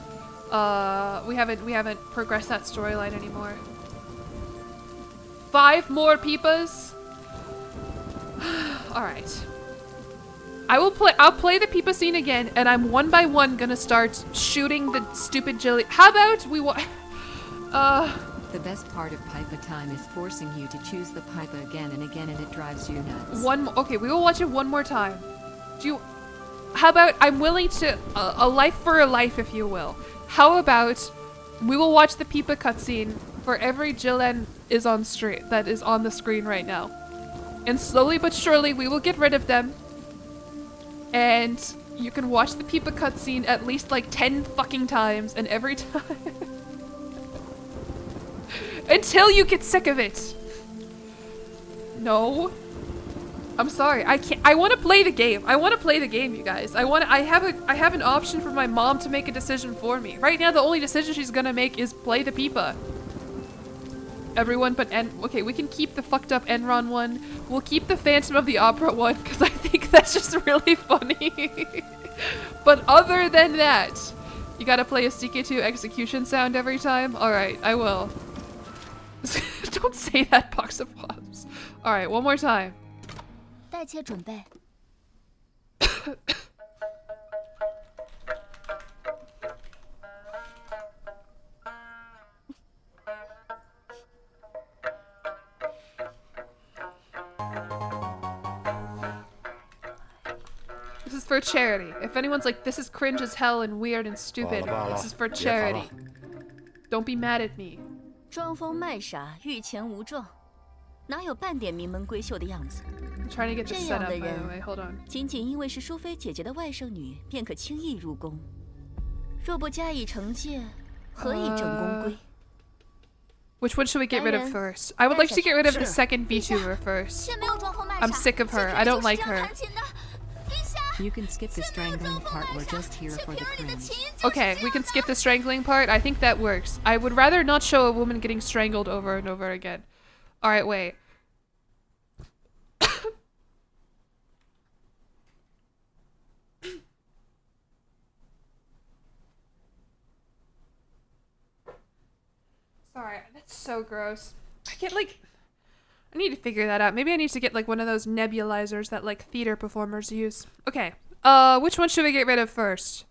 We haven't progressed that storyline anymore. 5 more Peepas. All right. I'll play the Peepa scene again, and I'm one by one gonna start shooting the stupid Jillian. How about we The best part of Pipa time is forcing you to choose the Pipa again and again, and it drives you nuts. Okay, we will watch it one more time. How about I'm willing to a life for a life, if you will. How about we will watch the Peepa cutscene for every Jillian is on the screen right now, and slowly but surely we will get rid of them. And you can watch the Peepa cutscene at least like 10 fucking times, and every time until you get sick of it. No, I'm sorry. I can't. I want to play the game. I want to play the game, you guys. I have an option for my mom to make a decision for me. Right now, the only decision she's gonna make is play the Peepa. Everyone but okay, we can keep the fucked up Enron one. We'll keep the Phantom of the Opera one because I think that's just really funny. But other than that, you gotta play a CK2 execution sound every time? Alright, I will. Don't say that, box of wasps. Alright, one more time. 待妾准备。 This is for charity. If anyone's like, this is cringe as hell and weird and stupid, this is for charity. Don't be mad at me. 装疯卖傻，欲擒无状，哪有半点名门闺秀的样子？ I'm trying to get this 这 set 样 up, 的 by the 人 way. Hold on. 仅仅因为是淑妃姐姐的外甥女，便可轻易入宫。若不加以惩戒，何以正宫规？ Which one should we get rid of first? I would like to get rid of the second VTuber first. I'm sick of her. I don't like her. You can skip the strangling part. We're just here for the cringe. Okay, we can skip the strangling part. I think that works. I would rather not show a woman getting strangled over and over again. Alright, wait. Sorry, that's so gross. I get like... I need to figure that out. Maybe I need to get like one of those nebulizers that like theater performers use. Okay, which one should we get rid of first?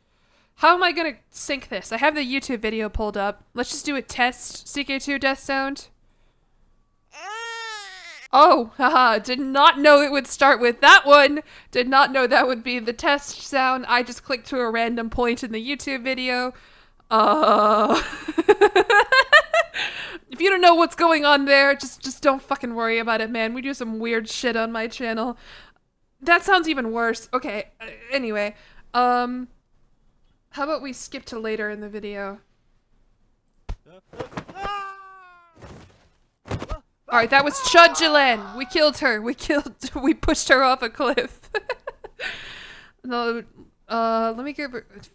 How am I gonna sync this? I have the YouTube video pulled up. Let's just do a test CK2 death sound. Oh, haha, did not know it would start with that one. Did not know that would be the test sound. I just clicked to a random point in the YouTube video. If you don't know what's going on there, just don't fucking worry about it, man. We do some weird shit on my channel. That sounds even worse. Okay, anyway. How about we skip to later in the video? Alright, that was jillian. We killed her. We pushed her off a cliff. No, let me get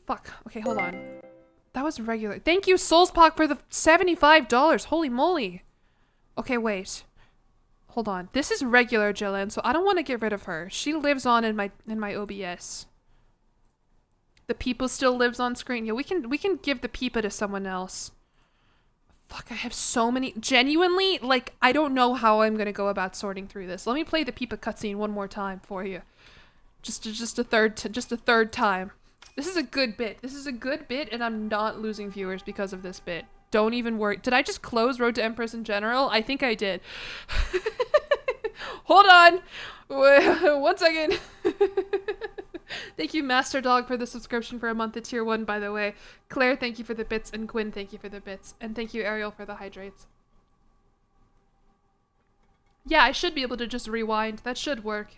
fuck. Okay, hold on. That was regular. Thank you, Soulspock, for the $75. Holy moly. Okay, wait. Hold on. This is regular jillian, so I don't want to get rid of her. She lives on in my OBS. The Peepa still lives on screen. Yeah, we can give the Peepa to someone else. Fuck, I have so many. Genuinely, like, I don't know how I'm gonna go about sorting through this. Let me play the Peepa cutscene one more time for you. Just a third time. This is a good bit. This is a good bit, and I'm not losing viewers because of this bit. Don't even worry. Did I just close Road to Empress in general? I think I did. Hold on. 1 second. Thank you, Master Dog, for the subscription for a month at tier 1, by the way. Claire, thank you for the bits, and Quinn, thank you for the bits. And thank you, Ariel, for the hydrates. Yeah, I should be able to just rewind. That should work.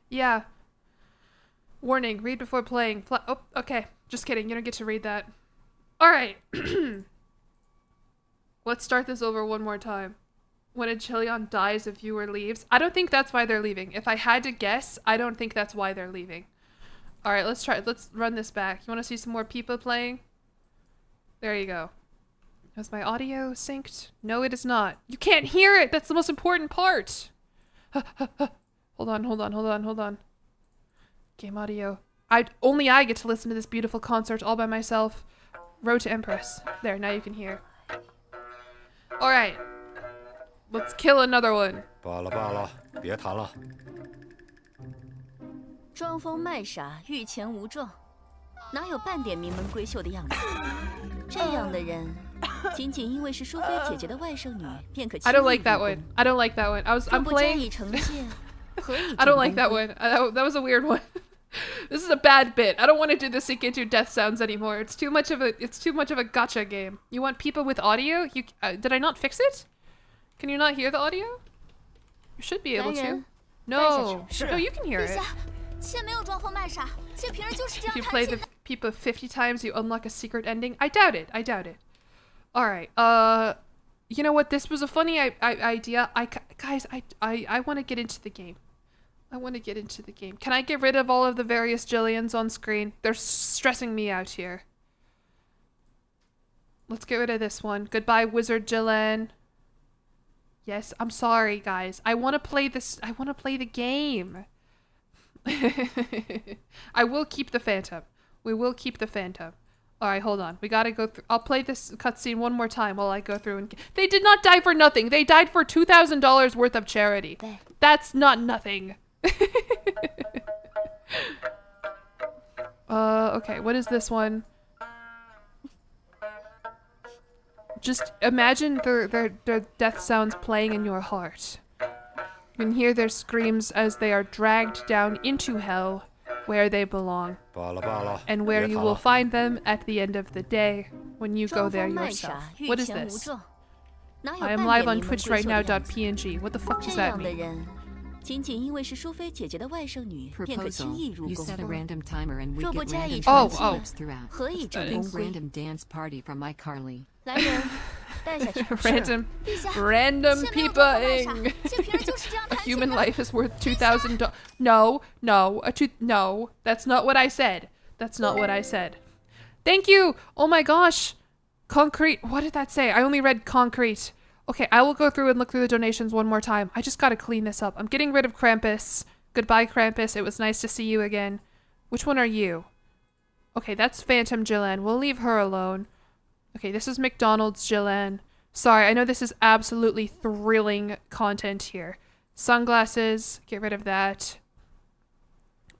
Yeah. Warning, read before playing. Oh, okay. Just kidding. You don't get to read that. Alright. Let's start this over one more time. When a jillian dies, a viewer leaves. I don't think that's why they're leaving. If I had to guess, I don't think that's why they're leaving. Alright, let's try. Let's run this back. You want to see some more Peepa playing? There you go. Is my audio synced? No, it is not. You can't hear it! That's the most important part! Hold on. Game audio. Only I get to listen to this beautiful concert all by myself. Road to Empress. There, now you can hear. Alright. Let's kill another one. 罢了罢了，别谈了。装疯卖傻，欲擒无状，哪有半点名门闺秀的样子？这样的人，仅仅因为是淑妃姐姐的外甥女，便可轻易 I don't like that one. I don't like that one. I'm 不加 playing. 以惩戒，何以 I don't like that one. That was a weird one. This is a bad bit. I don't want to do the CK2 death sounds anymore. It's too much of a gacha game. You want Peepa with audio? You did I not fix it? Can you not hear the audio? You should be able to. No. No, you can hear it. 妾没有装疯卖傻，妾平日就是这样 If you 弹 play 琴 the 的。 Peepa 50 times, you unlock a secret ending. I doubt it. Alright. You know what? This was a funny idea. Guys, I want to get into the game. Can I get rid of all of the various jillians on screen? They're stressing me out here. Let's get rid of this one. Goodbye, Wizard jillian. Yes, I'm sorry, guys. I want to play this. I want to play the game. I will keep the Phantom. We will keep the Phantom. Alright, hold on. We gotta go through. I'll play this cutscene one more time while I go through and... They did not die for nothing. They died for $2,000 worth of charity. That's not nothing. Okay, what is this one? Just imagine their death sounds playing in your heart. You can hear their screams as they are dragged down into hell, where they belong, and where you will find them at the end of the day when you go there yourself. What is this? I am live on Twitch right now.png. What the fuck does that mean? 仅仅因为是淑妃姐姐的外甥女，便可轻易入 You 宫。 set a random timer and we 若不 get 加以 random 惩 clips 戒， throughout. 何以正 Big 宫规？ random dance party from my Carly. 来人，带下去。 Random 陛下， random 先没有多说卖傻， peeping. 这瓶儿就是这样 A 弹起 human 的。 life is worth $2,000. No, no, no. That's not what I said. That's not what I said. Thank you. Oh my gosh. Concrete. What did that say? I only read concrete. Okay, I will go through and look through the donations one more time. I just gotta clean this up. I'm getting rid of Krampus. Goodbye, Krampus. It was nice to see you again. Which one are you? Okay, that's Phantom Jillian. We'll leave her alone. Okay, this is McDonald's Jillian. Sorry, I know this is absolutely thrilling content here. Sunglasses. Get rid of that.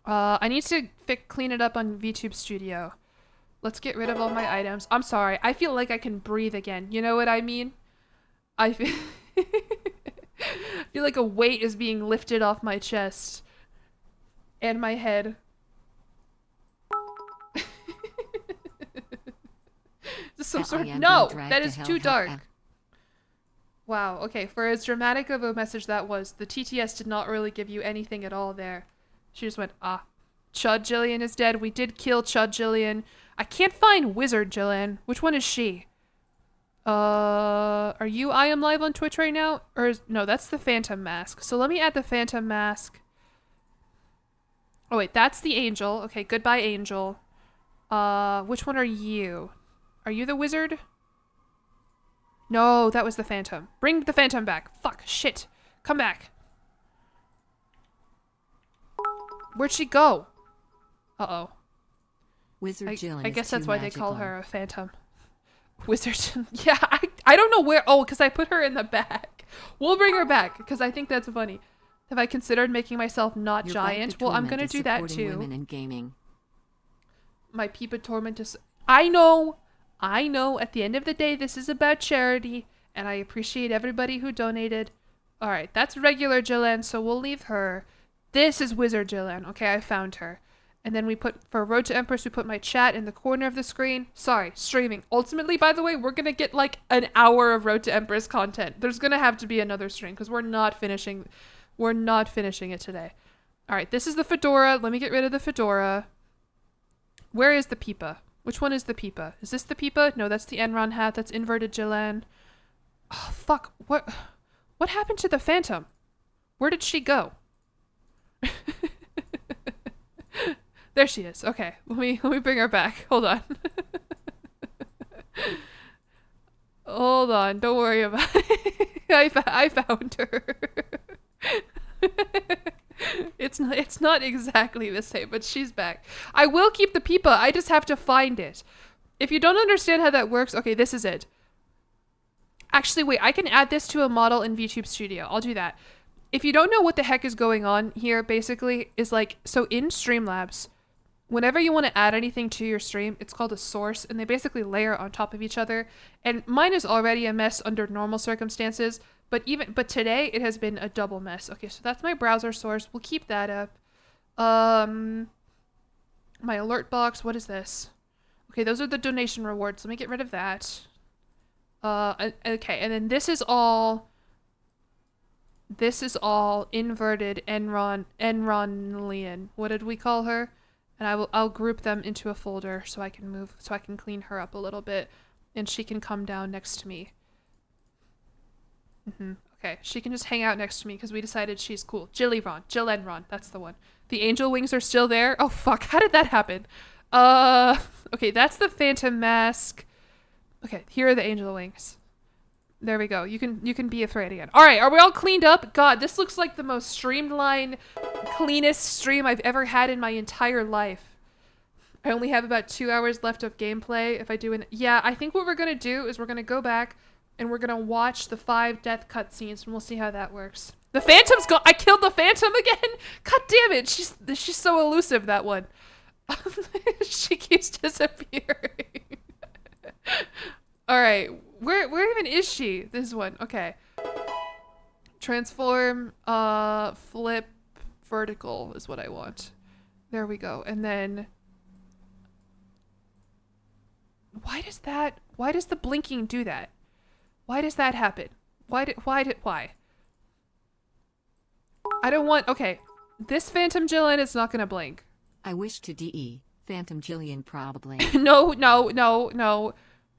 I need to clean it up on VTube Studio. Let's get rid of all my items. I'm sorry. I feel like I can breathe again. You know what I mean? I feel, I feel like a weight is being lifted off my chest. And my head. Is this some sort of... No! That is too dark. Wow, okay. For as dramatic of a message that was, the TTS did not really give you anything at all there. She just went, ah. Chud Jillian is dead. We did kill Chud Jillian. I can't find Wizard Jillian. Which one is she? Are you I am live on Twitch right now? Or is, no, that's the Phantom Mask. So let me add the Phantom Mask. Oh wait, that's the Angel. Okay, goodbye Angel. Which one are you? Are you the Wizard? No, that was the Phantom. Bring the Phantom back. Fuck, shit. Come back. Where'd she go? Uh-oh. Wizard Jillian. I guess that's why they call her a Phantom. Wizard. Yeah, I don't know where. Oh, because I put her in the back. We'll bring her back because I think that's funny. Have I considered making myself not Your giant? Well, I'm gonna do that too. Women in gaming. My Peepa Torment is... I know. At the end of the day, this is about charity, and I appreciate everybody who donated. All right, that's regular Jillian, so we'll leave her. This is Wizard Jillian. Okay, I found her. And then we put, for Road to Empress, we put my chat in the corner of the screen. Sorry, streaming. Ultimately, by the way, we're going to get like an hour of Road to Empress content. There's going to have to be another stream because we're not finishing it today. All right, this is the fedora. Let me get rid of the fedora. Where is the Peepa? Which one is the Peepa? Is this the Peepa? No, that's the Enron hat. That's inverted Jillian. Oh, fuck. What happened to the Phantom? Where did she go? There she is. Okay, let me bring her back. Hold on. Hold on. Don't worry about it. I found her. It's not exactly the same, but she's back. I will keep the Peepa. I just have to find it. If you don't understand how that works, okay, this is it. Actually, wait. I can add this to a model in VTube Studio. I'll do that. If you don't know what the heck is going on here, basically, is like, so in Streamlabs, whenever you want to add anything to your stream, it's called a source, and they basically layer on top of each other. And mine is already a mess under normal circumstances, but today it has been a double mess. Okay, so that's my browser source. We'll keep that up. My alert box, what is this? Okay, those are the donation rewards. Let me get rid of that. Okay, and then this is all inverted Enronlian. What did we call her? And I'll group them into a folder so I can clean her up a little bit, and she can come down next to me. Okay, she can just hang out next to me because we decided she's cool. Jillenron, that's the one. The angel wings are still there. Oh fuck, how did that happen? Okay, that's the Phantom Mask. Okay, here are the angel wings. There we go. You can be afraid again. All right, are we all cleaned up? God, this looks like the most streamlined, cleanest stream I've ever had in my entire life. I only have about 2 hours left of gameplay. If I do yeah, I think what we're gonna do is we're gonna go back and we're gonna watch the 5 death cutscenes, and we'll see how that works. The Phantom's gone. I killed the Phantom again. God damn it! She's so elusive, that one. She keeps disappearing. All right. Where even is she? This one. Okay. Transform, flip, vertical is what I want. There we go. And then why does the blinking do that? Why does that happen? Why? I don't want, okay. This Phantom Jillian is not gonna blink. I wish to DE. Phantom Jillian probably. No.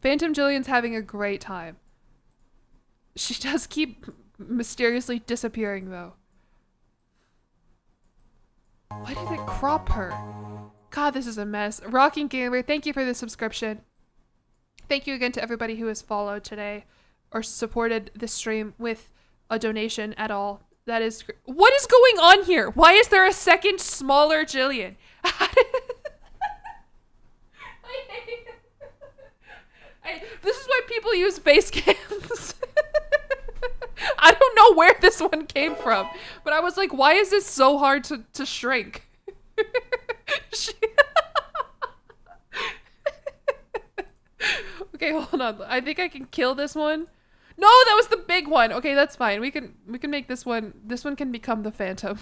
Phantom Jillian's having a great time. She does keep mysteriously disappearing, though. Why did it crop her? God, this is a mess. Rocking Gamer, thank you for the subscription. Thank you again to everybody who has followed today or supported this stream with a donation at all. That is... What is going on here? Why is there a second smaller Jillian? This is why people use face cams. I don't know where this one came from, but I was like, why is this so hard to shrink? Okay, hold on. I think I can kill this one. No, that was the big one. Okay, that's fine. We can make this one. This one can become the Phantom.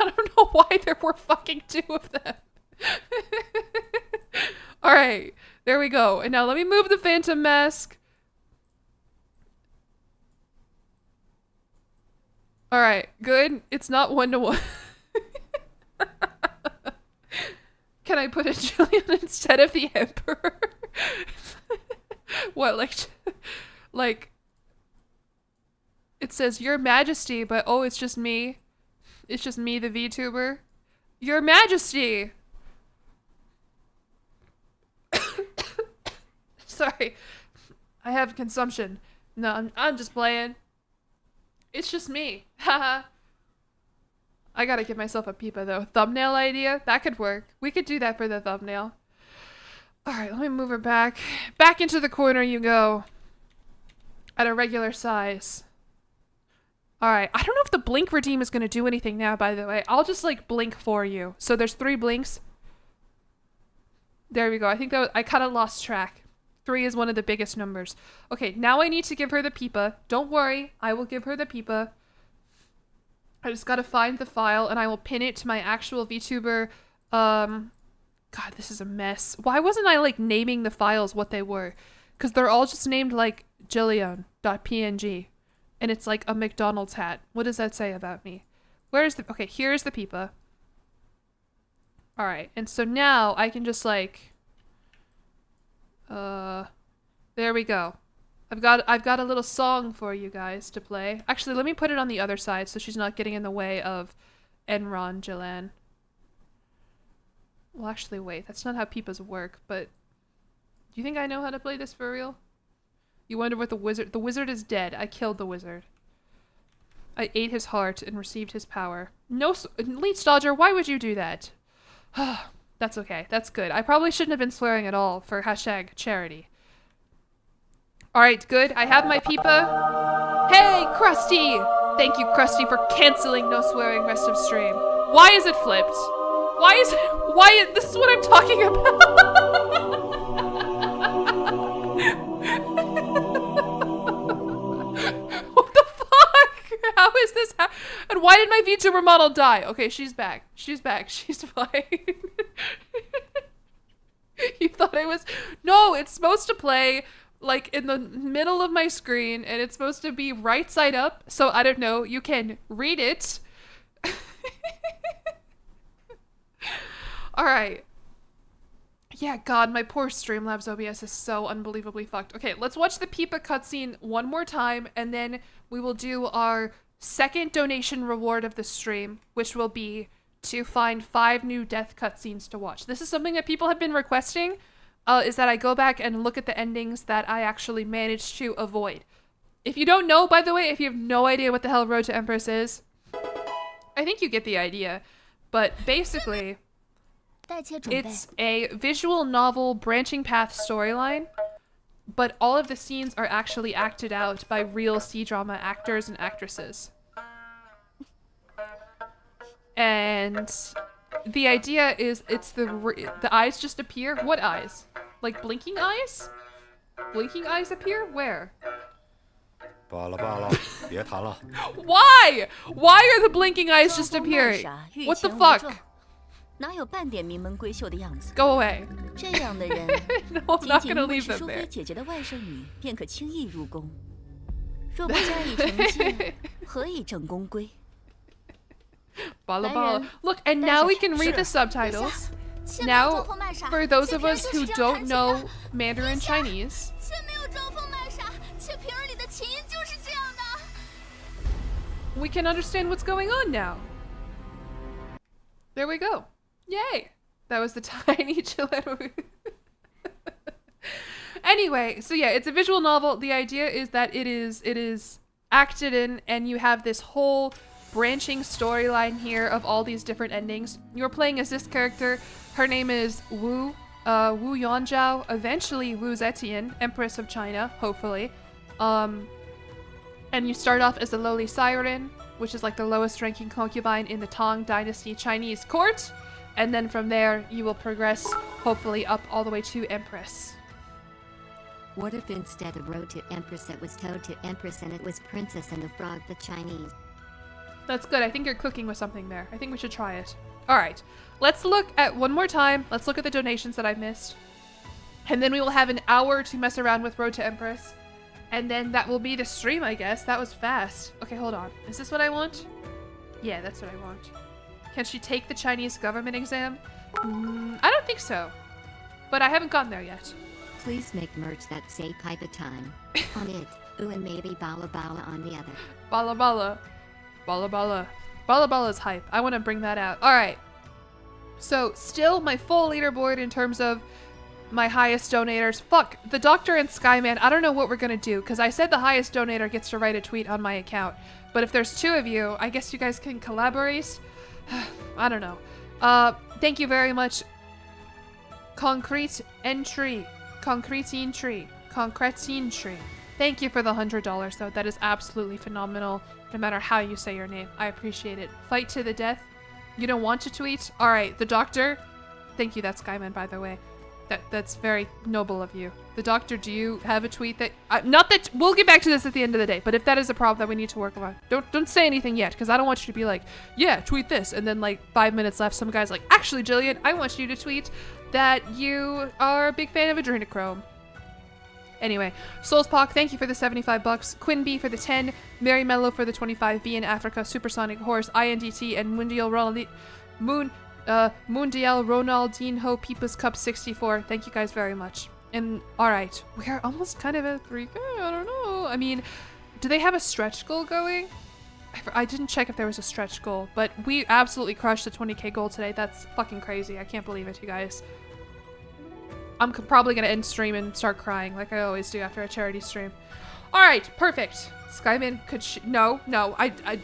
I don't know why there were fucking 2 of them. All right, there we go. And now let me move the Phantom mask. All right, good. It's not 1-to-1. Can I put a Jillian instead of the Emperor? What, like, it says, Your Majesty, but oh, it's just me. It's just me, the VTuber. Your Majesty! Sorry. I have consumption. No, I'm just playing. It's just me. Haha. I gotta give myself a peepa though. Thumbnail idea? That could work. We could do that for the thumbnail. Alright, let me move her back. Back into the corner you go. At a regular size. Alright, I don't know if the blink redeem is gonna do anything now, by the way. I'll just like blink for you. So there's 3 blinks. There we go. I think that was, I kind of lost track. 3 is one of the biggest numbers. Okay, now I need to give her the peepa. Don't worry, I will give her the peepa. I just gotta find the file and I will pin it to my actual VTuber. God, this is a mess. Why wasn't I like naming the files what they were? Because they're all just named like jillion.png. And it's like a McDonald's hat. What does that say about me? Where's the... Okay, here's the peepa. Alright, and so now I can just like... there we go. I've got a little song for you guys to play. Actually, let me put it on the other side so she's not getting in the way of Enron Jillan. Well, actually, wait. That's not how peepas work, but... Do you think I know how to play this for real? You wonder what the wizard... The wizard is dead. I killed the wizard. I ate his heart and received his power. No... Leech Dodger, why would you do that? That's okay. That's good. I probably shouldn't have been swearing at all for hashtag charity. Alright, good. I have my peepa. Hey, Krusty! Thank you, Krusty, for canceling no swearing rest of stream. Why is it flipped? Why is it... Why... This is what I'm talking about. What the fuck? How is this and why did my VTuber model die? Okay, she's back. She's back. She's fine. You thought I was... No, it's supposed to play... like in the middle of my screen and it's supposed to be right side up, so I don't know, you can read it. All right. Yeah, God, my poor Streamlabs OBS is so unbelievably fucked. Okay, let's watch the peepa cutscene one more time and then we will do our second donation reward of the stream, which will be to find 5 new death cutscenes to watch. This is something that people have been requesting. Is that I go back and look at the endings that I actually managed to avoid. If you don't know, by the way, if you have no idea what the hell Road to Empress is, I think you get the idea. But basically, it's a visual novel branching path storyline, but all of the scenes are actually acted out by real C-drama actors and actresses. And... the idea is it's the eyes just appear. What eyes? Like blinking eyes? Blinking eyes appear? Where? Why? Why are the blinking eyes just appearing? What the fuck? Go away. No, I'm not gonna leave them there. Bala bala. Look, and now we can read the subtitles. Now, for those of us who don't know Mandarin Chinese, we can understand what's going on now. There we go. Yay! That was the tiny Jillyeon. Anyway, so yeah, it's a visual novel. The idea is that it is acted in, and you have this whole branching storyline here of all these different endings. You're playing as this character. Her name is Wu Yuanzhao, eventually Wu Zetian, Empress of China, hopefully. And you start off as a lowly siren, which is like the lowest ranking concubine in the Tang Dynasty Chinese court. And then from there, you will progress, hopefully, up all the way to Empress. What if instead of Road to Empress it was Toad to Empress and it was Princess and the Frog the Chinese? That's good. I think you're cooking with something there. I think we should try it. All right. Let's look at one more time. Let's look at the donations that I missed. And then we will have an hour to mess around with Road to Empress. And then that will be the stream, I guess. That was fast. Okay, hold on. Is this what I want? Yeah, that's what I want. Can she take the Chinese government exam? I don't think so. But I haven't gotten there yet. Please make merch that say Pipa Time on it. Ooh, and maybe Bala Bala on the other. Bala Bala. Bala Bala. Bala Bala's hype. I want to bring that out. All right. So still my full leaderboard in terms of my highest donators. Fuck, the Doctor and Skyman, I don't know what we're gonna do, because I said the highest donator gets to write a tweet on my account. But if there's two of you, I guess you guys can collaborate? I don't know. Thank you very much. Concrete Entry. Concretine Tree. Concretine Tree. Thank you for the $100, though. That is absolutely phenomenal, no matter how you say your name. I appreciate it. Fight to the death. You don't want to tweet? Alright, the Doctor. Thank you, that's Skyman, by the way. That's very noble of you. The Doctor, do you have a tweet that... not that... We'll get back to this at the end of the day, but if that is a problem that we need to work on, don't say anything yet, because I don't want you to be like, yeah, tweet this, and then like 5 minutes left, some guy's like, actually, Jillian, I want you to tweet that you are a big fan of Adrenochrome. Anyway, Soulspock, thank you for the $75. Quinn B for the 10, Mary Mello for the 25, B in Africa, Supersonic Horse, INDT, and Mundial Ronaldinho Peepa's Cup 64. Thank you guys very much. And alright, we are almost kind of at 3K, I don't know. I mean, do they have a stretch goal going? I didn't check if there was a stretch goal, but we absolutely crushed the 20K goal today. That's fucking crazy. I can't believe it, you guys. I'm probably gonna end stream and start crying like I always do after a charity stream. Alright, perfect. Skyman could no, I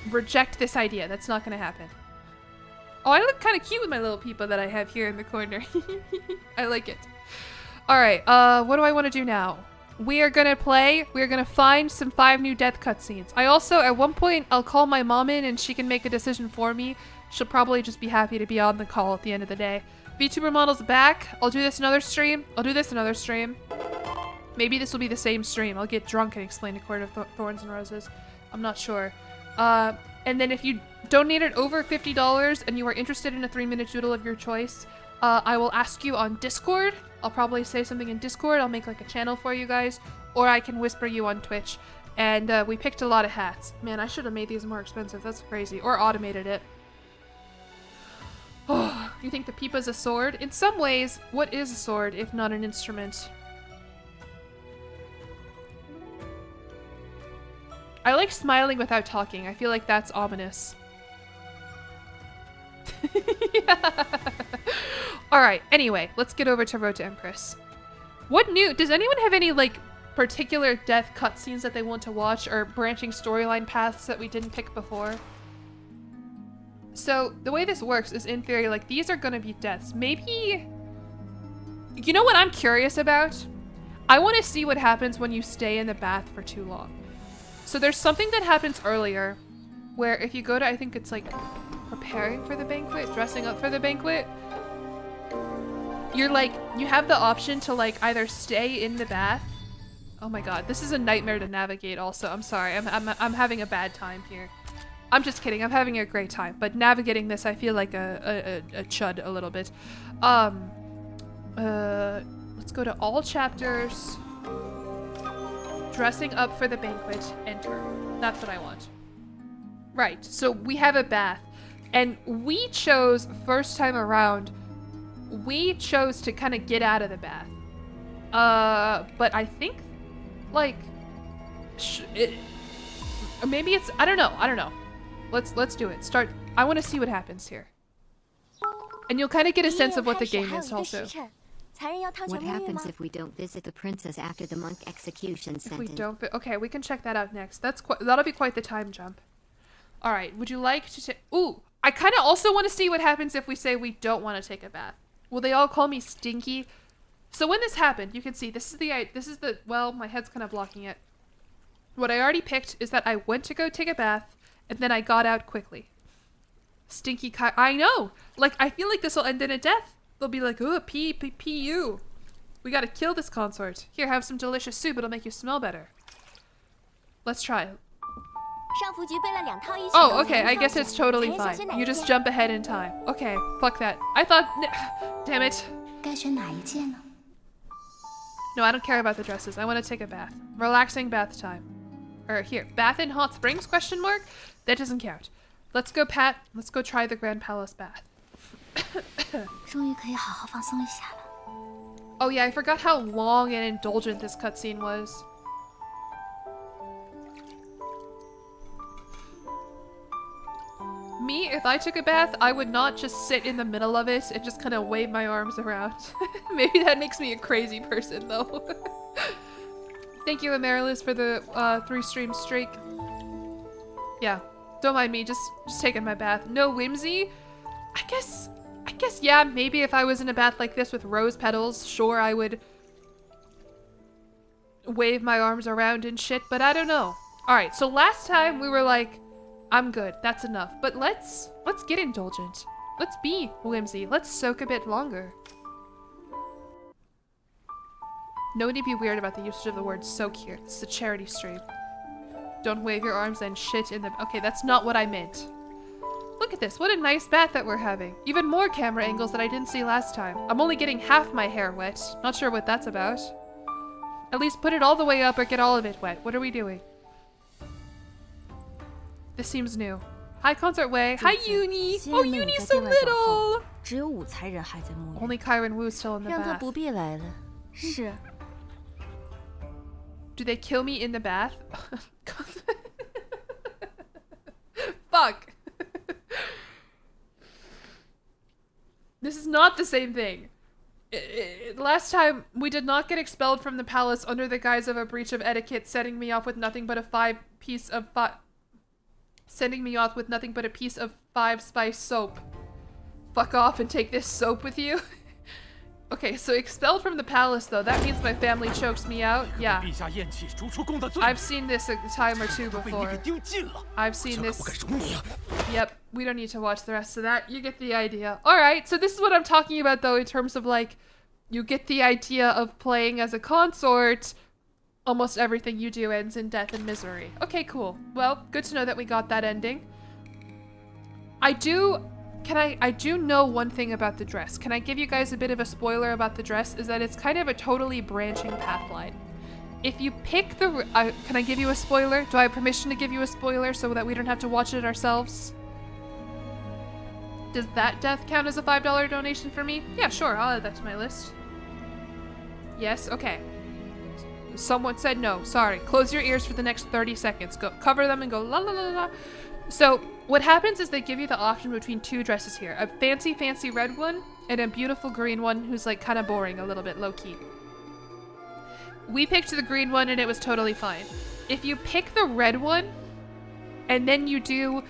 reject this idea. That's not gonna happen. Oh, I look kind of cute with my little peepa that I have here in the corner. I like it. Alright, what do I want to do now? We are gonna find some 5 new death cutscenes. I also, at one point, I'll call my mom in and she can make a decision for me. She'll probably just be happy to be on the call at the end of the day. VTuber model's back. I'll do this another stream. Maybe this will be the same stream. I'll get drunk and explain a Court of Thorns and Roses. I'm not sure. And then if you donated over $50 and you are interested in a 3-minute doodle of your choice, I will ask you on Discord. I'll probably say something in Discord. I'll make like a channel for you guys, or I can whisper you on Twitch. And we picked a lot of hats. Man, I should have made these more expensive. That's crazy. Or automated it. Oh, you think the peepa's a sword? In some ways, what is a sword if not an instrument? I like smiling without talking. I feel like that's ominous. Yeah. Alright, anyway, let's get over to Road to Empress. What new? Does anyone have any, like, particular death cutscenes that they want to watch, or branching storyline paths that we didn't pick before? So, the way this works is, in theory, like, these are gonna be deaths. Maybe... You know what I'm curious about? I want to see what happens when you stay in the bath for too long. So there's something that happens earlier, where if you go to, I think it's like, preparing for the banquet, dressing up for the banquet, you're like, you have the option to like either stay in the bath. Oh my god, this is a nightmare to navigate also. I'm sorry, I'm having a bad time here. I'm just kidding, I'm having a great time, but navigating this I feel like a chud a little bit. Let's go to all chapters. Dressing up for the banquet, enter. That's what I want. Right, so we have a bath. And we chose, first time around, we chose to kind of get out of the bath. But I think, like, Or maybe it's, I don't know. Let's do it. Start. I want to see what happens here. And you'll kind of get a sense of what the game is also. What happens if we don't visit the princess after the monk execution If sentence? we don't, okay, we can check that out next. That'll be quite the time jump. All right, would you like to take? Ooh, I kind of also want to see what happens if we say we don't want to take a bath. Will they all call me stinky? So when this happened, you can see this is the well, my head's kind of blocking it. What I already picked is that I went to go take a bath and then I got out quickly. Stinky I know. Like I feel like this will end in a death. They'll be like, "Oh, you. We got to kill this consort. Here, have some delicious soup. It'll make you smell better." Let's try it. Oh, okay, I guess it's totally fine. You just jump ahead in time. Okay, fuck that. I thought... Damn it. No, I don't care about the dresses. I want to take a bath. Relaxing bath time. Or here, bath in hot springs, question mark? That doesn't count. Let's go, Pat. Let's go try the Grand Palace bath. Oh yeah, I forgot how long and indulgent this cutscene was. Me, if I took a bath, I would not just sit in the middle of it and just kind of wave my arms around. Maybe that makes me a crazy person, though. Thank you, Amaryllis, for the 3-stream streak. Yeah, don't mind me, just taking my bath. No whimsy? I guess, yeah, maybe if I was in a bath like this with rose petals, sure, I would wave my arms around and shit, but I don't know. Alright, so last time we were like, I'm good, that's enough. But let's get indulgent. Let's be whimsy. Let's soak a bit longer. No need to be weird about the usage of the word soak here. This is a charity stream. Don't wave your arms and shit in the... Okay, that's not what I meant. Look at this. What a nice bath that we're having. Even more camera angles that I didn't see last time. I'm only getting half my hair wet. Not sure what that's about. At least put it all the way up or get all of it wet. What are we doing? This seems new. Hi, Concert Way. Hi, Uni. Oh, Uni's so little. Only Kyron Wu's still in the bath. Do they kill me in the bath? Fuck. This is not the same thing. Last time, we did not get expelled from the palace under the guise of a breach of etiquette, setting me off with nothing but a piece of 5-spice soap. Fuck off and take this soap with you. Okay, so expelled from the palace though, that means my family chokes me out? Yeah. I've seen this a time or two before. I've seen this. Yep, we don't need to watch the rest of that. You get the idea. Alright, so this is what I'm talking about though in terms of like, you get the idea of playing as a consort. Almost everything you do ends in death and misery. Okay, cool. Well, good to know that we got that ending. I do know one thing about the dress. Can I give you guys a bit of a spoiler about the dress? Is that it's kind of a totally branching pathline. If you pick the... can I give you a spoiler? Do I have permission to give you a spoiler so that we don't have to watch it ourselves? Does that death count as a $5 donation for me? Yeah, sure. I'll add that to my list. Yes? Okay. Someone said no. Sorry. Close your ears for the next 30 seconds. Go cover them and go la la la la. So what happens is they give you the option between two dresses here. A fancy red one and a beautiful green one who's like kind of boring, a little bit low-key. We picked the green one and it was totally fine. If you pick the red one and then you do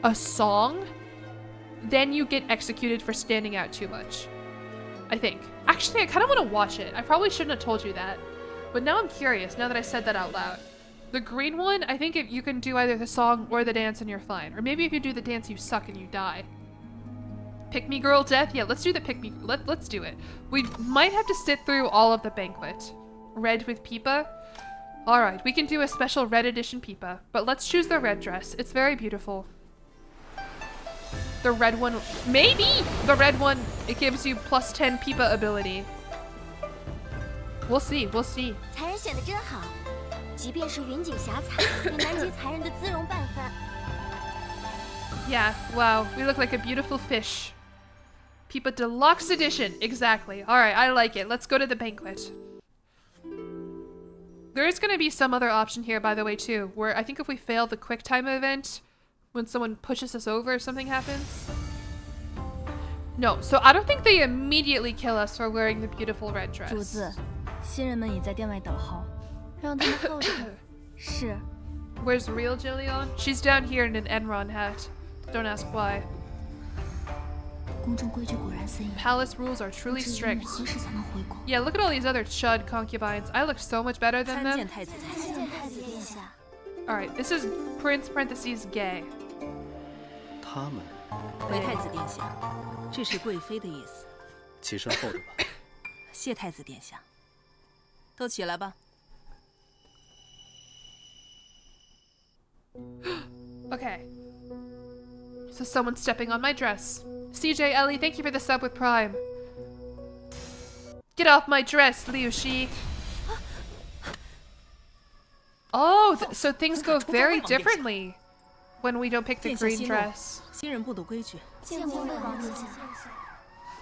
a song, then you get executed for standing out too much. I think. Actually, I kind of want to watch it. I probably shouldn't have told you that. But now I'm curious, now that I said that out loud. The green one, I think if you can do either the song or the dance and you're fine. Or maybe if you do the dance, you suck and you die. Pick me girl death? Yeah, let's do the pick me. Let's do it. We might have to sit through all of the banquet. Red with Peepa. Alright, we can do a special red edition Peepa. But let's choose the red dress. It's very beautiful. The red one, maybe! The red one, it gives you plus 10 Peepa ability. We'll see, we'll see. Yeah, wow, we look like a beautiful fish. Peepa Deluxe Edition, exactly. Alright, I like it. Let's go to the banquet. There is going to be some other option here, by the way, too, where I think if we fail the quick time event, when someone pushes us over, something happens. No, so I don't think they immediately kill us for wearing the beautiful red 主 dress. 子，新人们已在店外等候，让他们候着。是。 Where's real Jillian? She's down here in an Enron hat. Don't ask why. 宫中规矩果然森严。 Palace rules are truly 至于 strict. 何时才能回国？ Yeah, look at all these other chud concubines. I look so much better than 参见 them. 太子殿下。 Alright, this is Prince parentheses gay. 他们回太子殿下，这是贵妃的意思。起身候着吧。谢太子殿下。都起来吧。 Okay. So someone's stepping on my dress. CJ Ellie, thank you for the sub with Prime. Get off my dress, Liu Shi. Oh, so things go very differently when we don't pick the 殿下 green 息怒， dress. 新人不懂规矩。见过魏王殿下。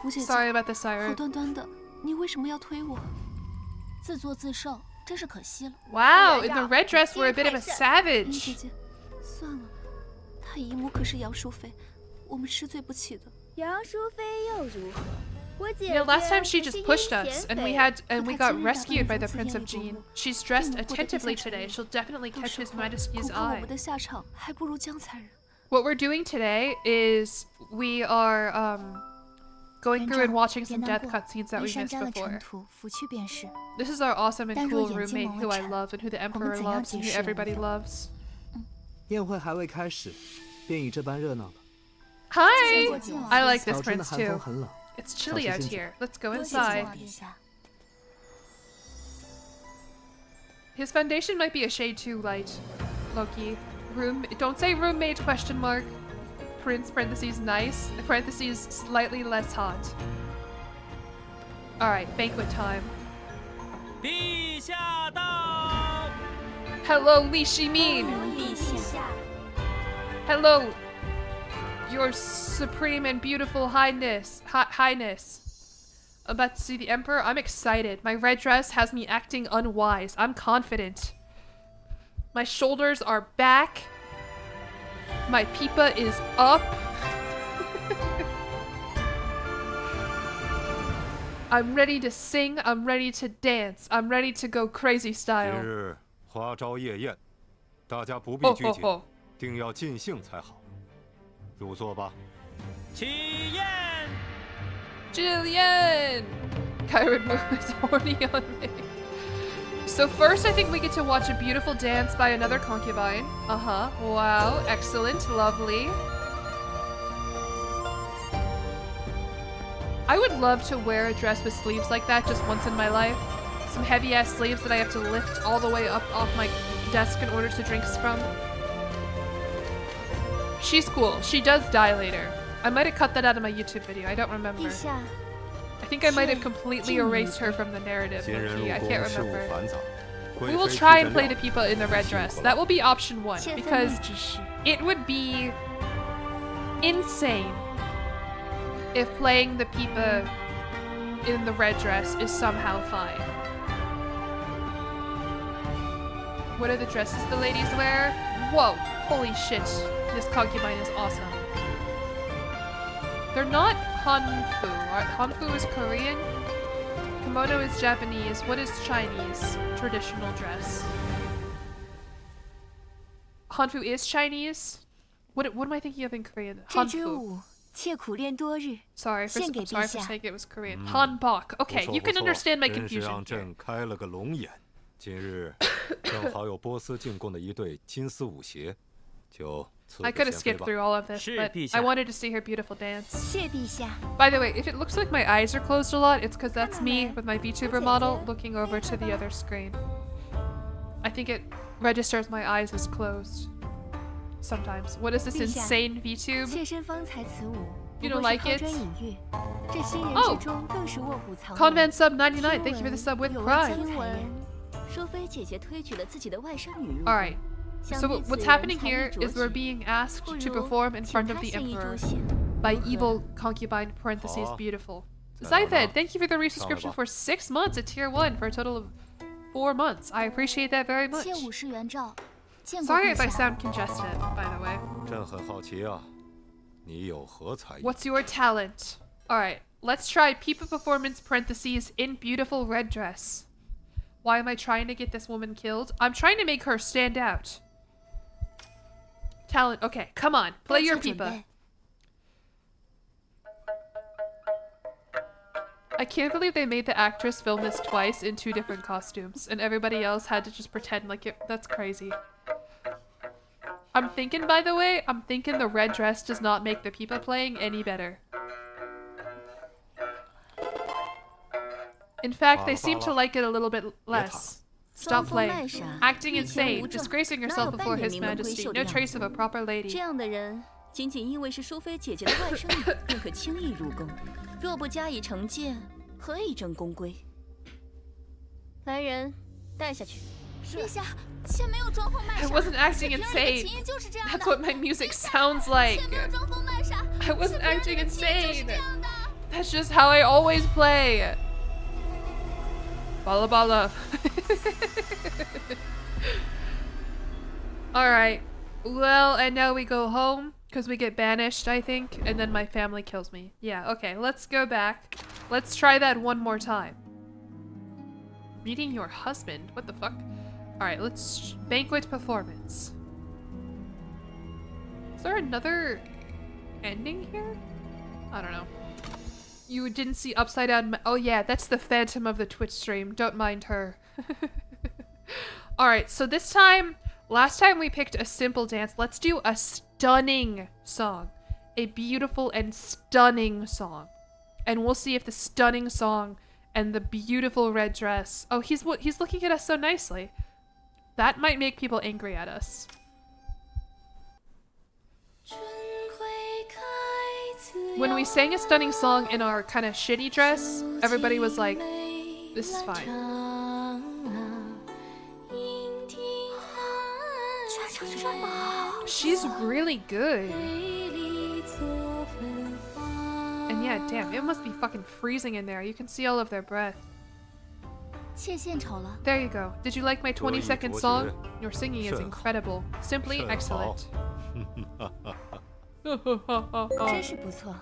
吴姐姐， Sorry about the 好 siren. 端端的，你为什么要推我？自作自受，真是可惜了。 Wow, in the red dress, we're a bit of a 姐 savage. 姐，算了，她姨母可是杨淑妃，我们是罪不起的。杨淑妃又如何？我姐 You know, last time she 姐 just 是 pushed 阴 us, 险 and 匪 we got rescued by the Prince of Jean. She's dressed attentively today. She'll definitely 到 catch 时 His 候 Majesty's 恐怕我 eye. 们的下场还不如江才人。 What we're doing today is we are going through and watching some death cutscenes that we 衣衫 missed 沾了尘 before. 土，拂去便是。 This is our awesome and 但若 cool 眼睛 roommate 蒙 who 了 I 尘， love and who the 我们 Emperor 怎样 loves and 解 who 释 everybody 呢？ loves. 宴会还未开始，便已这般热闹了。 Hi! I like this 早春的 prince 寒风 too. 很冷， It's chilly out here. Let's go 多谢 inside. 王殿下。 His foundation might be a shade too light. Loki. Don't say roommate question mark. Prince parentheses nice. Parentheses slightly less hot. Alright, banquet time. 陛下到。 Hello, Li Shimin! 陛下， Hello, your supreme and beautiful highness. Highness. I'm about to see the Emperor. I'm excited. My red dress has me acting unwise. I'm confident. My shoulders are back. My pipa is up. I'm ready to sing. I'm ready to dance. I'm ready to go crazy 今 style. 日花朝夜宴，大家不必 Oh, 拘 oh, 谨， oh. 定要尽兴才好。入座吧。起宴。 Jillian! Kyron is horny on me. So first I think we get to watch a beautiful dance by another concubine. Uh-huh. Wow. Excellent. Lovely. I would love to wear a dress with sleeves like that just once in my life. Some heavy-ass sleeves that I have to lift all the way up off my desk in order to drink from. She's cool. She does die later. I might have cut that out of my YouTube video. I don't remember. 陛下， I think I might have completely erased her from the narrative. 新人入 Loki. I can't 宫事务 remember. 繁杂， We 贵 will 妃 try 出 and 身 play 料 the people in the red 辛 dress. 苦 That 了 will be option one 妾分 because 内之事， it would be insane if playing the Peepa in the red dress is somehow fine. What are the dresses the ladies wear? Whoa, holy shit. This concubine is awesome. They're not Hanfu, right? Hanfu is Korean. Kimono is Japanese. What is Chinese traditional dress? Hanfu is Chinese? What am I thinking of in Korean? 这支 Hanfu. 舞妾苦练多日， Sorry for 献给 I'm sorry 陛 for 下。 saying it was Korean. Hanbok. 不 Okay, 错 you 不 can 错 understand my 真是 confusion 让 here. 朕开了个龙眼。今日正好有波斯进贡的一对金丝舞鞋，就赐 I 给 could have 贤妃 skipped 吧。 through all of this, 是， but 陛下。 I wanted to see her beautiful dance. 谢陛下。 By the way, if it looks like my eyes are closed a lot, it's because that's me with my VTuber model looking over to the other screen. I think it registers my eyes as closed. Sometimes. What is this 陛下。 insane VTube? 妾身方才此舞， You 不 don't 过是 like 抛 it? 砖引玉。这新人 Oh 之中更是卧虎藏龙。 Convent sub 99, thank you for the sub with 有位 Prime. 江才人，淑妃姐姐推举了自己的外甥女入宫。 Alright, 想 so 必此 what's 人 happening 才 here 艺卓 is we're 绝， being asked 不 to 如 perform in 请 front of 他 the 献艺助 Emperor 兴， by 如何？ evil concubine parentheses 好啊。 beautiful. 再来吧。 Zyfed, thank you for the resubscription 上来吧。 for 6 months at tier 1 for a total of 4 months. I appreciate that very much. 借50元照，见过 Sorry 陛 if I 下。 sound congested, by the way. 朕很好奇啊，你有何才艺？ What's your talent? Alright, let's try Peepa performance parentheses in beautiful red dress. Why am I trying to get this woman killed? I'm trying to make her stand out. Talent, okay, come on, play your 多做准 Peepa. 备 I can't believe they made the actress film this twice in 2 different costumes, and everybody else had to just pretend like it. That's crazy. I'm thinking, by the way, the red dress does not make the Peepa playing any better. In fact, they seem to like it a little bit less. Stop playing. Acting insane, disgracing yourself before His Majesty, no trace of a proper 这 lady. 样的人，仅仅因为是淑妃姐姐的外甥女，便可轻易入宫。若不加以惩戒，何以正宫规？来人，带下去。陛下，妾没有装疯卖 I 傻。 wasn't acting 这片里的 insane. 情谊就是这样的。 That's what my music sounds like. 妾没有装疯卖傻。 I wasn't 这片里 acting 的情谊就是 insane. 这样的。 That's just how I always play. Bala bala. Alright. Well, and now we go home because we get banished, I think, and then my family kills me. Yeah, okay, let's go back. Let's try that one more time. Meeting your husband? What the fuck? Alright, let's... Banquet performance. Is there another ending here? I don't know. You didn't see upside down. Oh yeah, that's the phantom of the Twitch stream. Don't mind her. Alright, so this time, last time we picked a simple dance. Let's do a stunning song. A beautiful and stunning song. And we'll see if the stunning song and the beautiful red dress... Oh, he's looking at us so nicely. That might make people angry at us. When we sang a stunning song in our kind of shitty dress, everybody was like, this is fine. She's really good. And yeah, damn, it must be fucking freezing in there. You can see all of their breath. 妾献丑了。 There you go. Did you like my 20-second song? Your singing is incredible. Simply excellent. 真是不错。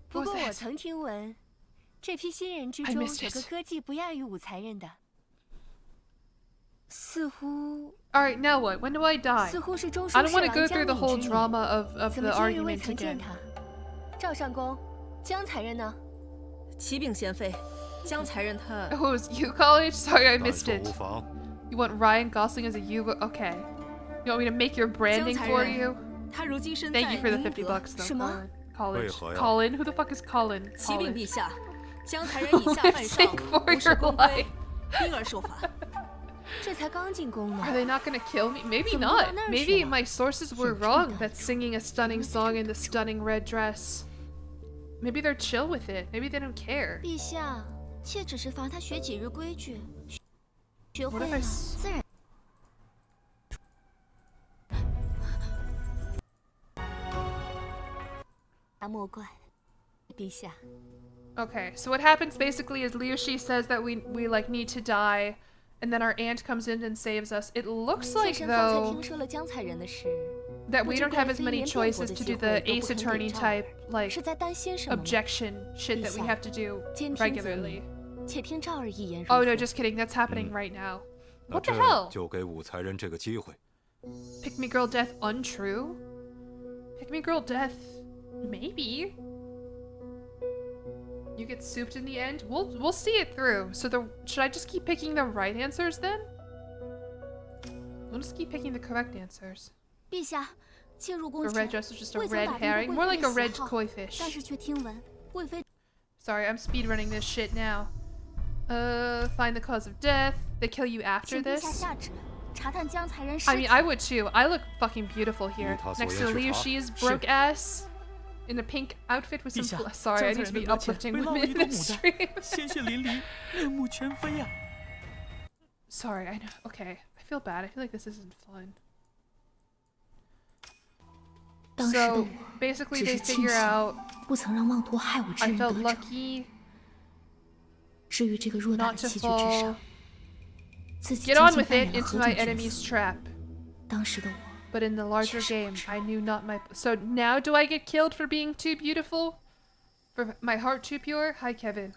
不 What 过 was 我 that? 曾听闻，这批新人之 I 中 missed 有 it. 个歌技不亚于武才人的，似乎 Alright, now what? When do I die? 似乎是中 I 书 don't 侍 want to 郎 go 江 through the 敏 whole 之女， drama of 怎 the 么今日未 argument 曾见 again. 他？赵上公，江才人呢？启禀贤妃，江才人他 Oh, it was you, college? Sorry, I 但 missed 说 it. 无妨， You want Ryan Gosling as a you? Okay. You want me to make your branding 江才 for 人 you? 他如今身在 Thank you for the 宁 50 德 bucks, though. 什么？ College. 为何呀？ Colin? Who the fuck is Colin? 启禀 Colin. 陛下，江才人以下犯上 Sick for 无视 your 宫规 life.，因而受罚。这才刚进宫呢 Are。they not gonna kill me? Maybe 怎么 not. 到那儿 Maybe 去了？ my sources were 很 wrong 重要 that singing a stunning song in the stunning red dress. Maybe they're chill with it. Maybe they don't care. 陛下，妾只是罚他学几日规矩，学 What 会 if 了 I s- 自然。莫怪，陛下。 Okay, so what happens basically is Liu Shi says that we like need to die, and then our aunt comes in and saves us. It looks 妾 like 身方才 though 听说了江才人的事， that 不 we 知 don't have 贵 as 妃 many 连辩 choices 驳的 to 机 do 会 the 都 ace 不肯给 attorney 赵， type like 是在担心什么吗？ objection shit that we 陛下， have to do 兼听则 regularly. 明，且听赵儿一言如 Oh 何 no, just kidding. That's happening right now. 那 What the 朕 hell? 就给武才人这个机会。 Pick me girl death untrue? Pick me girl death maybe. You get souped in the end? We'll see it through. So should I just keep picking the right answers then? We'll just keep picking the correct answers. 陛下，妾入 The 宫 red 前 dress was just a 未曾 red 打听 herring. 过 More 贵 like 妃 a 的喜 red 好， koi 但 fish. 是却听闻贵妃 Sorry, I'm speedrunning this shit now. Find the cause of death. They kill you after 请陛下 this? 下旨查探江才人尸 I 体。 mean, I would too. I look fucking beautiful here. 依他所 Next 言 to 是 Liu 查。 Shi's broke ass. In a pink outfit with 陛 some... 下， Sorry, I 江 need 才 to 人 be 的额前 uplifting 被烙 women 了一 in 朵 this 牡丹， stream. 鲜血淋漓，面目全非呀！ Sorry, I know. Okay, I feel bad. I feel like this isn't fun. 当时的 So 我 basically, 只 they 是庆 figure 幸 out 不曾让妄图害我之 I 人 felt 得逞。 lucky 至于这个偌大 not 的 to 棋局之 fall. 上，自己 Get 究 on 竟 with 扮 it 演了 into 何 my 种角 enemy's 色？ trap. 当时的我， But in the larger game, I knew not my... So now do I get killed for being too beautiful? For my heart too pure? Hi, Kevin.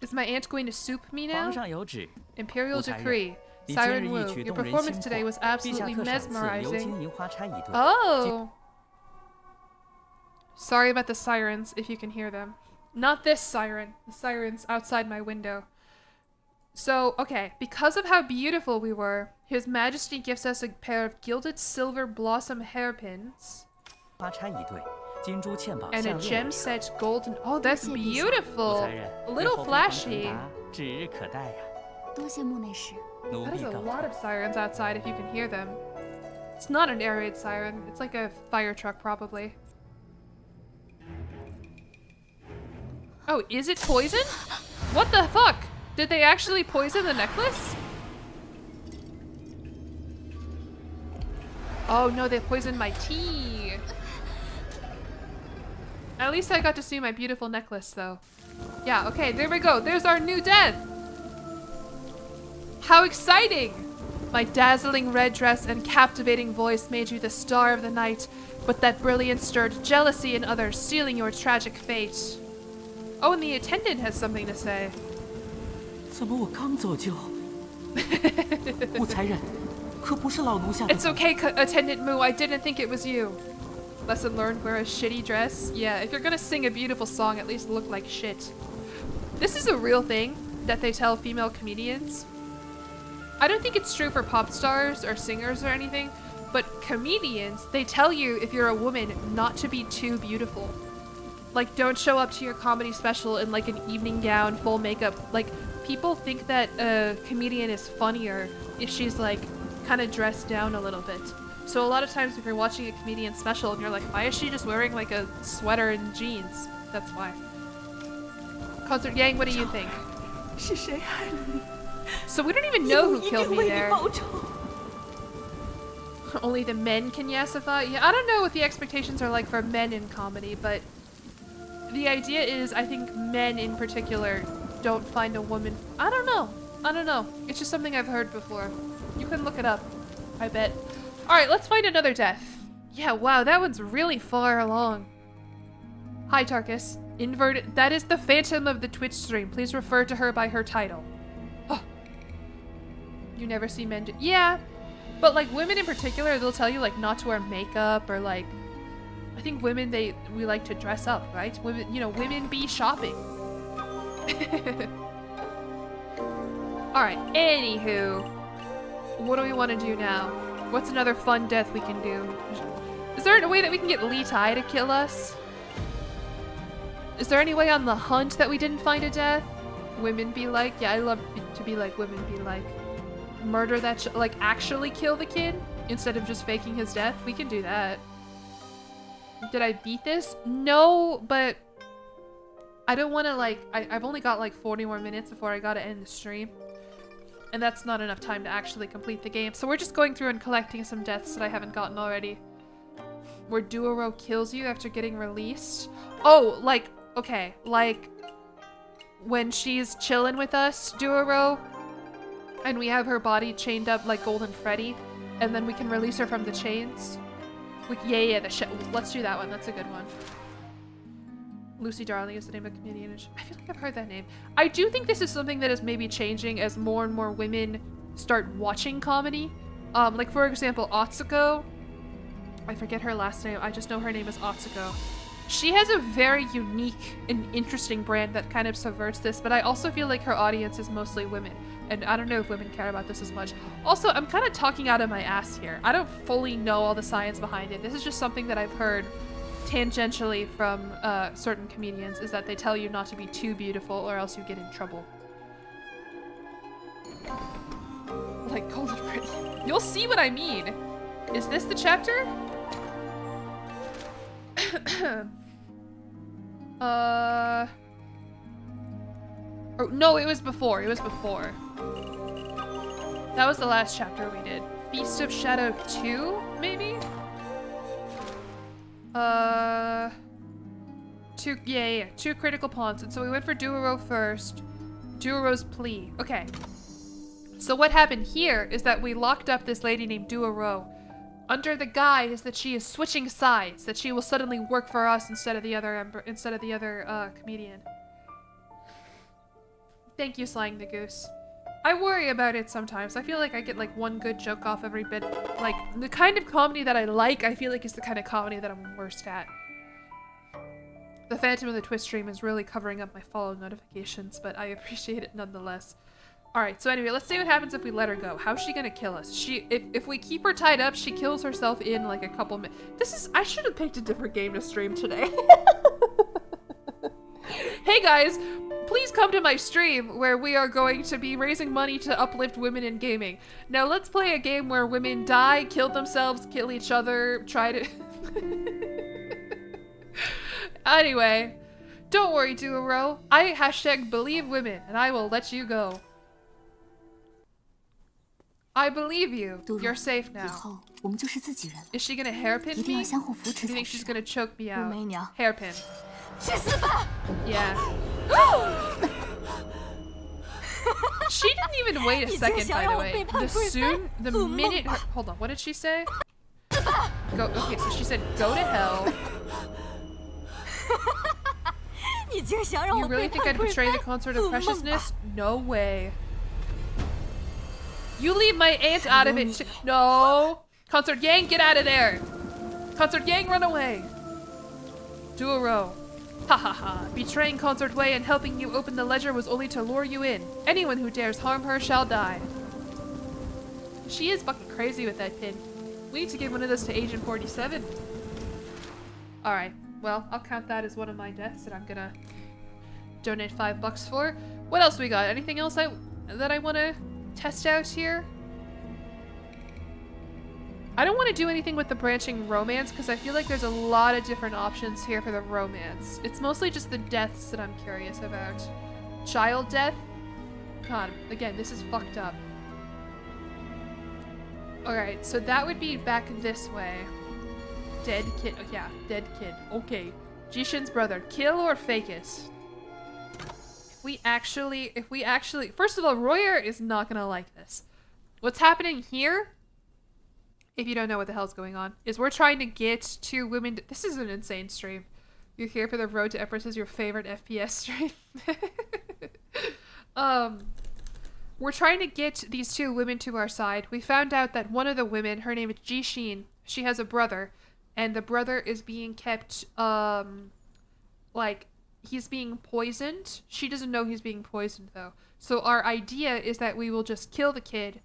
Is my aunt going to soup me now? 皇上有旨， Imperial 无才人 decree. 你今 Siren 日一 Wu, 举 your 动人 performance 心 today 魄， was 陛下 absolutely 特赏赐鎏金 mesmerizing. 银花钗一对。 Oh! Sorry about the sirens, if you can hear them. Not this siren. The siren's outside my window. So, okay, because of how beautiful we were, His Majesty gives us a pair of gilded silver blossom hairpins. 花钗一对，金珠嵌宝 And a 项链 gem 一条。 set golden... Oh, that's 谢陛下。 武 beautiful! 才人 A 日 little 后飞黄腾 flashy. 达，指日可待呀！多谢木内侍。奴 That 婢 is a 告 lot 退 of。sirens outside if you can hear them. It's not an air raid siren. It's like a fire truck, probably. Oh, is it poison? What the fuck? Did they actually poison the necklace? Oh no, they poisoned my tea. At least I got to see my beautiful necklace, though. Yeah, okay, there we go. There's our new death. How exciting! My dazzling red dress and captivating voice made you the star of the night, but that brilliance stirred jealousy in others, sealing your tragic fate. Oh, and the attendant has something to say. 怎么我刚走就？武才人，可不是老奴下的 It's okay, Attendant Moo, I didn't think it was you. Lesson learned, wear a shitty dress. Yeah, if you're gonna sing a beautiful song, at least look like shit. This is a real thing that they tell female comedians. I don't think it's true for pop stars or singers or anything, but comedians, they tell you if you're a woman not to be too beautiful. Like, don't show up to your comedy special in like an evening gown, full makeup. Like, people think that a comedian is funnier if she's like kind of dressed down a little bit. So a lot of times if you're watching a comedian special and you're like, why is she just wearing like a sweater and jeans? That's why. Concert Yang, what do you think? 是谁害了你？ So we don't even know who 一 killed 定 me 为你 there. 报仇。 Only the men can yassify? Yeah, I don't know what the expectations are like for men in comedy, but the idea is I think men in particular don't find a woman. I don't know. I don't know. It's just something I've heard before. You can look it up, I bet. Alright, let's find another death. Yeah, wow, that one's really far along. Hi, Tarkus. Inverted. That is the Phantom of the Twitch stream. Please refer to her by her title. Oh. You never see men do. Yeah. But like women in particular, they'll tell you like not to wear makeup or like, I think women, we like to dress up, right? Women, you know, women be shopping. Alright, anywho. What do we want to do now? What's another fun death we can do? Is there a way that we can get Lee Tai to kill us? Is there any way on the hunt that we didn't find a death? Women be like? Yeah, I love to be like women be like. Murder that like actually kill the kid instead of just faking his death. We can do that. Did I beat this? No, but I don't want to like I've only got like 40 more minutes before I gotta end the stream, and that's not enough time to actually complete the game, so we're just going through and collecting some deaths that I haven't gotten already. Where Duoro kills you after getting released. Oh, like, okay, like when she's chilling with us, Duoro, and we have her body chained up like Golden Freddy, and then we can release her from the chains. Yeah, let's do that one. That's a good one. Lucy Darling is the name of the comedian. I feel like I've heard that name. I do think this is something that is maybe changing as more and more women start watching comedy. Like for example, Otsuko. I forget her last name. I just know her name is Otsuko. She has a very unique and interesting brand that kind of subverts this, but I also feel like her audience is mostly women. And I don't know if women care about this as much. Also, I'm kind of talking out of my ass here. I don't fully know all the science behind it. This is just something that I've heard tangentially from certain comedians, is that they tell you not to be too beautiful or else you get in trouble. Like Golden Freddy. You'll see what I mean. Is this the chapter? Oh, no, it was before. It was before. That was the last chapter we did. Feast of Shadow 2, maybe? Two critical pawns. And so we went for Duoro first. Duoro's plea. Okay. So what happened here is that we locked up this lady named Duo under the guise that she is switching sides, that she will suddenly work for us instead of the other comedian. Thank you, Slang the Goose. I worry about it sometimes. I feel like I get like one good joke off every bit. Like the kind of comedy that I like, I feel like is the kind of comedy that I'm worst at. The Phantom of the Twist stream is really covering up my follow notifications, but I appreciate it nonetheless. Alright, so anyway, let's see what happens if we let her go. How's she gonna kill us? If we keep her tied up, she kills herself in like a couple minutes. I should have picked a different game to stream today. Hey guys, please come to my stream where we are going to be raising money to uplift women in gaming. Now let's play a game where women die, kill themselves, kill each other, try to... Anyway, don't worry, Duo. I #believe women and I will let you go. I believe you. You're safe now. Is she gonna hairpin me? Do you think she's gonna choke me out? Hairpin. Yeah. She didn't even wait a second, by the way. The minute her, hold on, what did she say? Okay, so she said go to hell. You really think I'd betray the concert of preciousness? No way. You leave my aunt out of it. No. Concert Yang, get out of there. Concert Yang, run away. Duo. Ha ha ha. Betraying Concert Wei and helping you open the ledger was only to lure you in. Anyone who dares harm her shall die. She is fucking crazy with that pin. We need to give one of those to Agent 47. Alright, well, I'll count that as one of my deaths that I'm gonna donate $5 for. What else we got? Anything else that I want to test out here? I don't want to do anything with the branching romance because I feel like there's a lot of different options here for the romance. It's mostly just the deaths that I'm curious about. Child death? God, again, this is fucked up. Alright, so that would be back this way. Dead kid. Oh, yeah, dead kid. Okay. Jishin's brother. Kill or fake it? If we actually... First of all, Royer is not gonna like this. What's happening here, if you don't know what the hell's going on, is we're trying to get two women... This is an insane stream. You're here for the Road to Empress is your favorite FPS stream. We're trying to get these two women to our side. We found out that one of the women, her name is Jishin, she has a brother, and the brother is being kept, like, he's being poisoned. She doesn't know he's being poisoned, though. So our idea is that we will just kill the kid,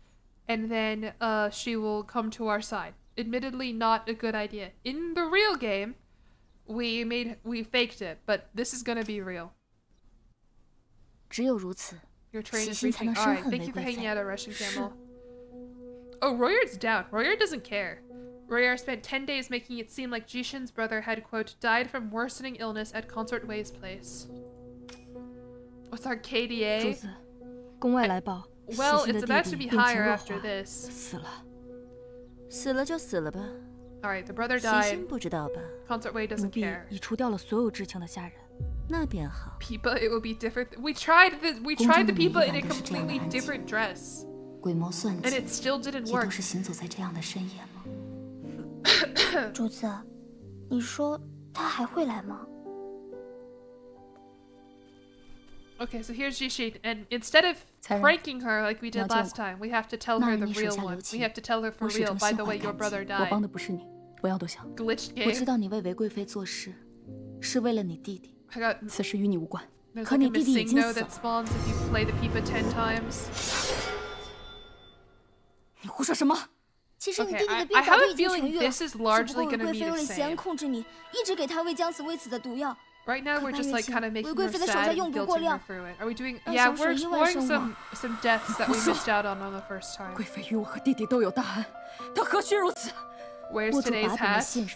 and then she will come to our side. Admittedly, not a good idea. In the real game, we faked it, but this is gonna be real. Your train is reaching. Alright, thank you for hanging out at Russian Camel. Oh, Royer's down. Royer doesn't care. Royer spent 10 days making it seem like Jishin's brother had, quote, died from worsening illness at Concert Wei's place. What's our KDA? Well, it's about to be higher after this. Alright, the brother died. Concert Wei doesn't care. Pipa, it will be different. We tried the Pipa in a completely different dress. And it still didn't work. 主子，你说他还会来吗？ Okay, so here's Jishin, and instead of pranking her like we did last time, we have to tell her the real one. We have to tell her for real. By the way, your brother died. Glitched game. 我知道你为韦贵妃做事，是为了你弟弟。 此事与你无关。 There's 可 like 你 a 弟弟已 missing 经 no 死 that 了。 spawns if you play the Pipa 10 times. 你胡说什么？ 其实你 Okay, 弟弟的 I 病早 have 就 a 已经痊 feeling 愈了， this is 只不 largely 过韦 gonna 贵 be 妃 the 用了咸 same. 控制你，一直给他喂将死未死的毒药。 Right now, we're just like kind of making her 韦贵妃的手下 sad 用 and 毒过 guilting her 量， through it. Are we doing? 让 Yeah, 小 we're 水意外 exploring 身亡。 some deaths that we missed out on the first time. 贵妃与我和弟弟都有大恩，她何须如此？ Where's 握住 today's 把柄的 hat? 信任，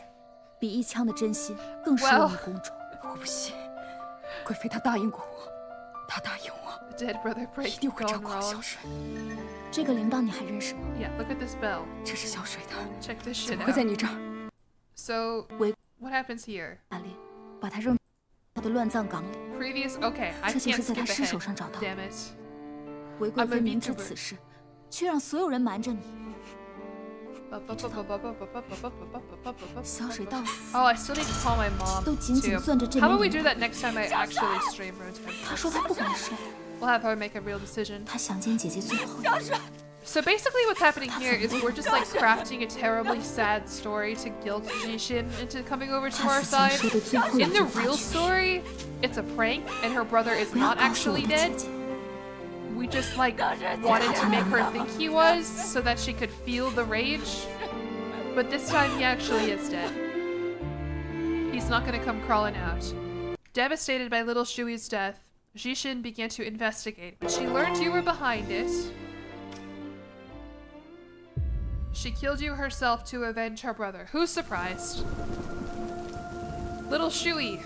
比一枪的真心更适合你公主。我不信，贵妃她答应过我，她答应我， Dead brother 一 break 定会照 gone 顾好小 wrong. 水。这个铃铛你还认识吗？ Yeah, look at this bell. 这是小水的， Check this 怎 shit 么会在 out. 你这儿？ So, what happens here? 打猎，把她扔她的乱葬岗里。 Previous. Okay, I 这就 can't 是在 skip 她尸手 ahead. 上找到的。 Damn it. 韦贵 I'm a 妃明知 VTuber. 此事，却让所有人瞒着你。小水到死。 Oh, I still need to call my mom. 都紧紧 too. 攥着这 How 枚 about we 银 do 环 that next time I actually stream Road to 他 Empress? 说他不敢睡， We'll have her make a real decision. 他想见姐姐最后一面。 So basically what's happening here is we're just like crafting a terribly sad story to guilt Jishin into coming over to our side. In the real story, it's a prank and her brother is not actually dead. We just like wanted to make her think he was so that she could feel the rage. But this time he actually is dead. He's not gonna come crawling out. Devastated by little Shui's death, Jishin began to investigate, but she learned you were behind it. She killed you herself to avenge her brother. Who's surprised? Little Shui.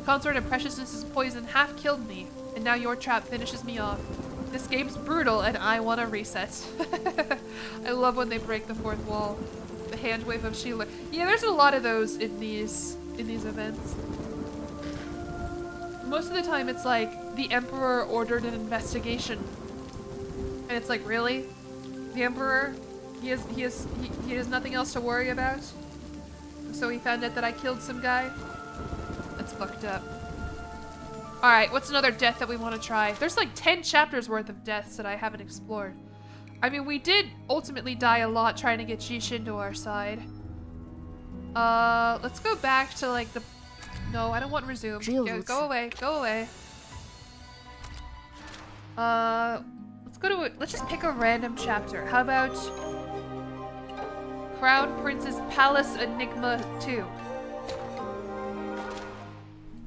Consort of Preciousness's poison half killed me, and now your trap finishes me off. This game's brutal, and I want a reset. I love when they break the fourth wall. The hand wave of Sheila. Yeah, there's a lot of those in these events. Most of the time, it's like the Emperor ordered an investigation. And it's like, really? The Emperor? He has nothing else to worry about? So he found out that I killed some guy? That's fucked up. Alright, what's another death that we want to try? There's like 10 chapters worth of deaths that I haven't explored. I mean, we did ultimately die a lot trying to get Jishin to our side. Let's go back to like the... No, I don't want resume. Go away, go away. Let's just pick a random chapter. How about Crown Prince's Palace Enigma 2?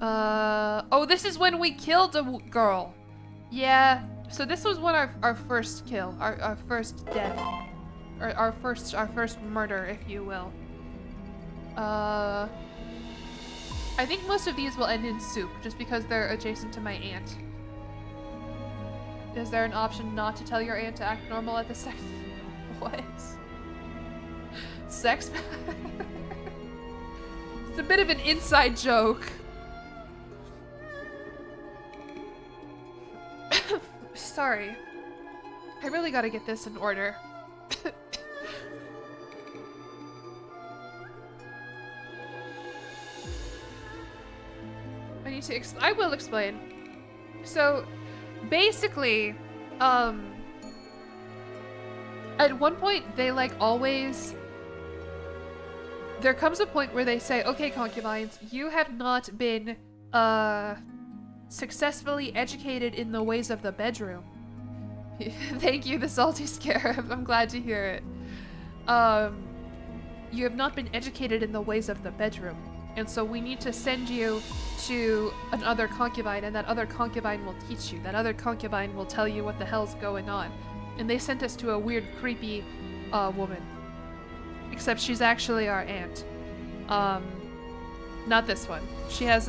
Oh, this is when we killed a girl. Yeah, so this was when our first kill, our first death, or our first murder, if you will. I think most of these will end in soup, just because they're adjacent to my aunt. Is there an option not to tell your aunt to act normal at the sex? What? Sex? It's a bit of an inside joke. Sorry. I really gotta get this in order. I need to I will explain. So, basically, at one point they like always... There comes a point where they say, okay, concubines, you have not been, successfully educated in the ways of the bedroom. Thank you, the salty scarab. I'm glad to hear it. You have not been educated in the ways of the bedroom. And so we need to send you to another concubine, and that other concubine will teach you. That other concubine will tell you what the hell's going on. And they sent us to a weird, creepy woman. Except she's actually our aunt. Not this one. There's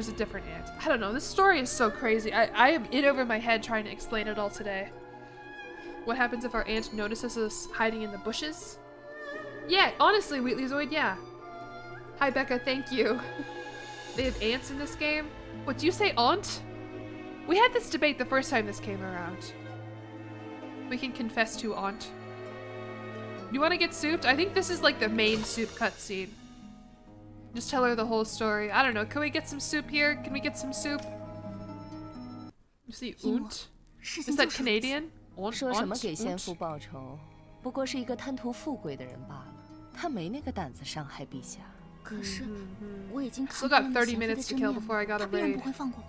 a different aunt. I don't know, this story is so crazy. I am in over my head trying to explain it all today. What happens if our aunt notices us hiding in the bushes? Yeah, honestly, Wheatley Zoid, yeah. Hi, Becca, thank you. They have aunts in this game? What, do you say aunt? We had this debate the first time this came around. We can confess to aunt. You want to get souped? I think this is like the main soup cutscene. Just tell her the whole story. I don't know, can we get some soup here? Can we get some soup? You see aunt? Is that Canadian? 说什么给先父报仇，不过是一个贪图富贵的人罢了。他没那个胆子伤害陛下。可是我已经 Still got 30 minutes to kill before I got a raid. 不会放过我。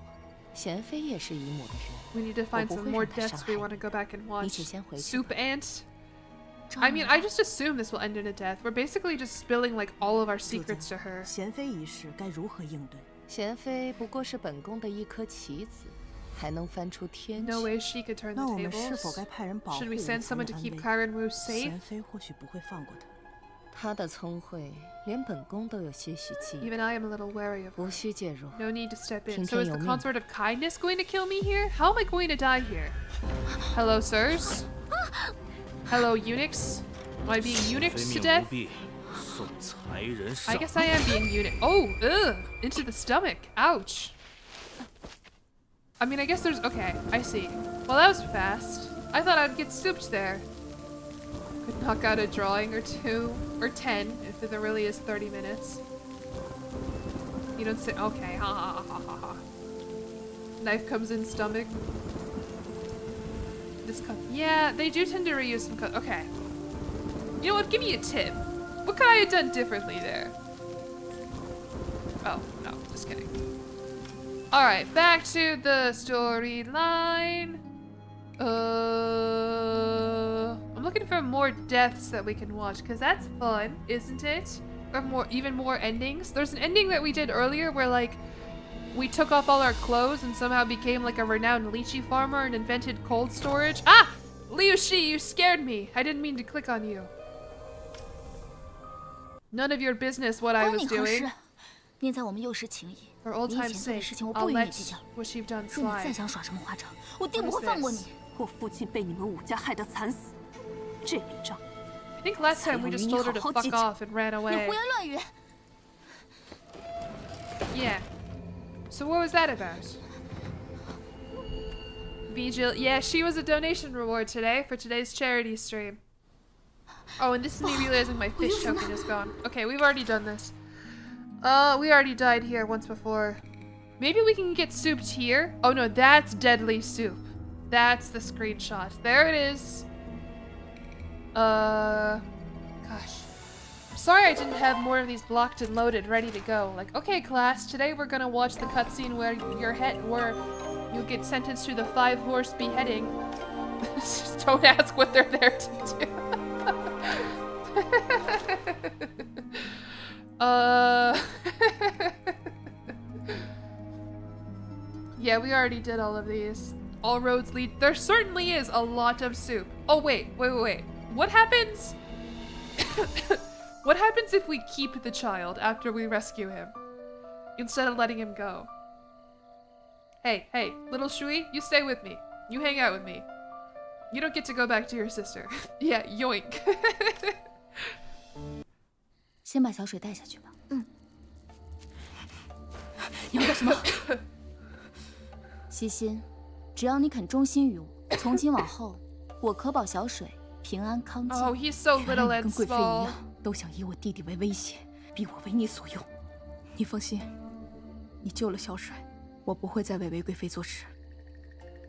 贤妃也是姨母的人。 We need to find some more deaths we want to go back and watch. Soup Ant? I mean, I just assume this will end in a death. We're basically just spilling like all of our secrets to her. 贤妃一事该如何应对？贤妃不过是本宫的一颗棋子，还能翻出天去。 No way she could turn the 那我们是否 tables. 该派人保护 Should we 人 send 才 someone 能 to 安 keep 危？ Kyron Wu safe? 贤妃或许不会放过他。他的聪慧，连本宫都有些许忌讳。 Even I am a little wary of her. 无需介入。 No need to step in. 听 So 天 is 由 the 命。 consort of kindness going to kill me here? How am I going to die here? Hello, sirs? Hello, eunuchs? Am I being eunuched to death? I guess I am being eunuch. Oh, ugh! Into the stomach. Ouch. I mean, I guess there's... Okay, I see. Well, that was fast. I thought I'd get souped there. Could knock out a drawing or 2. Or 10, if there really is 30 minutes. You don't say... Okay, ha ha ha ha ha. Knife comes in stomach. This cup... Yeah, they do tend to reuse some cup... Okay. You know what? Give me a tip. What could I have done differently there? Oh, no. Just kidding. Alright, back to the storyline. I'm looking for more deaths that we can watch, because that's fun, isn't it? Or even more endings. There's an ending that we did earlier where, like, we took off all our clothes and somehow became, like, a renowned lychee farmer and invented cold storage. Ah! Liu Shi, you scared me. I didn't mean to click on you. None of your business what I was doing. 念在我们幼时情谊， For old 你以前 time's 做的 sake, 事情我 I'll 不与你 let 计较。 what you've done 若你再 slide. 想耍什么花招，我定不 What 会 is 放过 this? 你。我父亲被你们武家害得惨死，这笔账 I think last time we just told her to fuck off and ran 你 away. 胡言乱语。 Yeah. So what was that about? Yeah, she was a donation reward today for today's charity stream. Oh, and this is me realizing my fish token is gone. Okay, we've already done this. We already died here once before. Maybe we can get souped here? Oh no, that's deadly soup. That's the screenshot. There it is. Gosh. Sorry I didn't have more of these locked and loaded, ready to go. Like, okay class, today we're gonna watch the cutscene where you get sentenced to the 5-horse beheading. Just don't ask what they're there to do. Yeah, we already did all of these. All roads lead. There certainly is a lot of soup. Oh, wait. What happens? What happens if we keep the child after we rescue him? Instead of letting him go? Hey, little Shui, you stay with me. You hang out with me. You don't get to go back to your sister. Yeah, yoink. 先把小水带下去吧。你要干什么？西心，只要你肯忠心于我，从今往后，我可保小水平安康健。 Oh, he's so little and 跟贵妃一 small. 样，都想以我弟弟为威胁，逼我为你所用。你放心，你救了小水，我不会再为贵妃做事。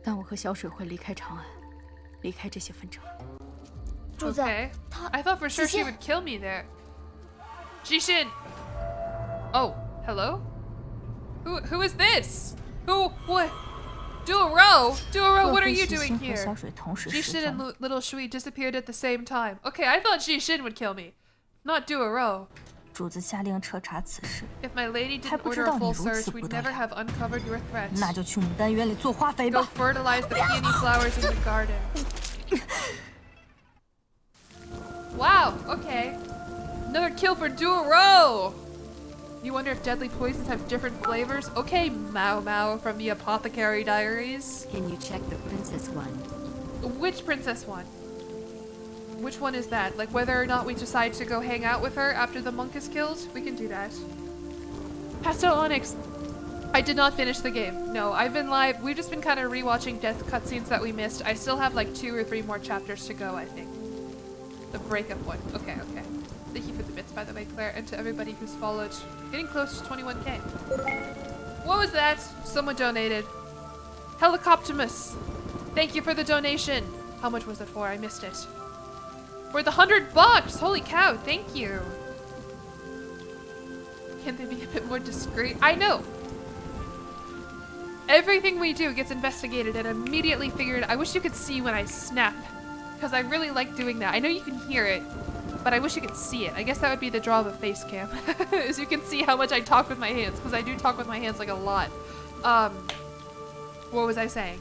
但我和小水会离开长安，离开这些纷争。 Okay. I thought for sure she would kill me there. Jishin! Oh, hello? Who is this? What? Duo-ro, what are you doing here? Jishin and little Shui disappeared at the same time. Okay, I thought Jishin would kill me. Not Duo-ro. 主子下令彻查此事， If my lady 还 didn't 不知 order 道 a 你 full 如 search, 此不 we'd 得 never 了， have uncovered your threat. 那就去牡丹园里做花肥 Go 吧。 fertilize the peony flowers in the garden. Wow, okay. Another kill for Duo-ro! You wonder if deadly poisons have different flavors? Okay, Mao Mao from the Apothecary Diaries. Can you check the princess one? Which princess one? Which one is that? Like whether or not we decide to go hang out with her after the monk is killed? We can do that. Pastel Onyx. I did not finish the game. No, I've been live. We've just been kind of rewatching death cutscenes that we missed. I still have like 2 or 3 more chapters to go, I think. The breakup one. Okay. Thank you for the bits, by the way, Claire, and to everybody who's followed. Getting close to 21k. What was that? Someone donated. Helicoptimus. Thank you for the donation. How much was it for? I missed it. For the $100! Holy cow, thank you. Can't they be a bit more discreet? I know. Everything we do gets investigated and immediately figured. I wish you could see when I snap, because I really like doing that. I know you can hear it, but I wish you could see it. I guess that would be the draw of a face cam, as you can see how much I talk with my hands, because I do talk with my hands like a lot. What was I saying?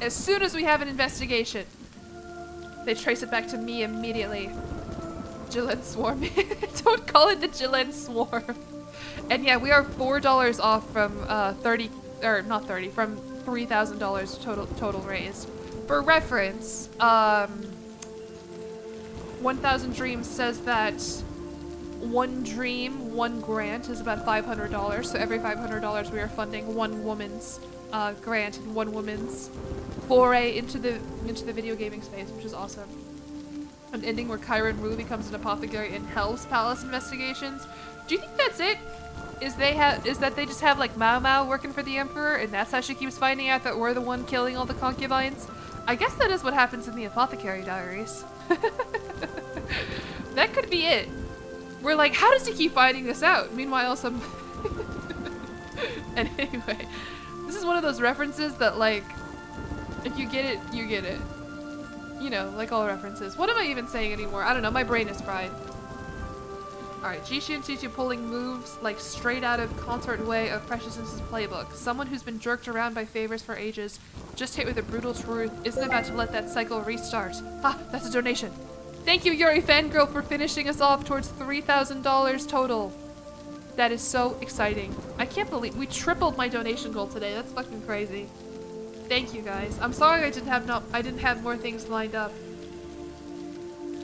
As soon as we have an investigation, they trace it back to me immediately. Jillian Swarm. Don't call it the Jillian Swarm. And yeah, we are $4 off from from $3,000 total raised. For reference, 1000 Dreams says that 1 dream, 1 grant is about $500. So every $500 we are funding 1 woman's Grant and one woman's foray into the video gaming space, which is awesome. An ending where Kyron Wu becomes an apothecary in Hell's Palace investigations. Do you think that's it? Is that they just have like Mao Mao working for the Emperor, and that's how she keeps finding out that we're the one killing all the concubines? I guess that is what happens in the Apothecary Diaries. That could be it. We're like, how does he keep finding this out? Meanwhile, some... And anyway, this is one of those references that, like, if you get it, you get it. You know, like all references. What am I even saying anymore? I don't know, my brain is fried. Alright, Jishin sees you pulling moves like straight out of Consort Way of Preciousness's playbook. Someone who's been jerked around by favors for ages, just hit with a brutal truth, isn't about to let that cycle restart. Ah, that's a donation. Thank you, Yuri Fangirl, for finishing us off towards $3,000 total. That is so exciting. I can't believe we tripled my donation goal today. That's fucking crazy. Thank you guys. I'm sorry I didn't have more things lined up.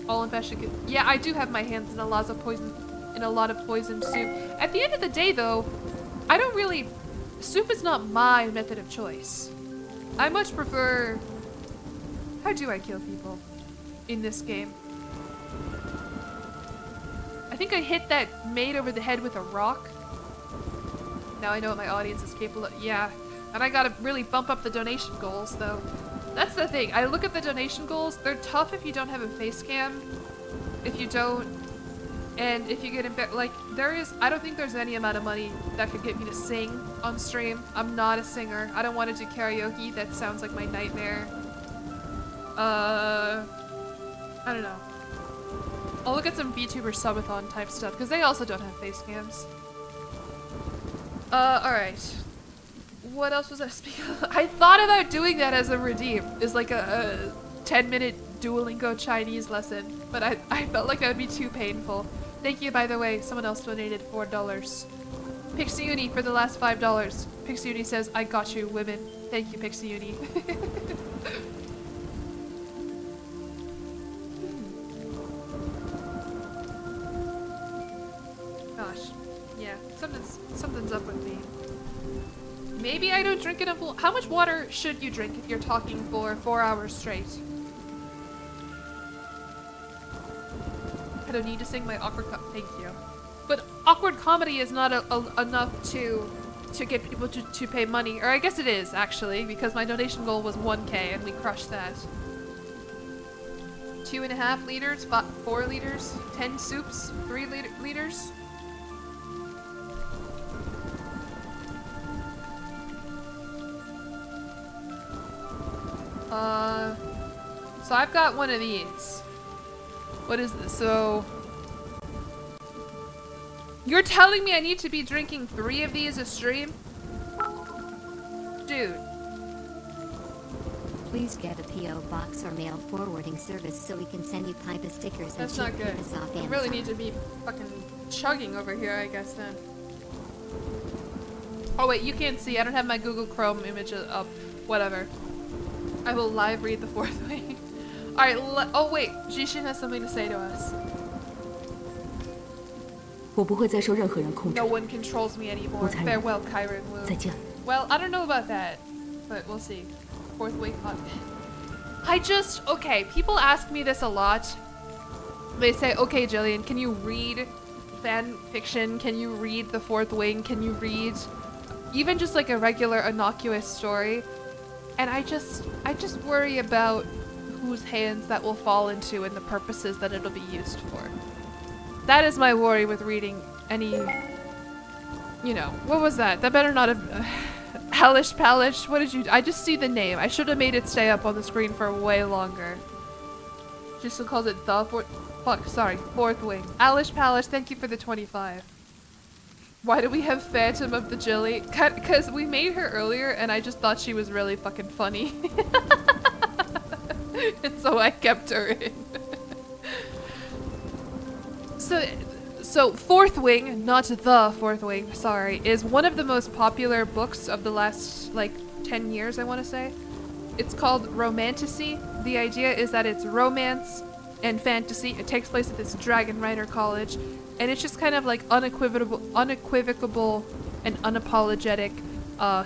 All investigate. Yeah, I do have my hands in a lot of poison soup. At the end of the day, though, I don't really. Soup is not my method of choice. I much prefer. How do I kill people in this game? I think I hit that maid over the head with a rock. Now I know what my audience is capable of. Yeah, and I gotta really bump up the donation goals, though. That's the thing. I look at the donation goals. They're tough if you don't have a face cam. If you don't, and if you get in bed, like I don't think there's any amount of money that could get me to sing on stream. I'm not a singer. I don't want to do karaoke. That sounds like my nightmare. I don't know. I'll look at some VTuber subathon type stuff because they also don't have face cams. Alright. What else was I speaking of? I thought about doing that as a redeem. Is like a 10-minute Duolingo Chinese lesson, but I felt like that would be too painful. Thank you, by the way. Someone else donated $4. Pixie Uni for the last $5. Pixie Uni says, I got you, women. Thank you, Pixie Uni. Gosh. Yeah, something's up with me. Maybe I don't drink enough. How much water should you drink if you're talking for 4 hours straight? I don't need to sing my awkward thank you. But awkward comedy is not enough to get people to pay money. Or I guess it is, actually, because my donation goal was 1K and we crushed that. 2.5 liters, 4 liters, 10 soups, 3 liters. So I've got one of these. What is this? So you're telling me I need to be drinking 3 of these a stream? Dude. Please get a P.O. box or mail forwarding service so we can send you Pipa stickers and that's not good. Off You really need to be fucking chugging over here, I guess, then. Oh wait, you can't see. I don't have my Google Chrome image up. Whatever. I will live read the 4th wing. Alright, oh wait, Jishin has something to say to us. No one controls me anymore. Farewell, Kyron Wu. Well, I don't know about that, but we'll see. 4th wing hot. Okay, people ask me this a lot. They say, okay, Jillian, can you read fan fiction? Can you read the 4th wing? Can you read even just like a regular innocuous story? And I just worry about whose hands that will fall into and the purposes that it'll be used for. That is my worry with reading any, you know, what was that? That better not have, Hellish Palish, what did you, I just see the name. I should have made it stay up on the screen for way longer. She still calls it the 4th wing. Alish Palish, thank you for the 25. Why do we have Phantom of the Jilly? Because we made her earlier and I just thought she was really fucking funny. And so I kept her in. So 4th wing, not the 4th wing, sorry, is one of the most popular books of the last, like, 10 years, I want to say. It's called Romantasy. The idea is that it's romance and fantasy. It takes place at this Dragon Rider college. And it's just kind of like unequivocal and unapologetic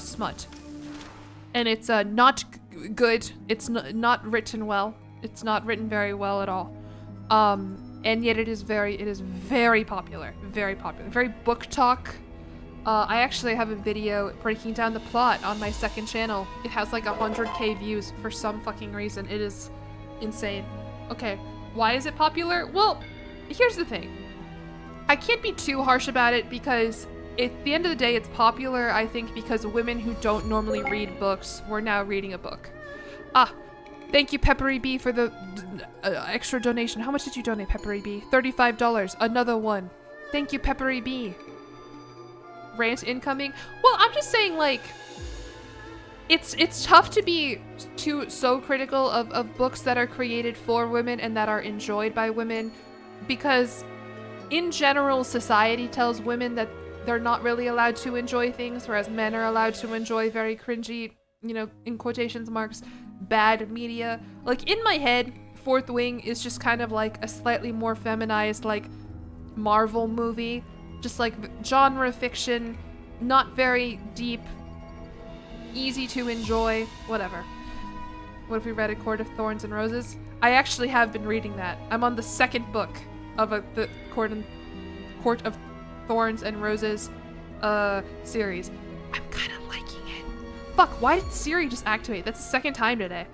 smut. and it's not good. It's not written well. It's not written very well at all. And yet it is very popular, very book talk. I actually have a video breaking down the plot on my second channel. It has like 100k views for some fucking reason. It is insane. Okay, why is it popular? Well, here's the thing. I can't be too harsh about it because at the end of the day, it's popular, I think, because women who don't normally read books were now reading a book. Ah, thank you, Peppery B, for the extra donation. How much did you donate, Peppery B? $35. Another one. Thank you, Peppery B. Rant incoming. Well, I'm just saying, like, it's tough to be so critical of books that are created for women and that are enjoyed by women, because in general, society tells women that they're not really allowed to enjoy things, whereas men are allowed to enjoy very cringy, you know, in quotations marks, bad media. Like, in my head, Fourth Wing is just kind of like a slightly more feminized, like, Marvel movie. Just like genre fiction, not very deep, easy to enjoy, whatever. What if we read A Court of Thorns and Roses? I actually have been reading that. I'm on the second book of the Court of Thorns and Roses series. I'm kind of liking it. Fuck, why did Siri just activate? That's the second time today.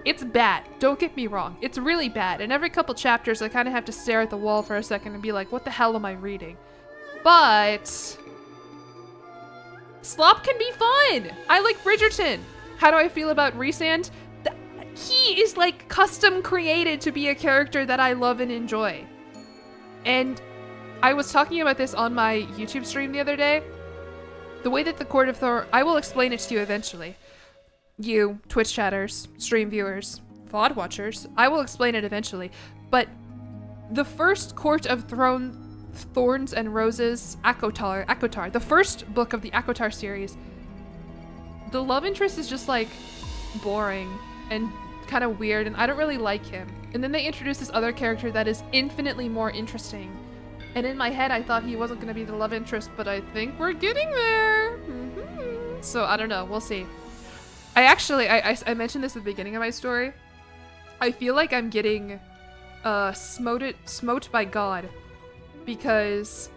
It's bad. Don't get me wrong. It's really bad. And every couple chapters, I kind of have to stare at the wall for a second and be like, what the hell am I reading? But Slop can be fun. I like Bridgerton. How do I feel about Rhysand? He is like custom created to be a character that I love and enjoy. And I was talking about this on my YouTube stream the other day. The way that the Court of Thorns, I will explain it to you eventually. You, Twitch chatters, stream viewers, VOD watchers, I will explain it eventually. But the first Court of Thorns and Roses, ACOTAR, the first book of the ACOTAR series, the love interest is just like boring and kind of weird, and I don't really like him. And then they introduce this other character that is infinitely more interesting. And in my head, I thought he wasn't going to be the love interest, but I think we're getting there. So I don't know. We'll see. I actually, I mentioned this at the beginning of my story. I feel like I'm getting smote by God, because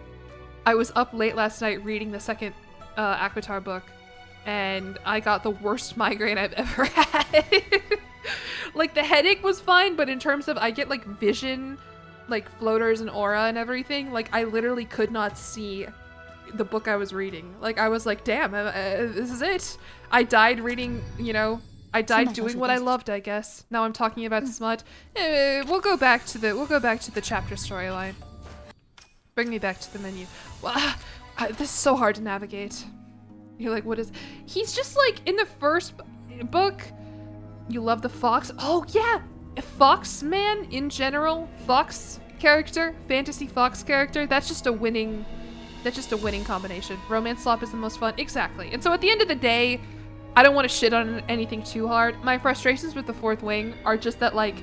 I was up late last night reading the second ACOTAR book, and I got the worst migraine I've ever had. Like, the headache was fine, but in terms of, I get like vision, like floaters and aura and everything, like I literally could not see the book I was reading. Like, I was like, damn, this is it. I died reading, you know, I died doing what I loved, I guess. Now I'm talking about smut. We'll go back to the chapter storyline. Bring me back to the menu. Well, this is so hard to navigate. You're like, what is... He's just like, in the first book, you love the fox. Oh yeah, a fox man in general, fox character, fantasy fox character, that's just a winning combination. Romance slop is the most fun. Exactly. And so at the end of the day, I don't want to shit on anything too hard. My frustrations with the Fourth Wing are just that, like,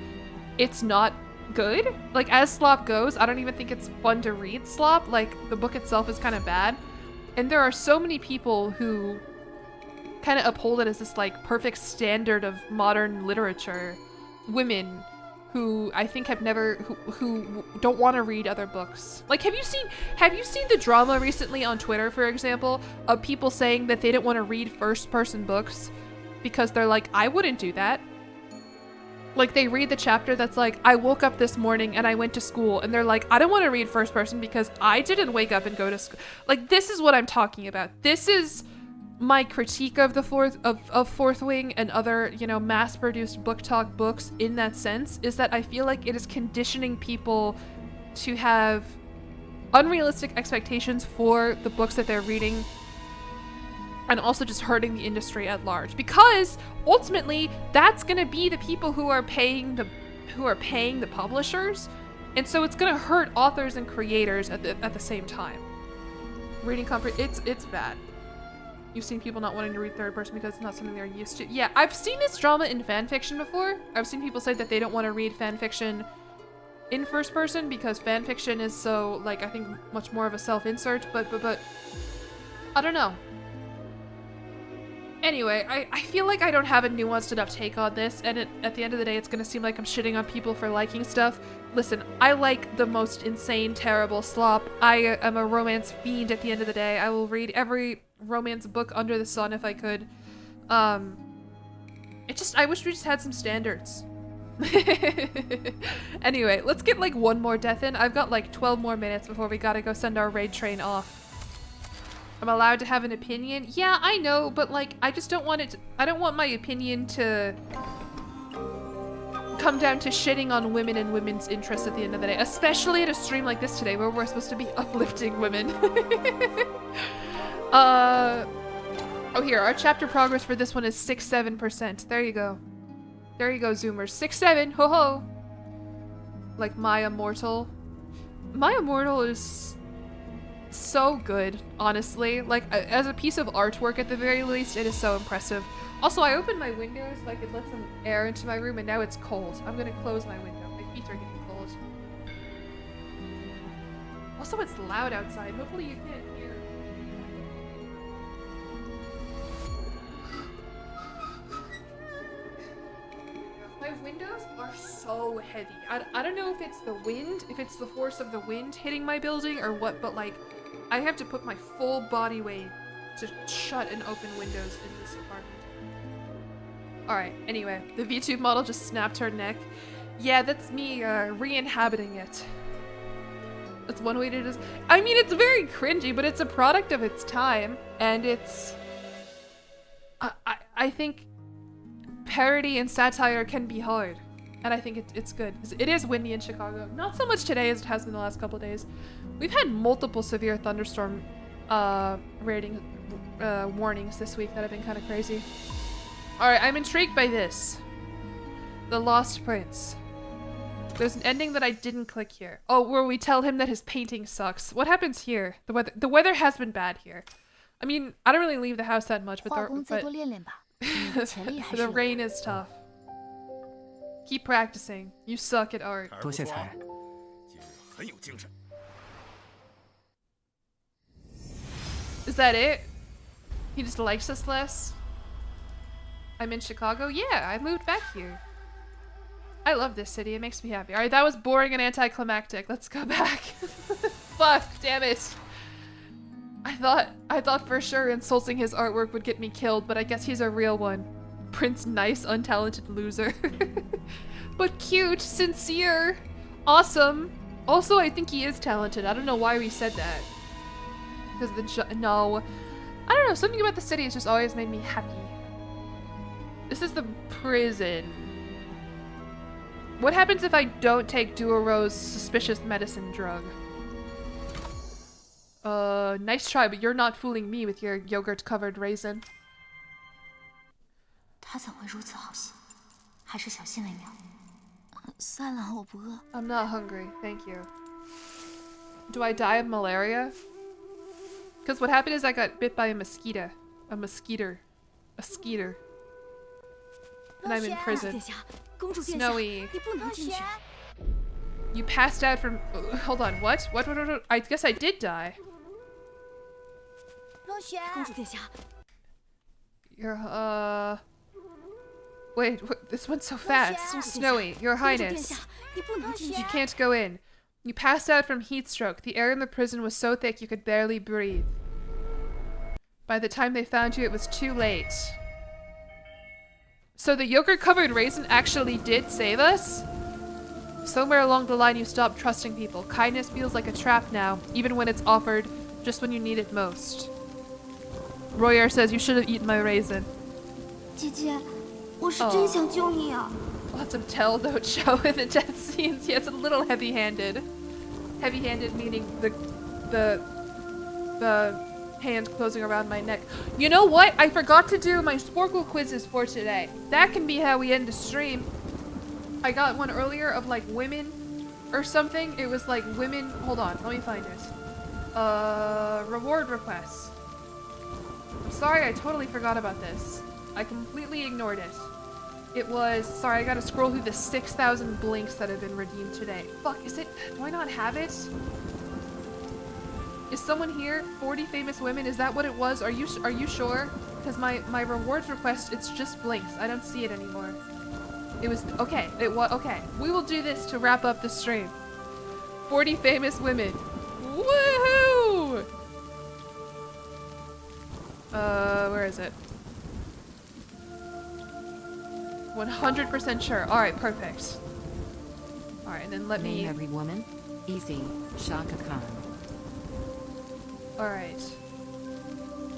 it's not good. Like, as slop goes, I don't even think it's fun to read slop. Like, the book itself is kind of bad. And there are so many people who kind of uphold it as this, like, perfect standard of modern literature. Women who I think have never, who don't want to read other books. Like, have you seen the drama recently on Twitter, for example, of people saying that they didn't want to read first-person books because they're like, I wouldn't do that. Like, they read the chapter that's like, I woke up this morning and I went to school, and they're like, I don't want to read first person because I didn't wake up and go to school. Like, this is what I'm talking about. This is my critique of the Fourth Wing and other, you know, mass-produced book talk books in that sense, is that I feel like it is conditioning people to have unrealistic expectations for the books that they're reading, and also just hurting the industry at large, because ultimately that's going to be the people who are paying the publishers, and so it's going to hurt authors and creators at the same time. Reading it's bad. You've seen people not wanting to read third person because it's not something they're used to. Yeah, I've seen this drama in fan fiction before. I've seen people say that they don't want to read fan fiction in first person because fan fiction is so, like, I think much more of a self-insert, but I don't know. Anyway, I feel like I don't have a nuanced enough take on this, and at the end of the day, it's gonna seem like I'm shitting on people for liking stuff. Listen, I like the most insane, terrible slop. I am a romance fiend at the end of the day. I will read every romance book under the sun if I could. I wish we just had some standards. Anyway, let's get like one more death in. I've got like 12 more minutes before we gotta go send our raid train off. I'm allowed to have an opinion? Yeah, I know, but like, I just don't want it to, I don't want my opinion to come down to shitting on women and women's interests at the end of the day, especially at a stream like this today where we're supposed to be uplifting women. Oh here, our chapter progress for this one is 6-7%. There you go. There you go, Zoomers. 6-7, ho ho! Like My Immortal. My Immortal is so good, honestly. Like, as a piece of artwork at the very least, it is so impressive. Also, I opened my windows so I could let some air into my room, and now it's cold. I'm gonna close my window. My feet are getting cold. Also, it's loud outside. Hopefully you can't hear. My windows are so heavy. I don't know if it's the wind, if it's the force of the wind hitting my building or what, but like, I have to put my full body weight to shut and open windows in this apartment. Alright, anyway, the VTube model just snapped her neck. Yeah, that's me re-inhabiting it. That's one way to just— I mean, it's very cringy, but it's a product of its time, and it's— I think parody and satire can be hard, and I think it's good. It is windy in Chicago. Not so much today as it has been the last couple of days. We've had multiple severe thunderstorm warnings this week that have been kind of crazy. Alright, I'm intrigued by this. The Lost Prince. There's an ending that I didn't click here. Oh, where we tell him that his painting sucks. What happens here? The weather has been bad here. I mean, I don't really leave the house that much, but the rain is tough. Keep practicing. You suck at art. 多谢才人。 Is that it? He just likes us less? I'm in Chicago? Yeah, I moved back here. I love this city. It makes me happy. Alright, that was boring and anticlimactic. Let's go back. Fuck, damn it. I thought for sure insulting his artwork would get me killed, but I guess he's a real one. Prince nice, untalented loser. But cute, sincere, awesome. Also, I think he is talented. I don't know why we said that. Because no. I don't know, something about the city has just always made me happy. This is the prison. What happens if I don't take Duoro's suspicious medicine drug? Nice try, but you're not fooling me with your yogurt-covered raisin. 他怎么如此好心？还是小心为妙。算了，我不饿。I'm not hungry, thank you. Do I die of malaria? Because what happened is I got bit by a mosquito. A mosquito. A skeeter. And I'm in prison. Snowy. You passed out from— hold on, what? What? I guess I did die. You're, wait, this went so fast. Snowy, Your Highness. You can't go in. You passed out from heat stroke. The air in the prison was so thick you could barely breathe. By the time they found you, it was too late. So the yogurt-covered raisin actually did save us? Somewhere along the line you stopped trusting people. Kindness feels like a trap now, even when it's offered just when you need it most. Royer says you should have eaten my raisin. 姐姐，我是真想救你啊。 Lots of tell don't show in the death scenes. Yeah, it's a little heavy-handed. Heavy-handed meaning the hand closing around my neck. You know what? I forgot to do my Sporkle quizzes for today. That can be how we end the stream. I got one earlier of like women or something. It was like women— hold on, let me find it. Reward requests. I'm sorry, I totally forgot about this. I completely ignored it. It was— sorry, I gotta scroll through the 6,000 blinks that have been redeemed today. Fuck, is it— do I not have it? Is someone here? 40 famous women? Is that what it was? Are you sure? Because my rewards request, it's just blinks. I don't see it anymore. It was, okay, okay. We will do this to wrap up the stream. 40 famous women. Woohoo! Where is it? 100% sure. Alright, perfect. Alright, and then let me... Name every woman. Easy. Shaka Khan. Alright.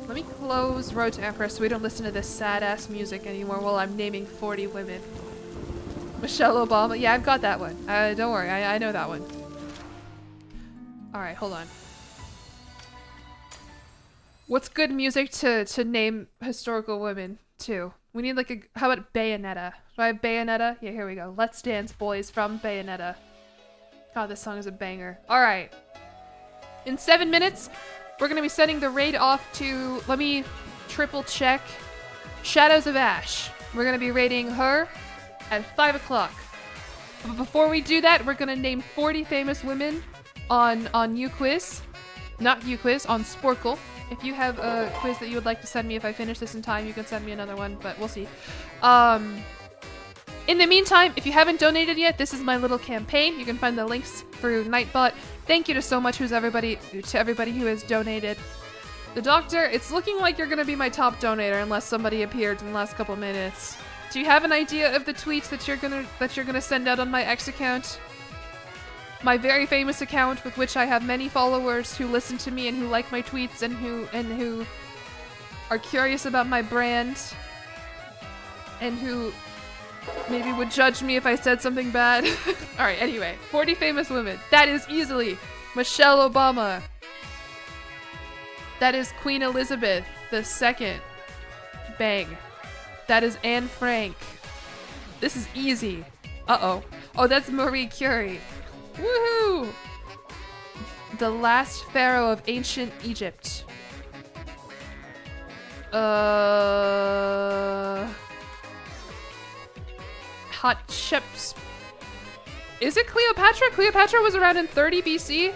Let me close Road to Empress so we don't listen to this sad-ass music anymore while I'm naming 40 women. Michelle Obama. Yeah, I've got that one. Don't worry, I know that one. Alright, hold on. What's good music to name historical women to? We need like a... How about Bayonetta? Do I have Bayonetta? Yeah, here we go. Let's Dance Boys from Bayonetta. God, this song is a banger. Alright. In 7 minutes, we're gonna be sending the raid off to... Let me triple check. Shadows of Ash. We're gonna be raiding her at 5 o'clock. But before we do that, we're gonna name 40 famous women on UQuiz. Not UQuiz, on Sporkle. If you have a quiz that you would like to send me if I finish this in time, you can send me another one, but we'll see. In the meantime, if you haven't donated yet, this is my little campaign. You can find the links through Nightbot. Thank you to so much to everybody who has donated. The Doctor, it's looking like you're gonna be my top donator unless somebody appeared in the last couple minutes. Do you have an idea of the tweets that you're gonna send out on my X account? My very famous account with which I have many followers who listen to me and who like my tweets and who are curious about my brand and who maybe would judge me if I said something bad. Alright, anyway. 40 famous women. That is easily Michelle Obama. That is Queen Elizabeth II. Bang. That is Anne Frank. This is easy. Uh-oh. Oh, that's Marie Curie. Woohoo! The last pharaoh of ancient Egypt. Hatshepsut. Is it Cleopatra? Cleopatra was around in 30 BC?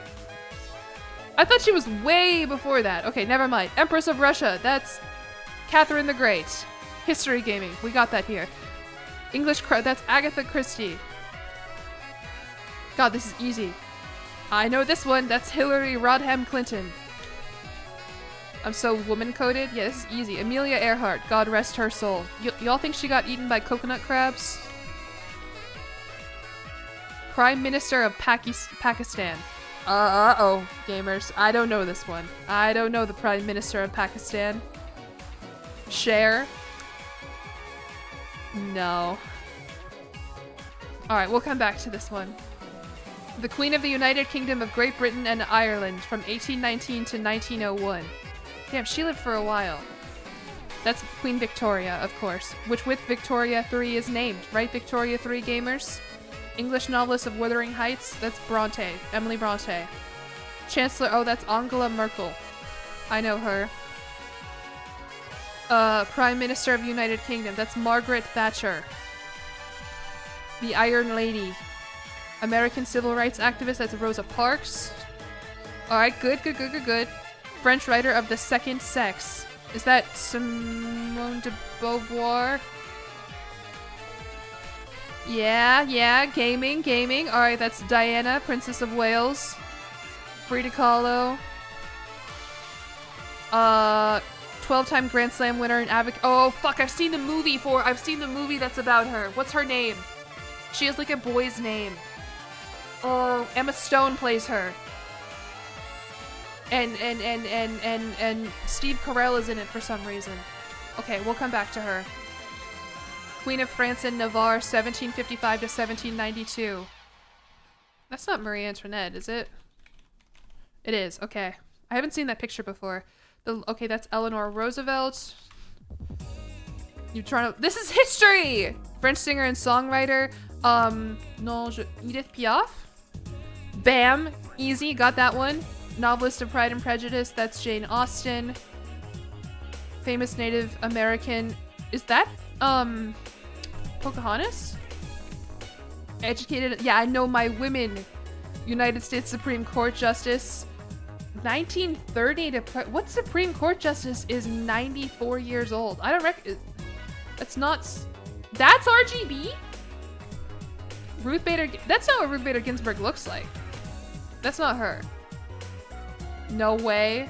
I thought she was way before that. Okay, never mind. Empress of Russia. That's Catherine the Great. History gaming. We got that here. That's Agatha Christie. God, this is easy. I know this one. That's Hillary Rodham Clinton. I'm so woman-coded. Yeah, this is easy. Amelia Earhart. God rest her soul. Y'all think she got eaten by coconut crabs? Prime Minister of Pakistan. Uh-oh, gamers. I don't know this one. I don't know the Prime Minister of Pakistan. Cher. No. Alright, we'll come back to this one. The Queen of the United Kingdom of Great Britain and Ireland from 1819 to 1901. Damn, she lived for a while. That's Queen Victoria, of course, which with Victoria 3 is named, right, Victoria 3 gamers? English novelist of Wuthering Heights, that's Bronte, Emily Bronte. Chancellor, oh, that's Angela Merkel. I know her. Prime Minister of United Kingdom, that's Margaret Thatcher. The Iron Lady. American civil rights activist, that's Rosa Parks. Alright, good. French writer of The Second Sex. Is that Simone de Beauvoir? Yeah, gaming. Alright, that's Diana, Princess of Wales. Frida Kahlo. 12-time Grand Slam winner and advocate. Oh, fuck, I've seen the movie that's about her. What's her name? She has like a boy's name. Oh, Emma Stone plays her. And Steve Carell is in it for some reason. Okay, we'll come back to her. Queen of France and Navarre, 1755 to 1792. That's not Marie Antoinette, is it? It is, okay. I haven't seen that picture before. Okay, that's Eleanor Roosevelt. This is history! French singer and songwriter. Edith Piaf? Bam! Easy, got that one. Novelist of Pride and Prejudice, that's Jane Austen. Famous Native American. Is that, Pocahontas? Educated, yeah, I know my women. United States Supreme Court Justice. 1930 to what Supreme Court justice is 94 years old? I don't that's not that's RGB? Ruth Bader, that's not what Ruth Bader Ginsburg looks like. That's not her. No way.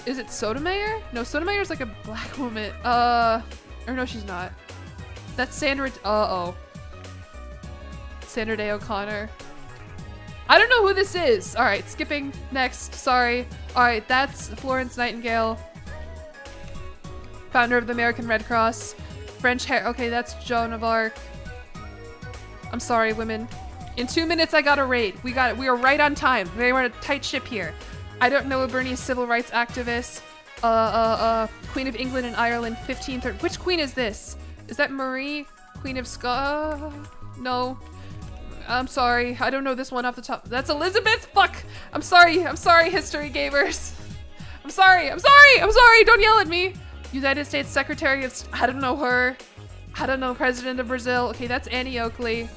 Is it Sotomayor? No, Sotomayor's like a black woman. Or no, she's not. That's Sandra, Sandra Day O'Connor. I don't know who this is. All right, skipping next, sorry. All right, that's Florence Nightingale. Founder of the American Red Cross. French hair, okay, that's Joan of Arc. I'm sorry, women. In 2 minutes, I got a raid. We are right on time. They were on a tight ship here. I don't know a Bernese civil rights activist. Queen of England and Ireland, 1530. Which queen is this? Is that Marie, Queen of Scots? No. I'm sorry. I don't know this one off the top. That's Elizabeth? Fuck. I'm sorry, history gamers. I'm sorry. Don't yell at me. United States Secretary of... I don't know her. I don't know President of Brazil. Okay, that's Annie Oakley.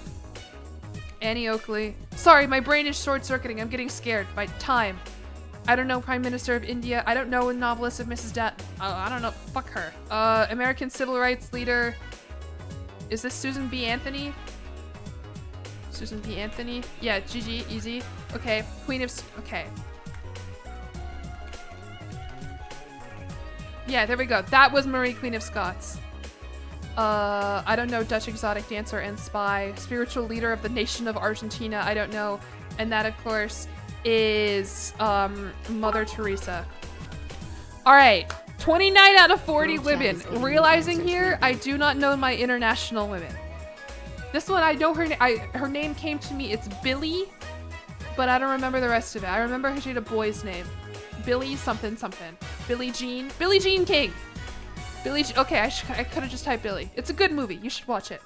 Sorry, my brain is short-circuiting. I'm getting scared by time. I don't know Prime Minister of India. I don't know a novelist of Mrs. I don't know. Fuck her. American civil rights leader. Is this Susan B. Anthony? Yeah, GG, easy. Okay, Queen of... Okay. Yeah, there we go. That was Marie, Queen of Scots. I don't know, Dutch exotic dancer and spy. Spiritual leader of the nation of Argentina. I don't know. And that, of course, is Mother Teresa. All right, 29 out of 40 women. Realizing here, I do not know my international women. This one, I know her name came to me. It's Billy, but I don't remember the rest of it. I remember she had a boy's name. Billy something. Billie Jean King. Okay, I could have just typed Billy. It's a good movie. You should watch it.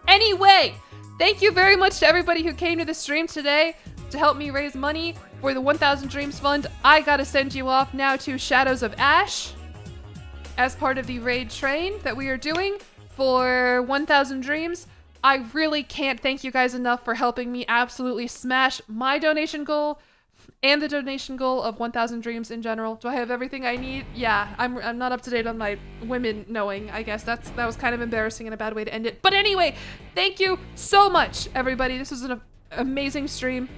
Anyway, thank you very much to everybody who came to the stream today to help me raise money for the 1000 Dreams Fund. I gotta send you off now to Shadows of Ash as part of the raid train that we are doing for 1000 Dreams. I really can't thank you guys enough for helping me absolutely smash my donation goal and the donation goal of 1000 Dreams in general. Do I have everything I need? Yeah, I'm not up to date on my women knowing, I guess. That was kind of embarrassing and a bad way to end it. But anyway, thank you so much, everybody. This was an amazing stream.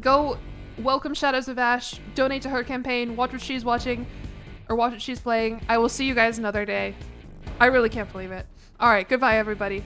Go welcome Shadows of Ash, donate to her campaign, watch what she's watching, or watch what she's playing. I will see you guys another day. I really can't believe it. All right, goodbye, everybody.